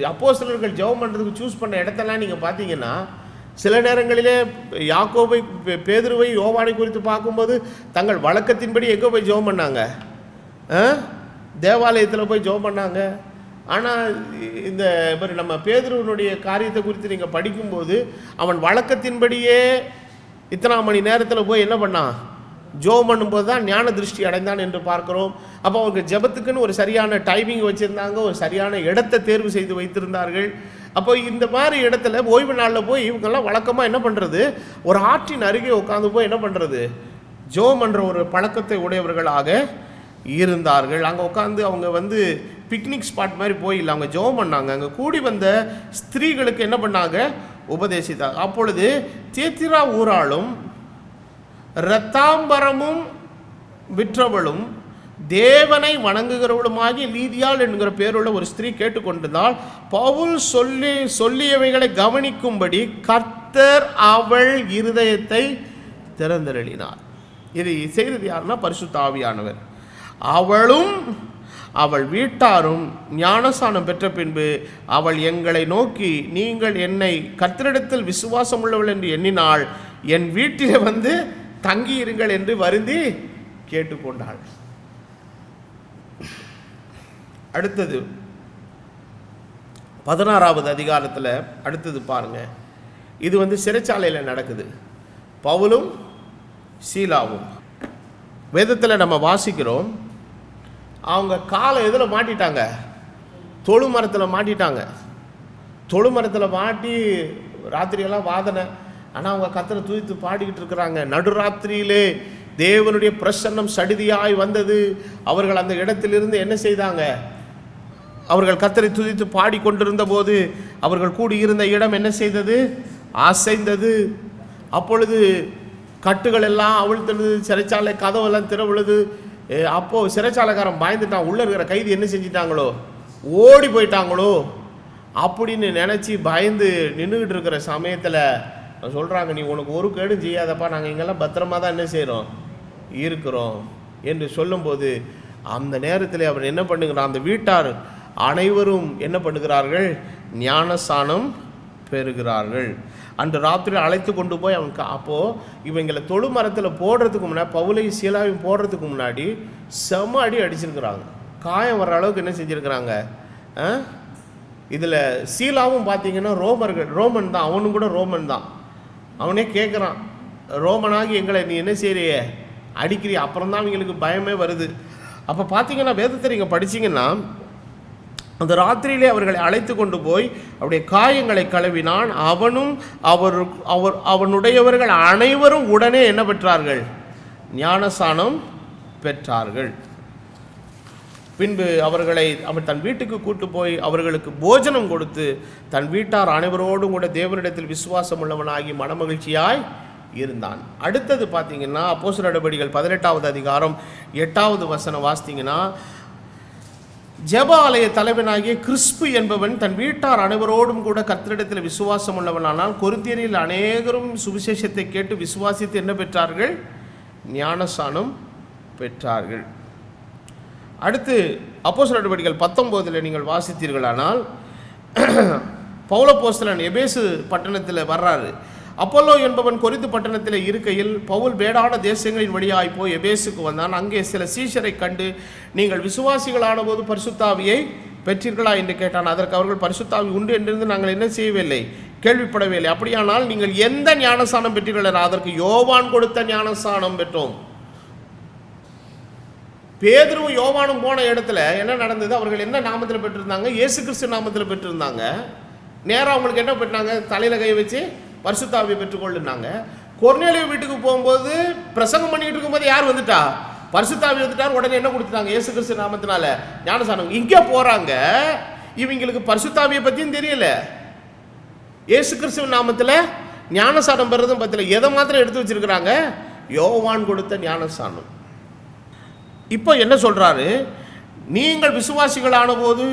அப்போஸ்தலர்கள் ஜெபம் பண்ணுறதுக்கு சூஸ் பண்ண இடத்தெல்லாம் நீங்கள் பார்த்தீங்கன்னா, சில நேரங்களிலே யாக்கோபை, பேதுருவை, யோவானை குறித்து பார்க்கும்போது தங்கள் வழக்கத்தின்படி எங்கே போய் ஜெபம் பண்ணாங்க? தேவாலயத்தில் போய் ஜெபம் பண்ணாங்க. ஆனால் இந்த மாதிரி நம்ம பேதுருவனுடைய காரியத்தை குறித்து நீங்கள் படிக்கும்போது அவன் வழக்கத்தின்படியே இத்தனாம் மணி நேரத்தில் போய் என்ன பண்ணான்? ஜெபம் பண்ணும்போது தான் ஞான திருஷ்டி அடைந்தான் என்று பார்க்கிறோம். அப்போ அவங்க ஜெபத்துக்குன்னு ஒரு சரியான டைமிங் வச்சுருந்தாங்க, ஒரு சரியான இடத்தை தேர்வு செய்து வைத்திருந்தார்கள். அப்போ இந்த மாதிரி இடத்துல ஓய்வு நாளில் போய் இவங்கெல்லாம் வழக்கமாக என்ன பண்ணுறது? ஒரு ஆற்றின் அருகே உட்காந்து போய் என்ன பண்ணுறது? ஜெபம் பண்ணுற ஒரு பழக்கத்தை உடையவர்களாக இருந்தார்கள். அங்கே உட்காந்து அவங்க பிக்னிக் ஸ்பாட் மாதிரி போயில்லை, அவங்க ஜெபம் பண்ணாங்க. அங்கே கூடி வந்த ஸ்திரீகளுக்கு என்ன பண்ணாங்க? உபதேசித்தாங்க. அப்பொழுது தியத்திரா ஊராளும் இரத்தாம்பரமும் விற்றவளும் தேவனை வணங்குகிறவளுமாகி லீதியாள் என்கிற பேருள்ள ஒரு ஸ்திரீ கேட்டுக்கொண்டிருந்தால், பவுல் சொல்லியவைகளை கவனிக்கும்படி கர்த்தர் அவள் இருதயத்தை திறந்தருளினார். இது செய்தது யாருன்னா பரிசுத்த ஆவியானவர். அவளும் அவள் வீட்டாரும் ஞானஸ்நானம் பெற்ற பின்பு அவள் எங்களை நோக்கி, நீங்கள் என்னை கர்த்தரிடத்தில் விசுவாசம் உள்ளவள் என்று எண்ணினாள், என் வீட்டிலே தங்கியிருங்கள் என்று வருந்தி கேட்டுக்கொண்டாள். அடுத்தது 16வது அதிகாரத்தில் அடுத்தது பாருங்க. இது சிறைச்சாலையில் நடக்குது. பவுலும் சீலாவும் வேதத்தில் நம்ம வாசிக்கிறோம். அவங்க காலை எதில் மாட்டிட்டாங்க? தொழு மரத்தில் மாட்டிட்டாங்க. தொழு மரத்தில் மாட்டி ராத்திரியெல்லாம் வாதனை. ஆனால் அவங்க கர்த்தரை துதித்து பாடிக்கிட்டு இருக்கிறாங்க. நடுராத்திரியிலே தேவனுடைய பிரசன்னம் சடிதியாய் வந்தது. அவர்கள் அந்த இடத்திலிருந்து என்ன செய்தாங்க? அவர்கள் கர்த்தரை துதித்து பாடிக்கொண்டிருந்த போது அவர்கள் கூடியிருந்த இடம் என்ன செய்தது? அசைந்தது. அப்பொழுது கட்டுகள் எல்லாம் அவிழ்த்தது, சிறைச்சாலை கதவெல்லாம் திறவுழுது. அப்போது சிறைச்சாலைக்காரன் பயந்துட்டான். உள்ளே இருக்கிற கைதி என்ன செஞ்சிட்டாங்களோ? ஓடி போயிட்டாங்களோ அப்படின்னு நினச்சி பயந்து நின்றுக்கிட்டு இருக்கிற சமயத்தில் சொல்கிறாங்க, நீ உனக்கு ஒரு கேடும் செய்யாதப்பா, நாங்கள் இங்கெல்லாம் பத்திரமா தான் என்ன செய்கிறோம், இருக்கிறோம் என்று சொல்லும்போது அந்த நேரத்தில் அவர் என்ன பண்ணுகிறார்? அந்த வீட்டார் அனைவரும் என்ன பண்ணுகிறார்கள்? ஞானஸ்நானம் பெறுகிறார்கள். அன்று ராத்திரி அழைத்து கொண்டு போய் அவன் அப்போது இவங்களை தொழு மரத்தில் போடுறதுக்கு முன்னாடி, பவுலையும் சீலாவையும் போடுறதுக்கு முன்னாடி செம அடிச்சிருக்கிறாங்க. காயம் வர்ற அளவுக்கு என்ன செஞ்சுருக்கிறாங்க. இதில் சீலாவும் பார்த்தீங்கன்னா ரோமன் தான், அவனும் கூட ரோமன் தான். அவனே கேட்குறான், ரோமனாகி எங்களை நீ என்ன செய்கிறிய, அடிக்கிறிய? அப்புறம் தான் அவங்களுக்கு பயமே வருது. அப்போ பார்த்தீங்கன்னா வேதத்தை நீங்கள் படிச்சிங்கன்னா, அந்த ராத்திரியிலே அவர்களை அழைத்து கொண்டு போய் அவருடைய காயங்களை கழுவினான். அவனும் அவனுடையவர்கள் அனைவரும் உடனே என்ன பெற்றார்கள்? ஞானஸ்நானம் பெற்றார்கள். பின்பு அவர்களை அவர் தன் வீட்டுக்கு கூட்டு போய் அவர்களுக்கு போஜனம் கொடுத்து தன் வீட்டார் அனைவரோடும் கூட தேவனிடத்தில் விசுவாசம் உள்ளவனாகி மனமகிழ்ச்சியாய் இருந்தான். அடுத்தது பார்த்தீங்கன்னா அப்போஸ்தலர் நடபடிகள் 18வது அதிகாரம் 8வது வசனம் வாசித்தீங்கன்னா, ஜெப ஆலய தலைவனாகிய கிறிஸ்பு என்பவன் தன் வீட்டார் அனைவரோடும் கூட கர்த்தரிடத்தில் விசுவாசம் உள்ளவனானால் கொரிந்தியரில் அநேகரும் சுவிசேஷத்தை கேட்டு விசுவாசித்து என்ன பெற்றார்கள்? ஞானஸ்நானம் பெற்றார்கள். அடுத்து அப்போஸ்தலர் நடவடிக்கைகள் 19 நீங்கள் வாசித்தீர்களானால் பவுலப்போஸ்தலன் எபேசு பட்டணத்தில் வர்றாரு. அப்போலோ என்பவன் கொரிந்து பட்டணத்தில் இருக்கையில் பவுல் வேடான தேசங்களின் வழியாய் போய் எபேசுக்கு வந்தான். அங்கே சில சீஷரை கண்டு, நீங்கள் விசுவாசிகளான போது பரிசுத்தாவியை பெற்றீர்களா என்று கேட்டான். அதற்கு அவர்கள், பரிசுத்தாவி உண்டு என்றிருந்து நாங்கள் என்ன செய்யவில்லை, கேள்விப்படவில்லை. அப்படியானால் நீங்கள் எந்த ஞானஸ்நானம் பெற்றீர்கள்? அதற்கு யோவான் கொடுத்த ஞானஸ்நானம் பெற்றோம். பேதுருவும் யோவானும் போன இடத்துல என்ன நடந்தது? அவர்கள் என்ன நாமத்தில் பெற்றிருந்தாங்க? இயேசு கிறிஸ்து நாமத்தில் பெற்றிருந்தாங்க. நேராக அவங்களுக்கு என்ன பெற்றாங்க? தலையில் கை வச்சு பரிசுத்தாவியை பெற்றுக்கொள்ளுனாங்க. கொர்நேலியு வீட்டுக்கு போகும்போது பிரசங்கம் பண்ணிட்டு இருக்கும்போது யார் வந்துட்டா? பரிசுத்தாவி வந்துட்டார். உடனே என்ன கொடுத்துட்டாங்க? இயேசு கிறிஸ்து நாமத்தினால ஞானஸ்நானம். இங்கே போகிறாங்க, இவங்களுக்கு பரிசுத்தாவியை பற்றியும் தெரியல, இயேசு கிறிஸ்துவ நாமத்தில் ஞானஸ்நானம் பெறதும் பற்றில. எதை மாத்திரம் எடுத்து வச்சிருக்கிறாங்க? யோவான் கொடுத்த ஞானஸ்நானம். இப்போ என்ன சொல்கிறாரு? நீங்கள் விசுவாசிகளான போது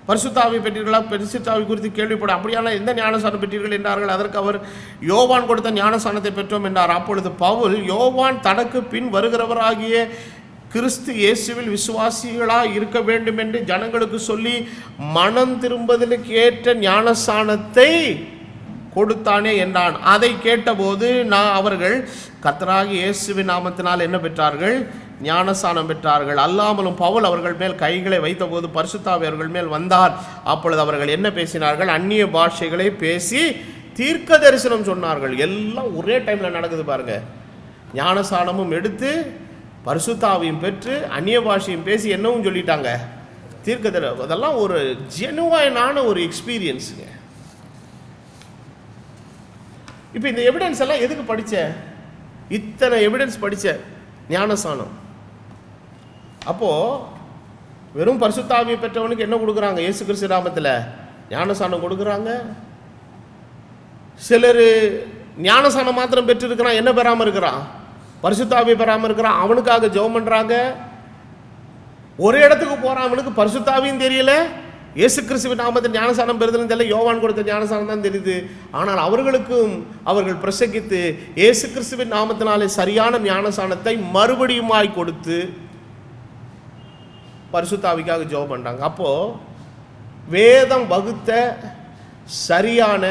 பரிசுத்தாவி பெற்றீர்களா? பரிசுத்தாவி குறித்து கேள்விப்பட. அப்படியான எந்த ஞானஸ்நானம் பெற்றீர்கள் என்றார்கள். அதற்கு அவர், யோவான் கொடுத்த ஞானஸ்நானத்தை பெற்றோம் என்றார். அப்பொழுது பவுல், யோவான் தனக்கு பின் வருகிறவராகிய கிறிஸ்து இயேசுவில் விசுவாசிகளாக இருக்க வேண்டும் என்று ஜனங்களுக்கு சொல்லி மனம் திரும்புதலுக்கு ஏற்ற ஞானஸ்நானத்தை கொடுத்தானே என்றான். அதை கேட்டபோது அவர்கள் கர்த்தராகிய இயேசுவின் நாமத்தினால் என்ன பெற்றார்கள்? ஞானஸ்நானம் பெற்றார்கள். அல்லாமலும் பவுல் அவர்கள் மேல் கைகளை வைத்தபோது பரிசுத்தாவி அவர்கள் மேல் வந்தார். அப்பொழுது அவர்கள் என்ன பேசினார்கள்? அந்நிய பாஷைகளை பேசி தீர்க்க தரிசனம் சொன்னார்கள். எல்லாம் ஒரே டைமில் நடக்குது பாருங்க. ஞானஸ்நானமும் எடுத்து பரிசுத்தாவியும் பெற்று அந்நிய பாஷையும் பேசி என்னவும் சொல்லிட்டாங்க, தீர்க்க தரிசனம். அதெல்லாம் ஒரு ஜெனுவைனான ஒரு எக்ஸ்பீரியன்ஸுங்க. இப்போ இந்த எவிடன்ஸ் எல்லாம் எதுக்கு படித்த? இத்தனை எவிடன்ஸ் படித்த ஞானஸ்நானம். அப்போது வெறும் பரிசுத்தாவியை பெற்றவனுக்கு என்ன கொடுக்குறாங்க? இயேசு கிறிஸ்து நாமத்தில் ஞானஸ்நானம் கொடுக்குறாங்க. சிலர் ஞானஸ்நானம் மாத்திரம் பெற்றிருக்கிறான், என்ன பெறாமல் இருக்கிறான்? பரிசுத்தாவியை பெறாமல் இருக்கிறான். அவனுக்காக ஜெபம் பண்ணுறாங்க. ஒரு இடத்துக்கு போகிறான், அவனுக்கு பரிசுத்தாவியும் தெரியல, இயேசு கிறிஸ்துவின் நாமத்தில் ஞானஸ்நானம் பெறுதலும் தெரியல, யோவான் கொடுத்த ஞானஸ்நானம் தான் தெரியுது. ஆனால் அவர்களுக்கும் அவர்கள் பிரசங்கித்து இயேசு கிறிஸ்துவின் நாமத்தினாலே சரியான ஞானஸ்நானத்தை மறுபடியுமாய் கொடுத்து பரிசுத்தாவிக்காக ஜெபம் பண்ணுறாங்க. அப்போது வேதம் வகுத்த சரியான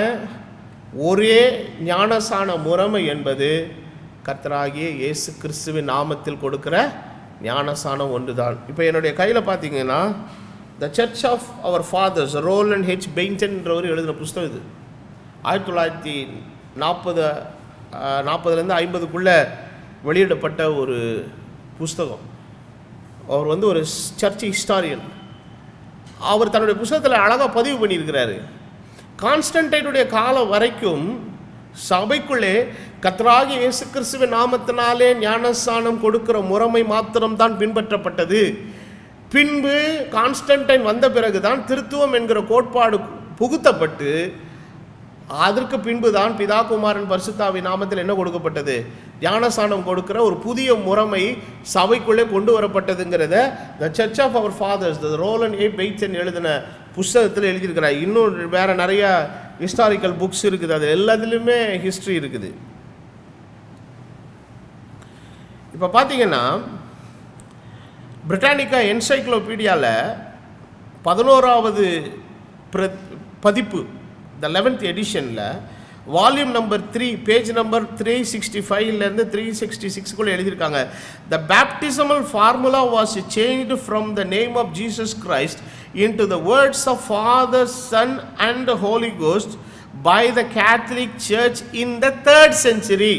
ஒரே ஞானஸ்நான முறைமை என்பது கர்த்தராகிய இயேசு கிறிஸ்துவின் நாமத்தில் கொடுக்குற ஞானஸ்நானம் ஒன்று தான். இப்போ என்னுடைய கையில் பார்த்தீங்கன்னா the church of our fathers, Roland H பெயின்டன்றவர் எழுதின புஸ்தகம் இது. 1940 50 வெளியிடப்பட்ட ஒரு புஸ்தகம். அவர் ஒரு சர்ச் ஹிஸ்டாரியன். அவர் தன்னுடைய புஸ்தகத்தில் அழகாக பதிவு பண்ணியிருக்கிறாரு. கான்ஸ்டன்டைனுடைய காலம் வரைக்கும் சபைக்குள்ளே கர்த்தராகிய இயேசு கிறிஸ்துவின் நாமத்தினாலே ஞானஸ்நானம் கொடுக்கிற முறைமை மாத்திரம்தான் பின்பற்றப்பட்டது. பின்பு கான்ஸ்டன்டைன் வந்த பிறகுதான் திருத்துவம் என்கிற கோட்பாடு புகுத்தப்பட்டு அதற்கு பின்பு தான் பிதா குமாரன் பரிசுத்தாவி நாமத்தில் என்ன கொடுக்கப்பட்டது? ஞானஸ்நானம் கொடுக்கிற ஒரு புதிய முறைமை சபைக்குள்ளே கொண்டு வரப்பட்டதுங்கிறத the church of our fathers, the Roland A Bainton எழுதின புஸ்தகத்தில் எழுதியிருக்கிறார். இன்னும் வேறு நிறையா ஹிஸ்டாரிக்கல் புக்ஸ் இருக்குது, அது எல்லாத்துலேயுமே ஹிஸ்ட்ரி இருக்குது. இப்போ பார்த்தீங்கன்னா பிரிட்டானிக்கா என்சைக்ளோபீடியாவில் 11வது பதிப்பு, த 11th எடிஷனில் வால்யூம் நம்பர் 3 பேஜ் நம்பர் 365 366 எழுதியிருக்காங்க. The baptismal formula was changed from the name of Jesus Christ into the words of Father, Son and Holy Ghost by the Catholic Church in the 3rd century.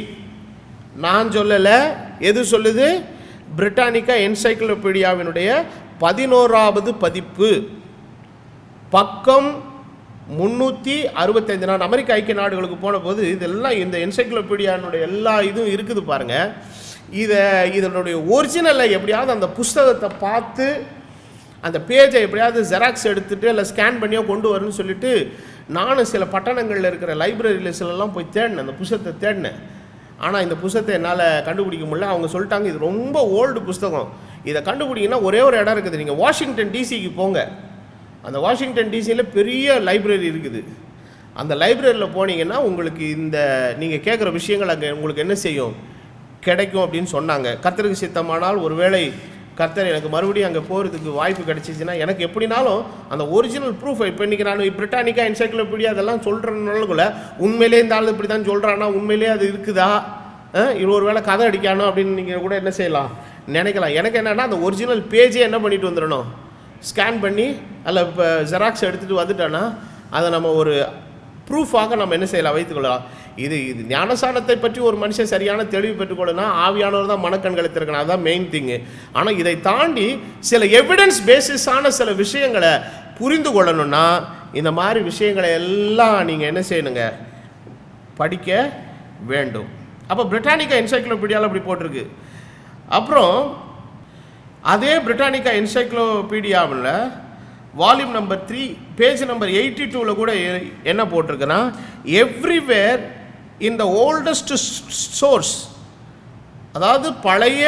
நான் சொல்லலை, எது சொல்லுது? Britannica என்சைக்ளோபீடியாவினுடைய 11வது பதிப்பு, பக்கம் 365. நான் அமெரிக்க ஐக்கிய நாடுகளுக்கு போன போது இதெல்லாம் இந்த என்சைக்ளோபீடியானுடைய எல்லா இதுவும் இருக்குது பாருங்கள். இதனுடைய ஒரிஜினலை எப்படியாவது அந்த புஸ்தகத்தை பார்த்து அந்த பேஜை எப்படியாவது ஜெராக்ஸ் எடுத்துகிட்டு இல்லை ஸ்கேன் பண்ணியோ கொண்டு வரணும்னு சொல்லிட்டு நானும் சில பட்டணங்களில் இருக்கிற லைப்ரரியில் சிலலாம் போய் தேடினேன், அந்த புஸ்தகத்தை தேடினேன். ஆனால் இந்த புஸ்தகத்தை என்னால் கண்டுபிடிக்க முடியல. அவங்க சொல்லிட்டாங்க இது ரொம்ப ஓல்டு புஸ்தகம், இதை கண்டுபிடிங்கன்னா ஒரே ஒரு இடம் இருக்குது, நீங்கள் வாஷிங்டன் டிசிக்கு போங்க. அந்த வாஷிங்டன் டிசியில் பெரிய லைப்ரரி இருக்குது. அந்த லைப்ரரியில் போனீங்கன்னா உங்களுக்கு இந்த நீங்கள் கேட்குற விஷயங்கள் அங்கே உங்களுக்கு என்ன செய்யும், கிடைக்கும் அப்படின்னு சொன்னாங்க. கர்த்தருக்கு சித்தமானால் ஒருவேளை கர்த்தர் எனக்கு மறுபடியும் அங்கே போகிறதுக்கு வாய்ப்பு கிடச்சிச்சின்னா எனக்கு எப்படினாலும் அந்த ஒரிஜினல் ப்ரூஃப் இப்போ இன்றைக்கி நான் பிரிட்டானிக்கா என்சைக்ளோபீடியா அதெல்லாம் சொல்கிறனாலுக்குள்ள உண்மையிலே இந்த ஆள் இப்படி தான் சொல்கிறான்னா உண்மையிலே அது இருக்குதா, இது ஒரு வேளை கதை அடிக்கானோ அப்படின்னு நீங்கள் கூட என்ன செய்யலாம் நினைக்கலாம். எனக்கு என்னென்னா அந்த ஒரிஜினல் பேஜே என்ன பண்ணிட்டு வந்துடணும், ஸ்கேன் பண்ணி அதில் இப்போ ஜெராக்ஸ் எடுத்துகிட்டு வந்துட்டோன்னா அதை நம்ம ஒரு ப்ரூஃபாக நம்ம என்ன செய்யலாம், வைத்துக்கொள்ளலாம். இது ஞானசானத்தை பற்றி ஒரு மனுஷன் சரியான தெளிவு பெற்றுக்கொள்ளனா ஆவியானவர் தான் மனக்கண்களை திறக்கணும், அதுதான் மெயின் திங்கு. ஆனால் இதை தாண்டி சில எவிடன்ஸ் பேசிஸான சில விஷயங்களை புரிந்து கொள்ளணும்னா இந்த மாதிரி விஷயங்களை எல்லாம் நீங்கள் என்ன செய்யணுங்க, படிக்க வேண்டும். அப்போ பிரிட்டானிக்கா என்சைக்ளோபீடியாவில் அப்படி போட்டிருக்கு. அப்புறம் அதே பிரிட்டானிக்கா என்சைக்ளோபீடியாவில் வால்யூம் நம்பர் 3 பேஜ் நம்பர் 82 கூட என்ன போட்டிருக்குன்னா, everywhere in the oldest source, அதாவது பழைய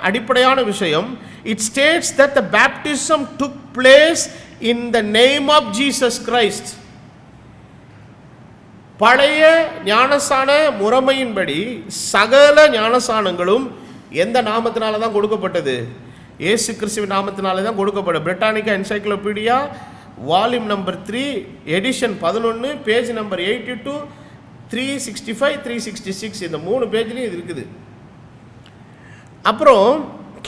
அடிப்படையான விஷயம், it states that the baptism took place in the name of Jesus Christ. பழைய ஞானசான முறைமையின்படி சகல ஞானசானங்களும் எந்த நாமத்தினால தான் கொடுக்கப்பட்டது, இயேசு கிறிஸ்துவின் நாமத்தினாலே தான் கொடுக்கப்படும். Britannica encyclopedia volume number 3 edition 11 page number 82, 365, 366 இந்த 3 பேஜ்லையும் இது இருக்குது. அப்புறம்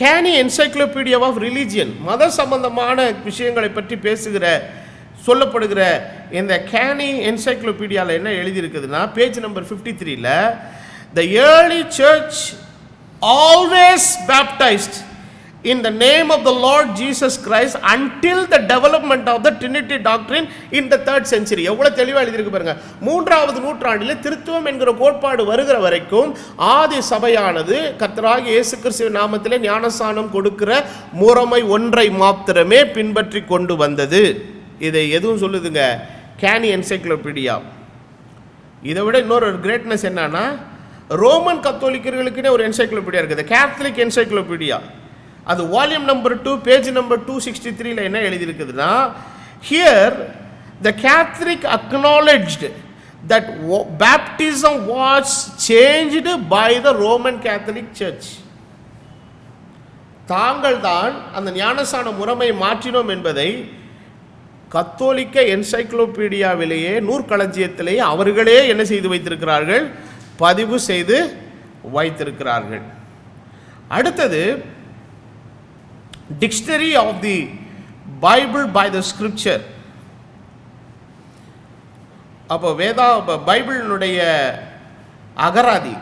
கேனி என்சைக்ளோபீடியா ஆஃப் ரிலீஜியன், மத சம்பந்தமான விஷயங்களை பற்றி பேசுகிற சொல்லப்படுகிற இந்த கேனி என்சைக்ளோபீடியாவில் என்ன எழுதியிருக்குதுன்னா பேஜ் நம்பர் 53ல, the early church always baptized in the name of the Lord Jesus Christ until the development of the Trinity doctrine in the 3rd century. எவ்வளவு தெளிவாக எழுதியிருக்கு பாருங்க. 3வது நூற்றாண்டில் திருத்துவம் என்கிற கோட்பாடு வருகிற வரைக்கும் ஆதி சபையானது கர்த்தராகிய இயேசு கிறிஸ்துவின் நாமத்திலே ஞானஸ்நானம் கொடுக்கிற முறைமை ஒன்றை மாத்திரமே பின்பற்றி கொண்டு வந்தது. இதை எதுவும் சொல்லுதுங்க கேனி என்சைக்ளோபீடியா. இதை விட இன்னொரு கிரேட்னஸ் என்னன்னா, ரோமன் கத்தோலிக்கர்களுக்குன்னே ஒரு என்சைக்ளோபீடியா இருக்குது, கேத்தலிக் என்சைக்ளோபீடியா. அது வால்யூம் நம்பர் 2 பேஜ் நம்பர் 263ல என்ன எழுதியிருக்குதுன்னா, here the Catholic acknowledged that baptism was changed by the Roman Catholic Church. தாங்கள் தான் அந்த ஞானசான முறைமையை மாற்றினோம் என்பதை கத்தோலிக்க என்சைக்ளோபீடியாவிலேயே நூற்களஞ்சியத்திலேயே அவர்களே என்ன செய்து வைத்திருக்கிறார்கள், பதிவு செய்து வைத்திருக்கிறார்கள். அடுத்தது dictionary of the Bible by the scripture. அப்போ பைபிளினுடைய அகராதி,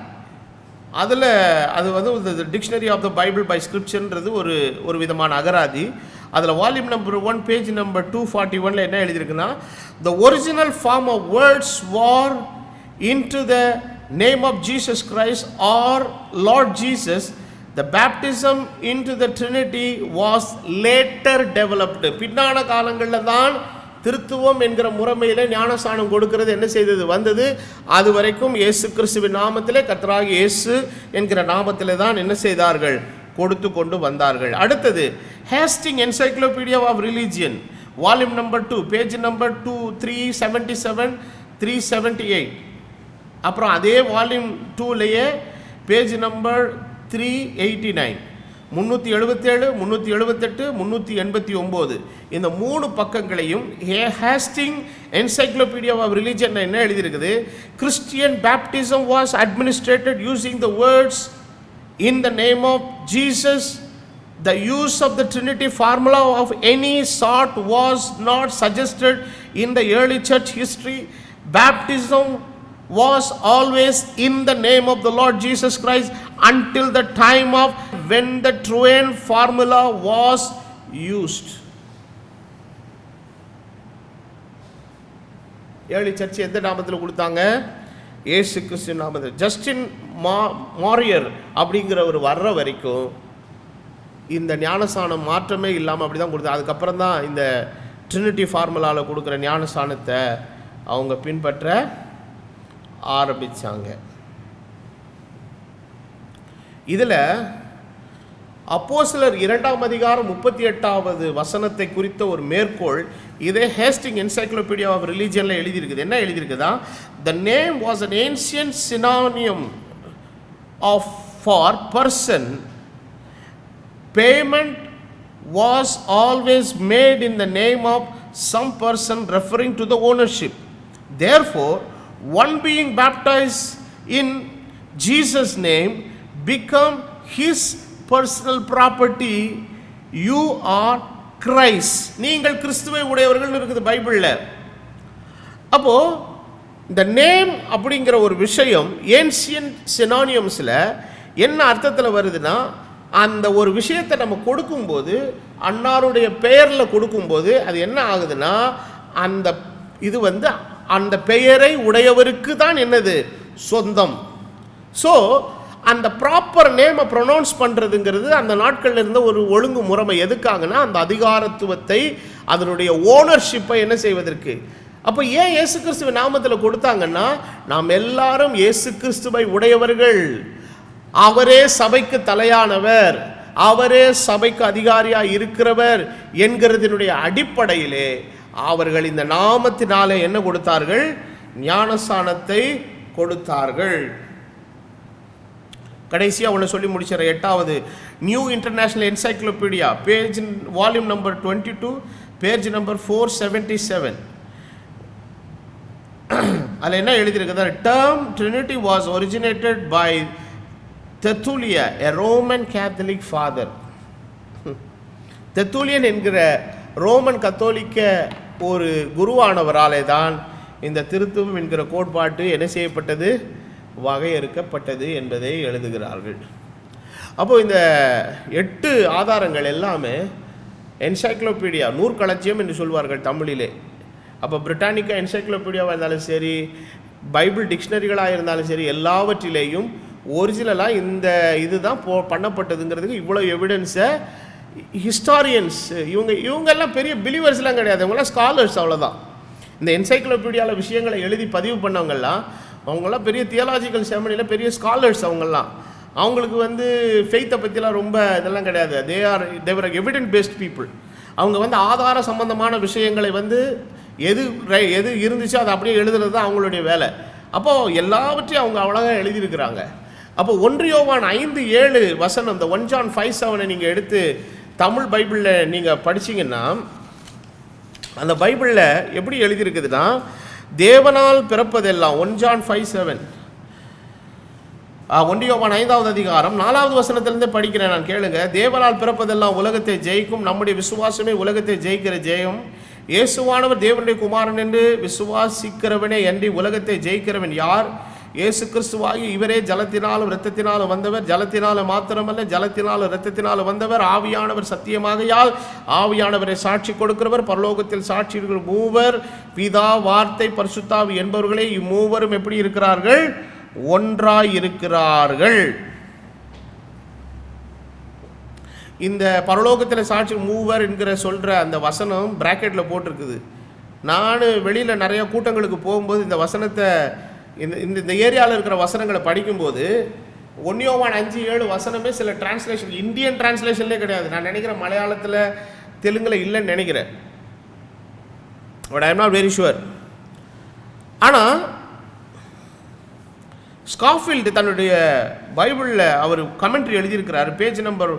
அதில் அது வந்து dictionary of the Bible by ஸ்கிரிப்சர்ன்றது ஒரு விதமான அகராதி. அதில் வால்யூம் நம்பர் 1 பேஜ் நம்பர் 241ல என்ன எழுதியிருக்குன்னா, the original form of words was into the name of Jesus Christ or Lord Jesus. The baptism into the Trinity was later developed. பின்னான காலங்களில் தான் திருத்துவம் என்கிற முறைமையிலே ஞானஸ்நானம் கொடுக்கிறது என்ன செய்தது வந்தது. அது வரைக்கும் இயேசு கிறிஸ்துவின் நாமத்திலே கர்த்தராகிய இயேசு என்கிற நாமத்திலே தான் என்ன செய்தார்கள், கொடுத்து கொண்டு வந்தார்கள். அடுத்தது Hasting encyclopedia of religion volume number 2 page number 377, 378. அப்புறம் அதே வால்யூம் 2லேயே பேஜ் நம்பர் 389, 377, 378, 389 இந்த 3 பக்கங்களையும் ஹேஸ்டிங் என்சைக்ளோபீடியா ஆஃப் ரிலீஜியன் என்ன எழுதியிருக்குது, Christian baptism was administered using the words in the name of Jesus. The use of the Trinity formula of any sort was not suggested in the early church history. Baptism was always in the name of the Lord Jesus Christ until the time of when the Triune formula was used. early church எந்த நாமத்தில் கொடுத்தாங்க, இயேசு கிறிஸ்து நாமத்தில். Justin மாரியர் அப்படிங்கிற ஒரு வர்ற வரைக்கும் இந்த ஞானஸ்நானம் மாற்றமே இல்லாமல் அப்படி தான் கொடுத்தாங்க. அதுக்கப்புறம் தான் இந்த ட்ரினிட்டி ஃபார்முலாவில் கொடுக்குற ஞானஸ்நானத்தை அவங்க பின்பற்ற ஆரம்பித்தாங்க. இதில் அப்போஸ்தலர் 2ஆம் அதிகாரம் 38வது வசனத்தை குறித்த ஒரு மேற்கோள் இதே ஹேஸ்டிங் என்சைக்ளோபீடியா ஆஃப் ரிலீஜியனில் எழுதியிருக்குது. என்ன எழுதியிருக்குதா, the name was an ancient synonym of for person, payment was always made in the name of some person referring to the ownership. Therefore, one being baptized in Jesus' name become his personal property. You are Christ. நீங்கள் கிறிஸ்துவை உடையவர்கள் இருக்குது பைபிளில். அப்போ இந்த name அப்படிங்கிற ஒரு விஷயம் ஏன்சியன்ட் சினானியம்ஸில் என்ன அர்த்தத்தில் வருதுன்னா, அந்த ஒரு விஷயத்தை நம்ம கொடுக்கும்போது, அன்னாருடைய பெயரில் கொடுக்கும்போது அது என்ன ஆகுதுன்னா, அந்த இது அந்த பெயரை உடையவருக்கு தான் என்னது சொந்தம். ஸோ அந்த ப்ராப்பர் நேமை ப்ரொனவுன்ஸ் பண்ணுறதுங்கிறது அந்த நாட்களில் இருந்த ஒரு ஒழுங்கு முறைமை. எதுக்காகனா, அந்த அதிகாரத்துவத்தை, அதனுடைய ஓனர்ஷிப்பை என்ன செய்வதற்கு. அப்போ ஏன் இயேசு கிறிஸ்துவ நாமத்தில் கொடுத்தாங்கன்னா, நாம் எல்லாரும் இயேசு கிறிஸ்துவை உடையவர்கள், அவரே சபைக்கு தலையானவர், அவரே சபைக்கு அதிகாரியாக இருக்கிறவர் என்கிறதினுடைய அடிப்படையிலே அவர்கள் இந்த நாமத்தினாலே என்ன கொடுத்தார்கள், ஞானஸ்நானத்தை கொடுத்தார்கள். கடைசியாக ஒன்று சொல்லி முடிச்சிட. 8வது new international encyclopedia, page volume number 22, page number 477. அதில் என்ன எழுதியிருக்குது, term Trinity was originated by Tertullian, a Roman Catholic father. Tertullian என்கிற ரோமன் கத்தோலிக்க ஒரு குருவானவராலே தான் இந்த திருத்துவம் என்கிற கோட்பாட்டு என்ன செய்யப்பட்டது, வகையறுக்கப்பட்டது என்பதை எழுதுகிறார்கள். அப்போது இந்த 8 ஆதாரங்கள் எல்லாமே என்சைக்ளோபீடியா, நூற்களஞ்சியம் என்று சொல்வார்கள் தமிழிலே. அப்போ பிரிட்டானிக்கா என்சைக்ளோபீடியாவாக இருந்தாலும் சரி, பைபிள் டிக்ஷனரிகளாக இருந்தாலும் சரி, எல்லாவற்றிலேயும் ஒரிஜினலாக இந்த இதுதான் பண்ணப்பட்டதுங்கிறதுக்கு இவ்வளோ எவிடன்ஸை ஹிஸ்டாரியன்ஸ், இவங்கெல்லாம் பெரிய பிலீவர்ஸ்லாம் கிடையாது, இவங்கெல்லாம் ஸ்காலர்ஸ், அவ்வளோதான். இந்த என்சைக்ளோபீடியாவில் விஷயங்களை எழுதி பதிவு பண்ணவங்கெல்லாம் அவங்களாம் பெரிய தியாலாஜிக்கல் செமினியில் பெரிய ஸ்காலர்ஸ். அவங்களுக்கு ஃபெய்த்தை பற்றிலாம் ரொம்ப இதெல்லாம் கிடையாது. தேவர் எவிடென்ட் பேஸ்ட் பீப்புள். அவங்க ஆதார சம்பந்தமான விஷயங்களை எது இருந்துச்சோ அதை அப்படியே எழுதுறது தான் அவங்களுடைய வேலை. அப்போது எல்லாவற்றையும் அவங்க அவ்வளோதான் எழுதியிருக்கிறாங்க. அப்போ 1 யோவான் 5:7 இந்த 1 John 5:7 நீங்கள் எடுத்து தமிழ் பைபிளில் நீங்கள் படிச்சிங்கன்னா, அந்த பைபிளில் எப்படி எழுதியிருக்குதுன்னா, தேவனால் பிறப்பதெல்லாம் 1 John 5:7, 1 யோவான் 5வது அதிகாரம் 4வது வசனத்திலிருந்தே படிக்கிறேன், நான் கேளுங்க. தேவனால் பிறப்பதெல்லாம் உலகத்தை ஜெயிக்கும், நம்முடைய விசுவாசமே உலகத்தை ஜெயிக்கிற ஜெயம். இயேசுவானவர் தேவனுடைய குமாரன் என்று விசுவாசிக்கிறவனே அன்றி உலகத்தை ஜெயிக்கிறவன் யார்? இயேசு கிறிஸ்துவாகி இவரே ஜலத்தினாலும் இரத்தத்தினாலும் வந்தவர், ஜலத்தினாலும் மாத்திரமல்ல ஜலத்தினாலும் இரத்தத்தினாலும் வந்தவர். ஆவியானவர் சத்தியமாகையால் ஆவியானவரை சாட்சி கொடுக்கிறவர். பரலோகத்தில் சாட்சிகள் 3 பிதா, வார்த்தை, பரிசுத்தாவி என்பவர்களே. இம்மூவரும் எப்படி இருக்கிறார்கள்? ஒன்றாய் இருக்கிறார்கள். இந்த பரலோகத்தில் சாட்சி 3 என்கிற சொல்கிற அந்த வசனம் பிராக்கெட்டில் போட்டிருக்குது. நான் வெளியில் நிறைய கூட்டங்களுக்கு போகும்போது இந்த வசனத்தை இந்த ஏரியாவில் இருக்கிற வசனங்களை படிக்கும்போது 1 யோவான் 5:7 வசனமே சில டிரான்ஸ்லேஷன், இந்தியன் டிரான்ஸ்லேஷன்லேயே கிடையாது. நான் நினைக்கிறேன் மலையாளத்தில் தெலுங்கில் இல்லைன்னு நினைக்கிறேன், but I am not very sure. ஆனால் ஸ்காஃபீல்டு தன்னுடைய பைபிளில் அவர் கமெண்ட்ரி எழுதியிருக்கிறார். பேஜ் நம்பர்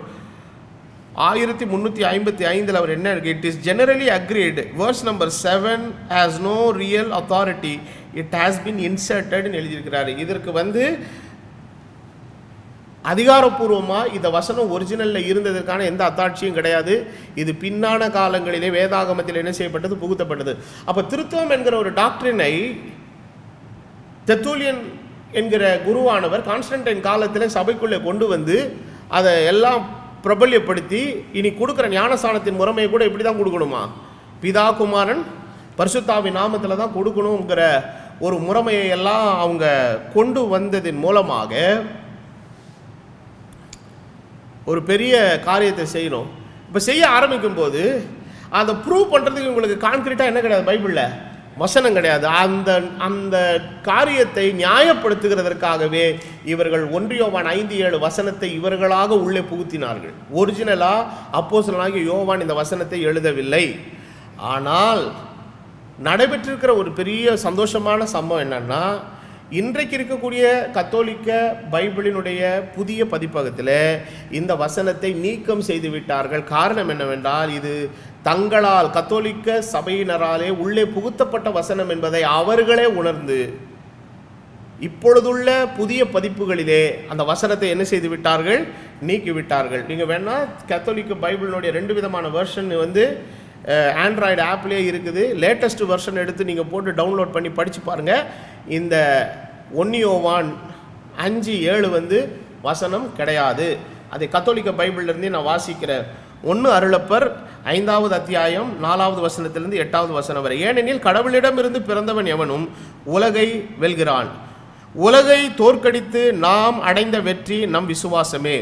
1355 அவர் என்ன இருக்கு, it is generally agreed verse number 7 has no real authority, it has been இன்சர்டட்னு எழுதியிருக்கிறாரு. இதற்கு அதிகாரப்பூர்வமாக இந்த வசனம் ஒரிஜினலில் இருந்ததற்கான எந்த அத்தாட்சியும் கிடையாது. இது பின்னான காலங்களிலே வேதாகமத்தில் என்ன செய்யப்பட்டது, புகுத்தப்பட்டது. அப்போ திருத்துவம் என்கிற ஒரு டாக்டரினை தெர்த்துலியன் என்கிற குருவானவர் கான்ஸ்டன்டைன் காலத்தில் சபைக்குள்ளே கொண்டு அதை எல்லாம் பிரபல்யப்படுத்தி, இனி கொடுக்குற ஞானஸ்நானத்தின் முறைமையை கூட இப்படி தான் கொடுக்கணுமா, பிதா, குமாரன், பரிசுத்தாவின் நாமத்தில் தான் கொடுக்கணுங்கிற ஒரு முறைமையை எல்லாம் அவங்க கொண்டு வந்ததின் மூலமாக ஒரு பெரிய காரியத்தை செய்யணும். இப்போ செய்ய ஆரம்பிக்கும் போது அதை ப்ரூவ் பண்ணுறதுக்கு உங்களுக்கு கான்கிரீட்டாக என்ன கிடையாது, பைபிளில் வசனம் கிடையாது. அந்த காரியத்தை நியாயப்படுத்துகிறதற்காகவே இவர்கள் 1 யோவான் 5:7 வசனத்தை இவர்களாக உள்ளே புகுத்தினார்கள். ஒரிஜினலாக அப்போஸ்தலனாகிய யோவான் இந்த வசனத்தை எழுதவில்லை. ஆனால் நடைபெற்றிருக்கிற ஒரு பெரிய சந்தோஷமான சம்பவம் என்னன்னா, இன்றைக்கு இருக்கக்கூடிய கத்தோலிக்க பைபிளினுடைய புதிய பதிப்பகத்தில் இந்த வசனத்தை நீக்கம் செய்து விட்டார்கள். காரணம் என்னவென்றால், இது தங்களால் கத்தோலிக்க சபையினராலே உள்ளே புகுத்தப்பட்ட வசனம் என்பதை அவர்களே உணர்ந்து இப்பொழுதுள்ள புதிய பதிப்புகளிலே அந்த வசனத்தை என்ன செய்து விட்டார்கள், நீக்கிவிட்டார்கள். நீங்கள் வேணால் கத்தோலிக்க பைபிளினுடைய 2 விதமான வெர்ஷன் ஆண்ட்ராய்டு ஆப்லேயே இருக்குது. லேட்டஸ்ட் வெர்ஷன் எடுத்து நீங்கள் போட்டு டவுன்லோட் பண்ணி படித்து பாருங்கள். இந்த 1 யோவான் 5:7 வசனம் கிடையாது. அதை கத்தோலிக்க பைபிள்லேருந்தே நான் வாசிக்கிறேன். 1 அருளப்பர் 5வது அத்தியாயம் 4வது வசனத்திலிருந்து 8வது வசனம் வரை. ஏனெனில் கடவுளிடமிருந்து பிறந்தவன் எவனும் உலகை வெல்கிறான். உலகை தோற்கடித்து நாம் அடைந்த வெற்றி நம் விசுவாசமே.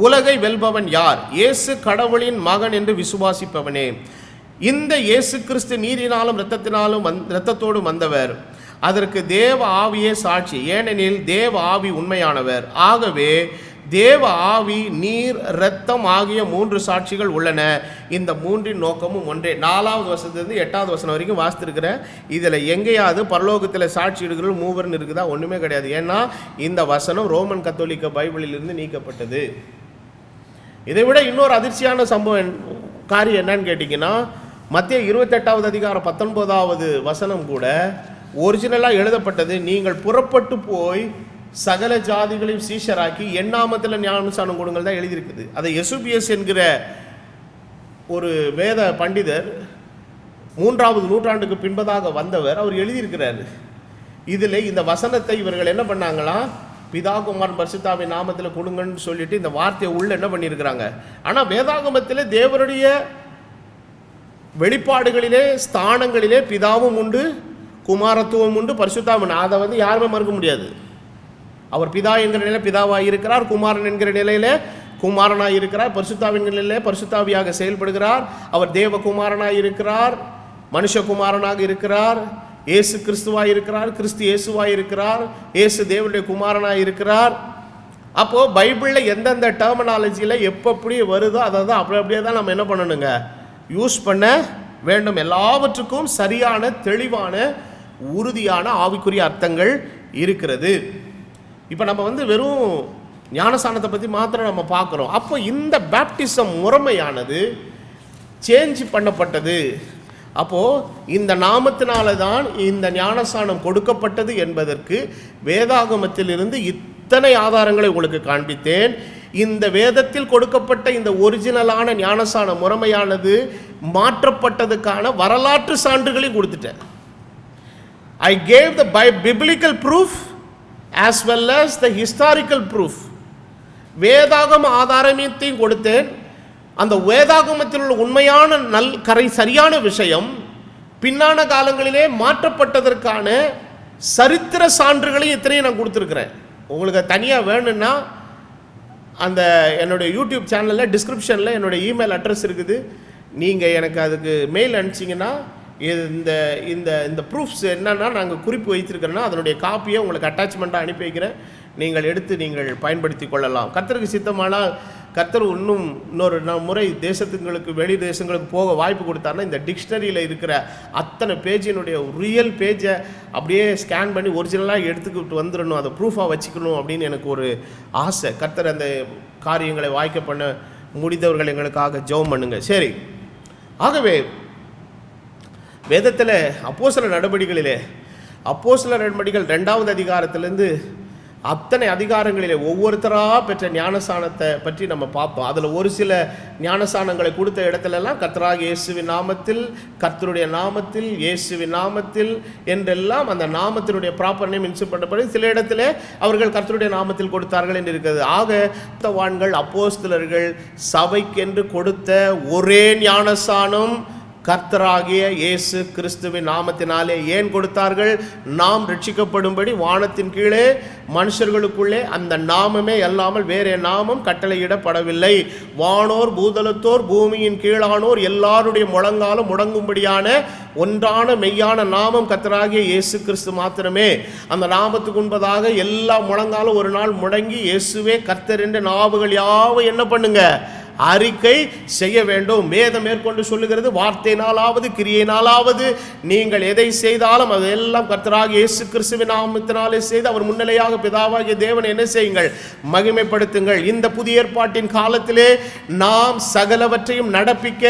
உலகை வெல்பவன் யார்? இயேசு கடவுளின் மகன் என்று விசுவாசிப்பவனே. இந்த இயேசு கிறிஸ்து நீரினாலும் இரத்தத்தோடும் வந்தவர். அதற்கு தேவ ஆவியே சாட்சி. ஏனெனில் தேவ ஆவி உண்மையானவர். ஆகவே தேவ ஆவி, நீர், இரத்தம் ஆகிய 3 சாட்சிகள் உள்ளன. இந்த 3 நோக்கமும் ஒன்றே. 4வது வசனத்திலிருந்து 8வது வசனம் வரைக்கும் வாசித்திருக்கிறேன். இதில் எங்கேயாவது பரலோகத்தில் சாட்சி இடுகிற மூவர்னு இருக்குதா? ஒன்றுமே கிடையாது. ஏன்னா இந்த வசனம் ரோமன் கத்தோலிக்க பைபிளிலிருந்து நீக்கப்பட்டது. இதை விட இன்னொரு அதிர்ச்சியான காரியம் என்னன்னு கேட்டிங்கன்னா, மத்திய 28வது அதிகாரம் 19வது வசனம் கூட ஒரிஜினலாக எழுதப்பட்டது, நீங்கள் புறப்பட்டு போய் சகல ஜாதிகளையும் சீஷராக்கி என் நாமத்தில் ஞானஸ்நானம் கொடுங்கள் தான் எழுதியிருக்குது. அதை எசுபியஸ் என்கிற ஒரு வேத பண்டிதர் 3வது நூற்றாண்டுக்கு பின்பதாக வந்தவர், அவர் எழுதியிருக்கிறார். இதில் இந்த வசனத்தை இவர்கள் என்ன பண்ணாங்களா, பிதா குமாரன் பரிசுத்தாவின் நாமத்தில் கொடுங்கன்னு சொல்லிட்டு இந்த வார்த்தையை உள்ள என்ன பண்ணியிருக்கிறாங்க. ஆனால் வேதாகமத்தில் தேவனுடைய வெளிப்பாடுகளிலே ஸ்தானங்களிலே பிதாவும் உண்டு, குமாரத்துவம் உண்டு, பரிசுத்தாவின். அதை யாருமே மறுக்க முடியாது. அவர் பிதா என்கிற நிலையில் பிதாவாக இருக்கிறார், குமாரன் என்கிற நிலையில் குமாரனாக இருக்கிறார், பரிசுத்தாவின் நிலையில் பரிசுத்தாவியாக செயல்படுகிறார். அவர் தேவகுமாரனாக இருக்கிறார், மனுஷகுமாரனாக இருக்கிறார், இயேசு கிறிஸ்துவாக இருக்கிறார், கிறிஸ்து இயேசுவாக இருக்கிறார், இயேசு தேவனுடைய குமாரனாக இருக்கிறார். அப்போது பைபிளில் எந்தெந்த டெர்மினாலஜியில் எப்படி வருதோ அதை தான் அப்படியே தான் நம்ம என்ன பண்ணணுங்க, யூஸ் பண்ண வேண்டும். எல்லாவற்றுக்கும் சரியான தெளிவான உறுதியான ஆவிக்குரிய அர்த்தங்கள் இருக்கிறது. இப்போ நம்ம வெறும் ஞானஸ்நானத்தை பற்றி மாத்திரம் நம்ம பார்க்குறோம். அப்போ இந்த பேப்டிசம் முறைமையானது சேஞ்ச் பண்ணப்பட்டது. அப்போது இந்த நாமத்தினால தான் இந்த ஞானஸ்நானம் கொடுக்கப்பட்டது என்பதற்கு வேதாகமத்திலிருந்து இத்தனை ஆதாரங்களை உங்களுக்கு காண்பித்தேன். இந்த வேதத்தில் கொடுக்கப்பட்ட இந்த ஒரிஜினலான ஞானஸ்நான முறைமையானது மாற்றப்பட்டதுக்கான வரலாற்று சான்றுகளையும் கொடுத்துட்டேன். I gave the biblical proof as well as the historical proof. வேதாகம ஆதாரத்தையும் கொடுத்தேன். அந்த வேதாகமத்தில் உள்ள உண்மையான சரியான விஷயம் பின்னான காலங்களிலே மாற்றப்பட்டதற்கான சரித்திர சான்றுகளையும் இத்தனையும் நான் கொடுத்துருக்குறேன். உங்களுக்கு தனியாக வேணும்னா அந்த என்னுடைய யூடியூப் சேனலில் டிஸ்கிரிப்ஷனில் என்னுடைய இமெயில் அட்ரஸ் இருக்குது. நீங்கள் எனக்கு அதுக்கு மெயில் அனுப்பிச்சிங்கன்னா இந்த இந்த இந்த ப்ரூஃப்ஸ் என்னென்னா நாங்கள் குறிப்பு வைத்திருக்கிறோன்னா அதனுடைய காப்பியை உங்களுக்கு அட்டாச்மெண்ட்டாக அனுப்பி வைக்கிறேன். நீங்கள் எடுத்து நீங்கள் பயன்படுத்தி கொள்ளலாம். கர்த்தருக்கு சித்தமானால் கர்த்தர் இன்னொரு முறை தேசத்துங்களுக்கு வெளி தேசங்களுக்கு போக வாய்ப்பு கொடுத்தாருன்னா இந்த டிக்ஷனரியில் இருக்கிற அத்தனை பேஜினுடைய ரியல் பேஜை அப்படியே ஸ்கேன் பண்ணி ஒரிஜினலாக எடுத்துக்கிட்டு வந்துடணும், அதை ப்ரூஃபாக வச்சுக்கணும் அப்படின்னு எனக்கு ஒரு ஆசை. கர்த்தர் அந்த காரியங்களை வாய்க்க பண்ண முடிந்தவர்கள் எங்களுக்காக ஜெபம் பண்ணுங்க. சரி, ஆகவே வேதத்தில் அப்போஸ்தலர் நடவடிக்கைகளிலே அப்போஸ்தலர் நடவடிக்கைகள் 2வது அதிகாரத்திலேருந்து அத்தனை அதிகாரங்களிலே ஒவ்வொருத்தராக பெற்ற ஞானஸ்நானத்தை பற்றி நம்ம பார்ப்போம். அதில் ஒரு சில ஞானஸ்நானங்களை கொடுத்த இடத்துலலாம் கர்த்தராகிய இயேசுவின் நாமத்தில், கர்த்தருடைய நாமத்தில், இயேசுவின் நாமத்தில் என்றெல்லாம் அந்த நாமத்தினுடைய ப்ராப்பர் நேம் மென்ஷன் பண்ணப்படும். சில இடத்துல அவர்கள் கர்த்தருடைய நாமத்தில் கொடுத்தார்கள் என்று இருக்கிறது. ஆக பரிசுத்தவான்கள் அப்போஸ்தலர்கள் சபைக்கென்று கொடுத்த ஒரே ஞானஸ்நானம் கர்த்தராகிய இயேசு கிறிஸ்துவின் நாமத்தினாலே ஏன் கொடுத்தார்கள்? நாம் ரட்சிக்கப்படும்படி வானத்தின் கீழே மனுஷர்களுக்குள்ளே அந்த நாமமே அல்லாமல் வேறே நாமம் கட்டளையிடப்படவில்லை. வானோர் பூதலத்தோர் பூமியின் கீழானோர் எல்லாருடைய முழங்காலும் முடங்கும்படியான ஒன்றான மெய்யான நாமம் கர்த்தராகிய இயேசு கிறிஸ்து மாத்திரமே. அந்த நாமத்துக்கு முன்பதாக எல்லா முழங்காலும் ஒரு நாள் முடங்கி இயேசுவே கர்த்தர் என்ற நாவுகள் யாவை என்ன பண்ணுங்க? அறிக்கை செய்ய வேண்டும். வேதம் மேற்கொண்டு சொல்லுகிறது, வார்த்தையினாலாவது கிரியையினாலாவது நீங்கள் எதை செய்தாலும் அதெல்லாம் கர்த்தராகிய இயேசு கிறிஸ்துவின் நாமத்தினாலே செய்து அவர் முன்னிலையாக பிதாவாகிய தேவனை என்ன செய்யுங்கள்? மகிமைப்படுத்துங்கள். இந்த புதிய ஏற்பாட்டின் காலத்திலே நாம் சகலவற்றையும் நடப்பிக்க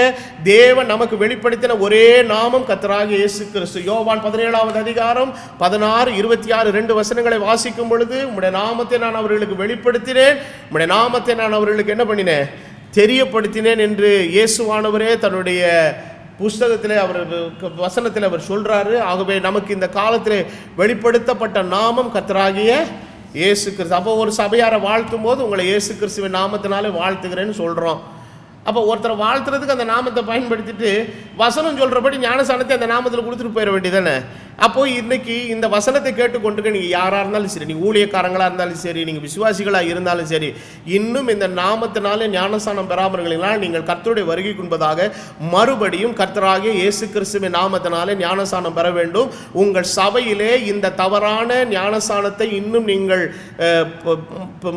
தேவன் நமக்கு வெளிப்படுத்தின ஒரே நாமம் கர்த்தராகிய இயேசு கிறிஸ்து. யோவான் 17வது அதிகாரம் 16, 26 2 வசனங்களை வாசிக்கும் பொழுது, உம்முடைய நாமத்தை நான் அவர்களுக்கு வெளிப்படுத்தினேன், உம்முடைய நாமத்தை நான் அவர்களுக்கு என்ன பண்ணினேன்? தெரியப்படுத்தினேன் என்று இயேசுவானவரே தன்னுடைய புஸ்தகத்தில் அவர் வசனத்தில் அவர் சொல்றாரு. ஆகவே நமக்கு இந்த காலத்தில் வெளிப்படுத்தப்பட்ட நாமம் கர்த்தராகிய இயேசு கிறிஸ்து. அப்போ ஒரு சபையாரை வாழ்த்தும் போது உங்களை இயேசு கிறிஸ்துவின் நாமத்தினாலே வாழ்த்துகிறேன்னு சொல்கிறோம். அப்போ ஒருத்தரை வாழ்த்துறதுக்கு அந்த நாமத்தை பயன்படுத்திட்டு வசனம் சொல்கிறபடி ஞானசானத்தை அந்த நாமத்தில் கொடுத்துட்டு போயிட வேண்டியதானே. அப்போது இன்றைக்கி இந்த வசனத்தை கேட்டுக்கொண்டுக்க நீங்கள் யாராக இருந்தாலும் சரி, நீங்கள் ஊழியக்காரங்களாக இருந்தாலும் சரி, நீங்கள் விசுவாசிகளாக இருந்தாலும் சரி, இன்னும் இந்த நாமத்தினாலே ஞானசானம் பெறாமல்களினால் நீங்கள் கர்த்தருடைய வருகை என்பதாக மறுபடியும் கர்த்தராகிய இயேசு கிறிஸ்துவின் நாமத்தினாலே ஞானசானம் பெற வேண்டும். உங்கள் சபையிலே இந்த தவறான ஞானசானத்தை இன்னும் நீங்கள்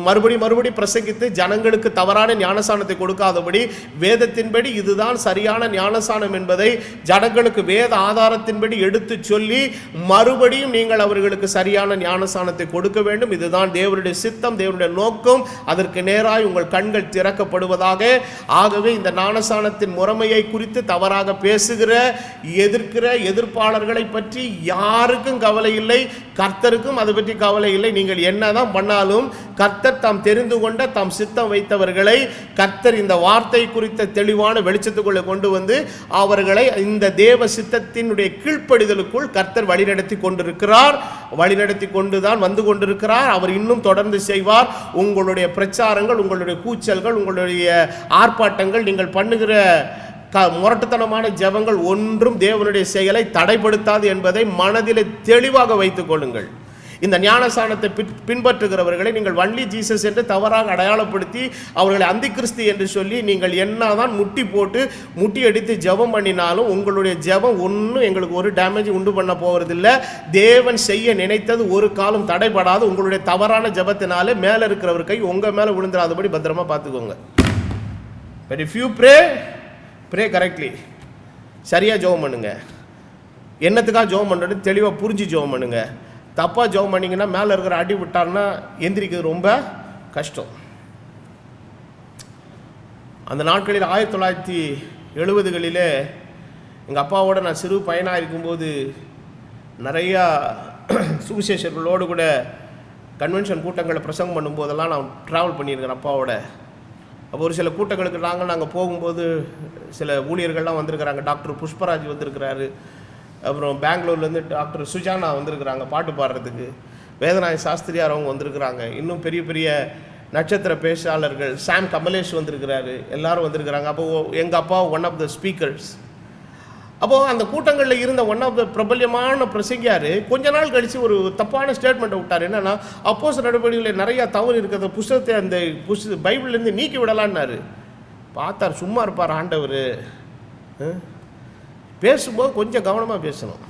மறுபடி பிரசங்கித்து ஜனங்களுக்கு தவறான ஞானசானத்தை கொடுக்காதபடி வேதத்தின்படி இதுதான் சரியான ஞானசானம் என்பதை ஜனங்களுக்கு வேத ஆதாரத்தின்படி எடுத்து சொல்லி மறுபடியும் நீங்கள் அவர்களுக்கு சரியான ஞானசானத்தை கொடுக்க வேண்டும். இதுதான் தேவனுடைய சித்தம், தேவனுடைய நோக்கம். அதற்கு நேராய் உங்கள் கண்கள் திறக்கப்படுவதாக. ஆகவே இந்த ஞானசானத்தின் முறைமையை குறித்து தவறாக பேசுகிற, எதிர்க்கிற எதிர்ப்பாளர்களை பற்றி யாருக்கும் கவலை இல்லை, கர்த்தருக்கும் அதை பற்றி கவலை இல்லை. நீங்கள் என்னதான் பண்ணாலும் கர்த்தர் தாம் தெரிந்து கொண்ட தாம் சித்தம் வைத்தவர்களை கர்த்தர் இந்த வார்த்தை குறித்த தெளிவான வெளிச்சத்துக்குள்ளே கொண்டு வந்து அவர்களை இந்த தேவ சித்தத்தினுடைய கீழ்ப்படிதலுக்குள் கர்த்தர் வழிநடத்தி கொண்டிருக்கிறார். வழிநடத்தி கொண்டுதான் வந்து கொண்டிருக்கிறார். அவர் இன்னும் தொடர்ந்து செய்வார். உங்களுடைய பிரச்சாரங்கள், உங்களுடைய கூச்சல்கள், உங்களுடைய ஆர்ப்பாட்டங்கள், நீங்கள் பண்ணுகிற முரட்டுத்தனமான ஜெபங்கள் ஒன்றும் தேவனுடைய செயலை தடைப்படுத்தாது என்பதை மனதில் தெளிவாக வைத்துக் கொள்ளுங்கள். இந்த ஞானசானத்தை பின்பற்றுகிறவர்களை நீங்கள் வள்ளி ஜீசஸ் என்று தவறாக அடையாளப்படுத்தி அவர்களை அந்தி கிறிஸ்து என்று சொல்லி நீங்கள் என்னதான் முட்டி அடித்து ஜெபம் பண்ணினாலும் உங்களுடைய ஜெபம் ஒன்றும் எங்களுக்கு ஒரு டேமேஜ் உண்டு பண்ண போவதில்லை. தேவன் செய்ய நினைத்தது ஒரு காலம் தடைபடாது. உங்களுடைய தவறான ஜெபத்தினாலே மேலே இருக்கிறவர் கை உங்கள் மேலே விழுந்துடாதபடி பத்திரமா பார்த்துக்கோங்க. But if you pray correctly, சரியாக ஜெபம் பண்ணுங்க. என்னத்துக்காக ஜெபம் பண்ணுறது தெளிவாக புரிஞ்சு ஜெபம் பண்ணுங்க. தப்பாக ஜெபம் பண்ணிங்கன்னா மேலே இருக்கிற அடி விட்டார்னா எந்திரிக்கிறது ரொம்ப கஷ்டம். அந்த நாட்களில் 1970களிலே எங்கள் அப்பாவோட நான் சிறு பையனாக இருக்கும்போது நிறையா சுவிசேஷர்களோடு கூட கன்வென்ஷன் கூட்டங்களை பிரசங்கம் பண்ணும்போதெல்லாம் நான் ட்ராவல் பண்ணியிருக்கிறேன் அப்பாவோட. அப்போ ஒரு சில கூட்டங்களுக்கு நாங்கள் போகும்போது சில ஊழியர்கள்லாம் வந்திருக்கிறாங்க. டாக்டர் புஷ்பராஜ் வந்திருக்கிறாரு. அப்புறம் பெங்களூர்லேருந்து டாக்டர் சுஜானா வந்திருக்கிறாங்க பாட்டு பாடுறதுக்கு. வேதநாய சாஸ்திரியார் அவங்க வந்திருக்கிறாங்க. இன்னும் பெரிய பெரிய நட்சத்திர பேச்சாளர்கள் சாம் கமலேஷ் வந்திருக்கிறாரு. எல்லாரும் வந்திருக்கிறாங்க. அப்போது எங்கள் அப்பா ஒன் ஆஃப் த ஸ்பீக்கர்ஸ். அப்போது அந்த கூட்டங்களில் இருந்த ஒன் ஆஃப் த பிரபல்யமான பிரசங்கியார் கொஞ்ச நாள் கழித்து ஒரு தப்பான ஸ்டேட்மெண்ட்டை விட்டார். என்னென்னா, அப்போஸ்தலர் நடவடிக்கைகளில் நிறையா தவறு இருக்கிற புஸ்தகத்தை அந்த பைபிள்லேருந்து நீக்கி விடலான்னாரு. பார்த்தார், சும்மா இருப்பார் ஆண்டவர். பேசும்போது கொஞ்சம் கவனமாக பேசணும்.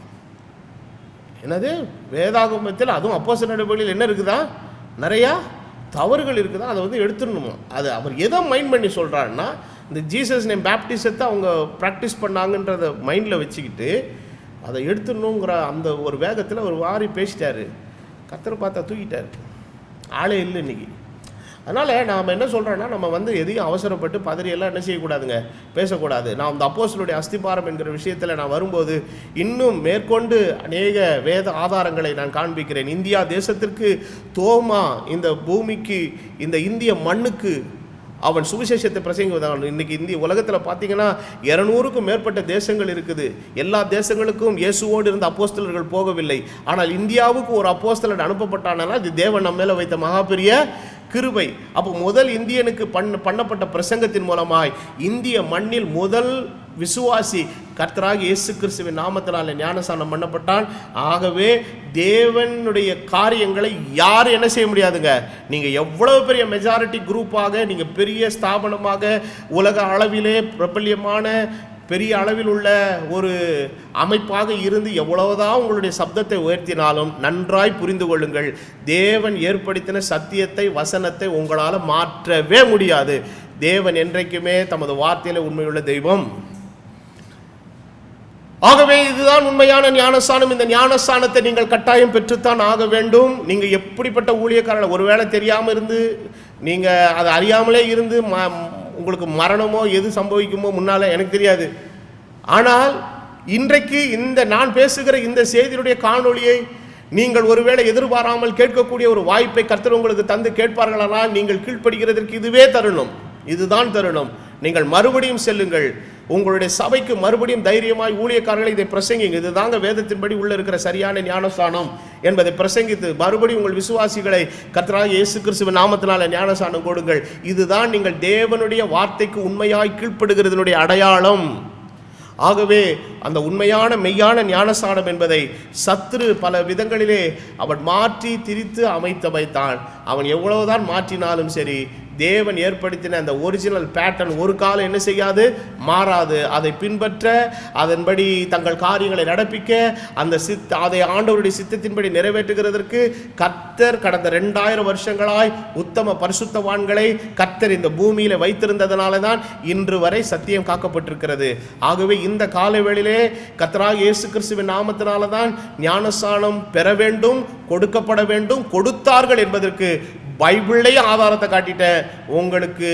என்னது வேதாகமத்தில் அதுவும் அப்போஸ்தலர் நடவடிக்கையில் என்ன இருக்குதா, நிறையா தவறுகள் இருக்குதா, அதை வந்து எடுத்துடணுமா. அது அவர் எதை மைண்ட் பண்ணி சொல்கிறாருன்னா, இந்த ஜீசஸ் நேம் பேப்டிசத்தை அவங்க ப்ராக்டிஸ் பண்ணாங்கன்றதை மைண்டில் வச்சுக்கிட்டு அதை எடுத்துடணுங்கிற அந்த ஒரு வேகத்தில் ஒரு வாரி பேசிட்டார். கர்த்தரை பார்த்தா தூக்கிட்டார். ஆளே இல்லை இன்றைக்கி. அதனால் நாம் என்ன சொல்கிறோன்னா, நம்ம வந்து எதையும் அவசரப்பட்டு பதறியெல்லாம் என்ன செய்யக்கூடாதுங்க, பேசக்கூடாது. நான் அந்த அப்போஸ்தலருடைய அஸ்திபாரம் என்கிற விஷயத்தில் நான் வரும்போது இன்னும் மேற்கொண்டு அநேக வேத ஆதாரங்களை நான் காண்பிக்கிறேன். இந்தியா தேசத்திற்கு தோமா, இந்த பூமிக்கு, இந்த இந்திய மண்ணுக்கு அவன் சுவிசேஷத்தை பிரசங்கிவதான். இன்றைக்கி இந்திய உலகத்தில் பார்த்தீங்கன்னா 200க்கும் மேற்பட்ட தேசங்கள் இருக்குது. எல்லா தேசங்களுக்கும் இயேசுவோடு இருந்த அப்போஸ்தலர்கள் போகவில்லை. ஆனால் இந்தியாவுக்கு ஒரு அப்போஸ்தலர் அனுப்பப்பட்டானால் அது தேவன் நம்ம மேலே வைத்த மகாபெரிய கிருபை. அப்போ முதல் இந்தியனுக்கு பண்ணப்பட்ட பிரசங்கத்தின் மூலமாய் இந்திய மண்ணில் முதல் விசுவாசி கர்த்தராகிய இயேசு கிறிஸ்துவின் நாமத்தினாலே ஞானஸ்நானம் பண்ணப்பட்டான். ஆகவே தேவனுடைய காரியங்களை யாரும் என்ன செய்ய முடியாதுங்க. நீங்கள் எவ்வளவு பெரிய மெஜாரிட்டி குரூப்பாக, நீங்கள் பெரிய ஸ்தாபனமாக, உலக அளவிலே பிரபல்யமான பெரிய அளவில் உள்ள ஒரு அமைப்பாக இருந்து எவ்வளவுதான் உங்களுடைய சப்தத்தை உயர்த்தினாலும் நன்றாய் புரிந்து கொள்ளுங்கள், தேவன் ஏற்படுத்தின சத்தியத்தை, வசனத்தை உங்களால் மாற்றவே முடியாது. தேவன் என்றைக்குமே தமது வார்த்தையில உண்மையுள்ள தெய்வம். ஆகவே இதுதான் உண்மையான ஞானஸ்தானம். இந்த ஞானஸ்தானத்தை நீங்கள் கட்டாயம் பெற்றுத்தான் ஆக வேண்டும். நீங்கள் எப்படிப்பட்ட ஊழியக்காரர்கள், ஒருவேளை தெரியாமல் இருந்து நீங்கள் அதை அறியாமலே இருந்து உங்களுக்கு மரணமோ எது சம்பவிக்குமோ முன்னால் எனக்கு தெரியாது. ஆனால் இன்றைக்கு இந்த நான் பேசுகிற இந்த செய்தியுடைய காணொளியை நீங்கள் ஒருவேளை எதிர்பாராமல் கேட்கக்கூடிய ஒரு வாய்ப்பை கர்த்தர் உங்களுக்கு தந்து கேட்பார்களானால் நீங்கள் கீழ்ப்படுகிறதற்கு இதுவே தருணம், இதுதான் தருணம். நீங்கள் மறுபடியும் செல்லுங்கள், உங்களுடைய சபைக்கு மறுபடியும் தைரியமாய் ஊழியக்காரர்களை இதை பிரசங்கிங்க. இதுதாங்க வேதத்தின்படி உள்ள இருக்கிற சரியான ஞானஸ்தானம் என்பதை பிரசங்கித்து மறுபடியும் உங்கள் விசுவாசிகளை கர்த்தராகிய இயேசு கிறிஸ்துவின் நாமத்தினால ஞானஸ்தானம் கொடுங்கள். இதுதான் நீங்கள் தேவனுடைய வார்த்தைக்கு உண்மையாய் கீழ்ப்படுகிறதனுடைய அடையாளம். ஆகவே அந்த உண்மையான மெய்யான ஞானஸ்தானம் என்பதை சத்துரு பல விதங்களிலே அவன் மாற்றி திரித்து அமைத்து வைத்தான். அவன் எவ்வளவுதான் மாற்றினாலும் சரி, தேவன் ஏற்படுத்தின அந்த ஒரிஜினல் பேட்டர்ன் ஒரு காலம் என்ன செய்யாது, மாறாது. அதை பின்பற்ற, அதன்படி தங்கள் காரியங்களை நடப்பிக்க, அந்த அதை ஆண்டவருடைய சித்தத்தின்படி நிறைவேற்றுகிறதற்கு கர்த்தர் கடந்த 2000 வருஷங்களாய் உத்தம பரிசுத்தவான்களை கர்த்தர் இந்த பூமியில வைத்திருந்ததனால தான் இன்று வரை சத்தியம் காக்கப்பட்டிருக்கிறது. ஆகவே இந்த காலவேளையிலே கர்த்தராகிய இயேசு கிறிஸ்துவின் நாமத்தினால தான் ஞானஸ்நானம் பெற வேண்டும், கொடுக்கப்பட வேண்டும், கொடுத்தார்கள் என்பதற்கு பைபிள்லேயே ஆதாரத்தை காட்டிட்டேன். உங்களுக்கு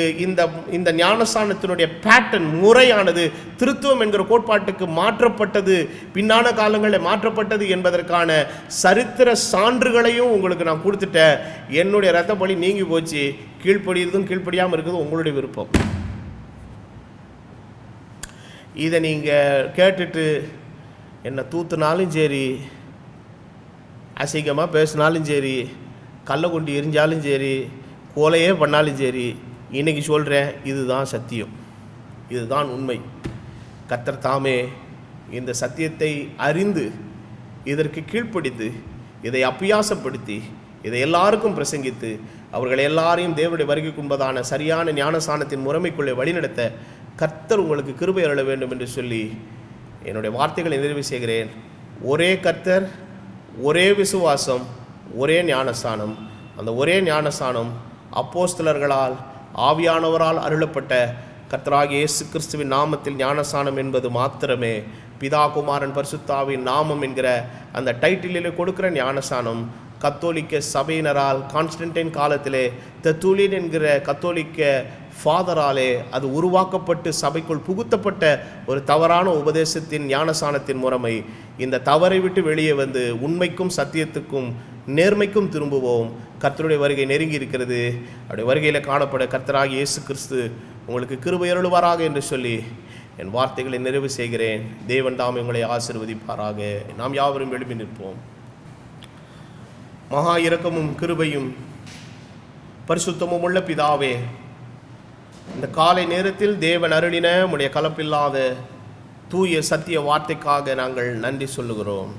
இந்த ஞானஸ்தானத்தினுடைய பேட்டர்ன் முறையானது திருத்துவம் என்கிற கோட்பாட்டுக்கு மாற்றப்பட்டது, பின்னான காலங்களில் மாற்றப்பட்டது என்பதற்கான சரித்திர சான்றுகளையும் உங்களுக்கு நான் கொடுத்துட்டேன். என்னுடைய இரத்த பலி நீங்கி போச்சு. கீழ்ப்படியதும் கீழ்ப்படியாமல் இருக்கிறது உங்களுடைய விருப்பம். இதை நீங்கள் கேட்டுட்டு என்னை தூத்துனாலும் சரி, அசிங்கமாக பேசினாலும் சரி, கல்லை கொண்டு எரிஞ்சாலும் சரி, கொலையே பண்ணாலும் சரி, இன்றைக்கி சொல்கிறேன், இதுதான் சத்தியம், இதுதான் உண்மை. கர்த்தர் தாமே இந்த சத்தியத்தை அறிந்து இதற்கு கீழ்ப்படித்து இதை அபியாசப்படுத்தி இதை எல்லாருக்கும் பிரசங்கித்து அவர்கள் எல்லாரையும் தேவனுடைய வருகைக்கு உண்பதான சரியான ஞானஸ்தானத்தின் முறைமைக்குள்ளே வழிநடத்த கர்த்தர் உங்களுக்கு கிருபை அருள வேண்டும் என்று சொல்லி என்னுடைய வார்த்தைகளை நிறைவு செய்கிறேன். ஒரே கர்த்தர், ஒரே விசுவாசம், ஒரே ஞானஸ்தானம். அந்த ஒரே ஞானஸ்தானம் அப்போஸ்தலர்களால் ஆவியானவரால் அருளப்பட்ட கர்த்தராகிய இயேசு கிறிஸ்துவின் நாமத்தில் ஞானஸ்தானம் என்பது மாத்திரமே. பிதா குமாரன் பரிசுத்தாவின் நாமம் என்கிற அந்த டைட்டிலே கொடுக்கிற ஞானஸ்தானம் கத்தோலிக்க சபையினரால் கான்ஸ்டன்டைன் காலத்திலே தெர்த்துல்லியன் என்கிற கத்தோலிக்க ஃபாதராலே அது உருவாக்கப்பட்டு சபைக்குள் புகுத்தப்பட்ட ஒரு தவறான உபதேசத்தின் ஞானஸ்தானத்தின் முறைமை. இந்த தவறை விட்டு வெளியே வந்து உண்மைக்கும் சத்தியத்துக்கும் நேர்மைக்கும் திரும்புவோம். கர்த்தருடைய வருகை நெருங்கி இருக்கிறது. அவருடைய வருகையில் காணப்பட கர்த்தராகிய இயேசு கிறிஸ்து உங்களுக்கு கிருபை அருளுவாராக என்று சொல்லி என் வார்த்தைகளை நிறைவு செய்கிறேன். தேவன் தாமே உங்களை ஆசீர்வதிப்பாராக. நாம் யாவரும் எழுப்பி நிற்போம். மகா இரக்கமும் கிருபையும் பரிசுத்தமும் உள்ள பிதாவே, இந்த காலை நேரத்தில் தேவன் அருளின உம்முடைய கலப்பில்லாத தூய சத்திய வார்த்தைக்காக நாங்கள் நன்றி சொல்லுகிறோம்.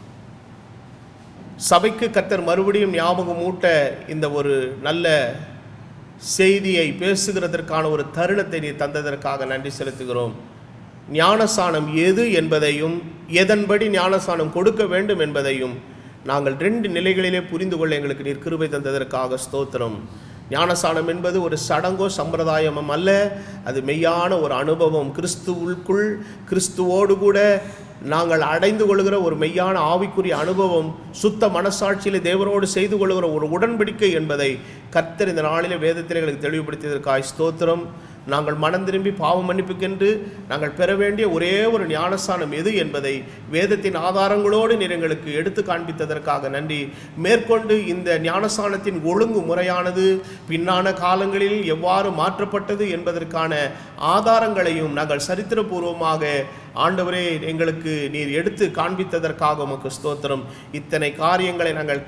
சபைக்கு கர்த்தர் மறுபடியும் ஞாபகம் ஊட்ட இந்த ஒரு நல்ல செய்தியை பேசுகிறதற்கான ஒரு தருணத்தை நீ தந்ததற்காக நன்றி செலுத்துகிறோம். ஞானஸ்நானம் எது என்பதையும் எதன்படி ஞானஸ்நானம் கொடுக்க வேண்டும் என்பதையும் நாங்கள் 2 நிலைகளிலே புரிந்து கொள்ள எங்களுக்கு நீர் கிருபை தந்ததற்காக ஸ்தோத்திரம். ஞானஸ்நானம் என்பது ஒரு சடங்கோ சம்பிரதாயமும் அல்ல, அது மெய்யான ஒரு அனுபவம். கிறிஸ்துவுக்குள் கிறிஸ்துவோடு கூட நாங்கள் அடைந்து கொள்கிற ஒரு மெய்யான ஆவிக்குரிய அனுபவம், சுத்த மனசாட்சியில் தேவனோடு செய்து கொள்கிற ஒரு உடன்படிக்கை என்பதை கர்த்தர் இந்த நாளிலே வேதத்தில் எங்களுக்கு தெளிவுபடுத்தியதற்காக ஸ்தோத்திரம். நாங்கள் மனம் திரும்பி பாவ மன்னிப்புக்கென்று நாங்கள் பெற வேண்டிய ஒரே ஒரு ஞானஸ்நானம் எது என்பதை வேதத்தின் ஆதாரங்களோடு நீர் எங்களுக்கு எடுத்து காண்பித்ததற்காக நன்றி. மேற்கொண்டு இந்த ஞானஸ்நானத்தின் ஒழுங்கு முறையானது பின்னான காலங்களில் எவ்வாறு மாற்றப்பட்டது என்பதற்கான ஆதாரங்களையும் நாங்கள் சரித்திரபூர்வமாக ஆண்டவரே எங்களுக்கு நீர் எடுத்து காண்பித்ததற்காக உமக்கு ஸ்தோத்திரம். இத்தனை காரியங்களை நாங்கள்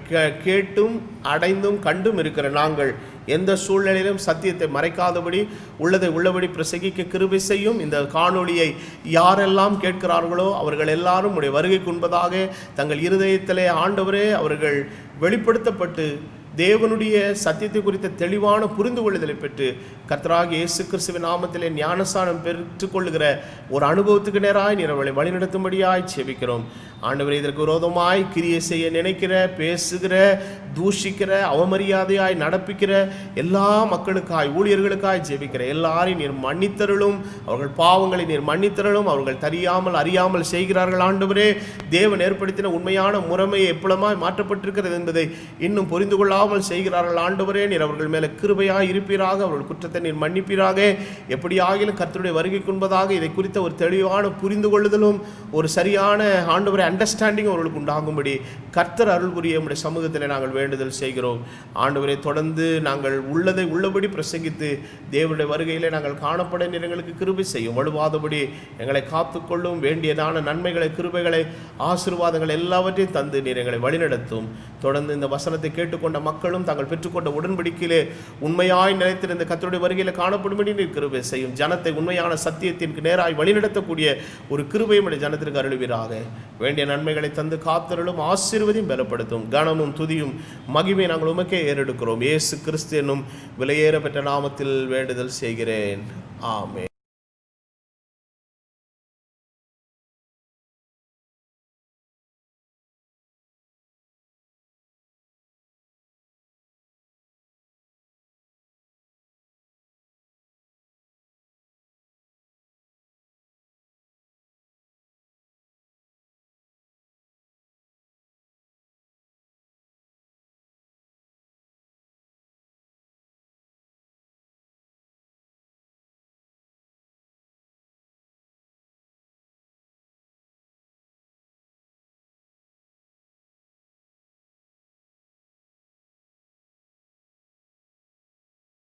கேட்டும் அடைந்தும் கண்டும் இருக்கிற நாங்கள் எந்த சூழ்நிலையிலும் சத்தியத்தை மறைக்காதபடி உள்ளதை உள்ளபடி பிரசங்கிக்க கிருபை செய்யும். இந்த காணொளியை யாரெல்லாம் கேட்கிறார்களோ அவர்கள் எல்லாரும் உடைய வருகைக்கு உண்பதாக தங்கள் இருதயத்திலே ஆண்டவரே அவர்கள் வெளிப்படுத்தப்பட்டு தேவனுடைய சத்தியத்தை குறித்த தெளிவான புரிந்து கொள்ளுதலை பெற்று கர்த்தராகிய இயேசு கிறிஸ்துவின் நாமத்திலே ஞானஸ்நானம் பெற்றுக்கொள்ளுகிற ஒரு அனுபவத்துக்கு நேராய் நீர் அவளை வழிநடத்தும்படியாய் செபிக்கிறோம். ஆண்டவரே, இதற்கு விரோதமாய் கிரியை செய்ய நினைக்கிற, பேசுகிற, தூஷிக்கிற, அவமரியாதையாய் நடப்பிக்கிற எல்லா மக்களுக்காய், ஊழியர்களுக்காய் ஜெபிக்கிற எல்லாரையும் நீர் மன்னித்தருளும். அவர்கள் பாவங்களை நீர் மன்னித்தருளும். அவர்கள் தெரியாமல் அறியாமல் செய்கிறார்கள். ஆண்டவரே, தேவன் ஏற்படுத்தின உண்மையான முறைமையை எப்பளமாய் மாற்றப்பட்டிருக்கிறது என்பதை இன்னும் புரிந்து கொள்ளாமல் செய்கிறார்கள். ஆண்டவரே, நீர் அவர்கள் மேலே கிருபையாய் இருப்பீராக. அவர்கள் குற்றத்தை நீர் மன்னிப்பீராக. எப்படி ஆகிலும் கர்த்தருடைய வருகைக்கு முன்பதாக இதை குறித்த ஒரு தெளிவான புரிந்து கொள்ளுதலும் ஒரு சரியான ஆண்டவரை அண்டர்ஸ்டாண்டிங் அவர்களுக்கு உண்டாகும்படி கர்த்தர் அருள் புரிய நம்முடைய சமூகத்தில் நாங்கள் வேண்டுதல் செய்கிறோம். ஆண்டவரை, தொடர்ந்து நாங்கள் உள்ளதை உள்ளபடி பிரசங்கித்து தேவனுடைய வருகையிலே நாங்கள் காணப்பட நீர் எங்களுக்கு கிருபை செய்யும். வலுவாதபடி எங்களை காத்துக்கொள்ளும். வேண்டியதான நன்மைகளை, கிருபைகளை, ஆசீர்வாதங்கள் எல்லாவற்றையும் தந்து நீர் எங்களை வழிநடத்தும். தொடர்ந்து இந்த வசனத்தை கேட்டுக்கொண்ட மக்களும் தாங்கள் பெற்றுக்கொண்ட உடன்படிக்கையிலே உண்மையாய் நிலைத்திருந்த கர்த்தருடைய வருகையில் காணப்படும்படி நீர் கிருபை செய்யும். ஜனத்தை உண்மையான சத்தியத்திற்கு நேராய் வழிநடத்தக்கூடிய ஒரு கிருபையும் ஜனத்திற்கு அருளுவீராக. வேண்டிய நன்மைகளை தந்து காத்தருளும், ஆசீர்வதியும் பலப்படுத்தும். கனமும் துதியும் மகிமை நாங்கள் உமக்கே ஏறெடுக்கிறோம். இயேசு கிறிஸ்து என்னும் விலையேற பெற்ற நாமத்தில் வேண்டுதல் செய்கிறேன். ஆமென்.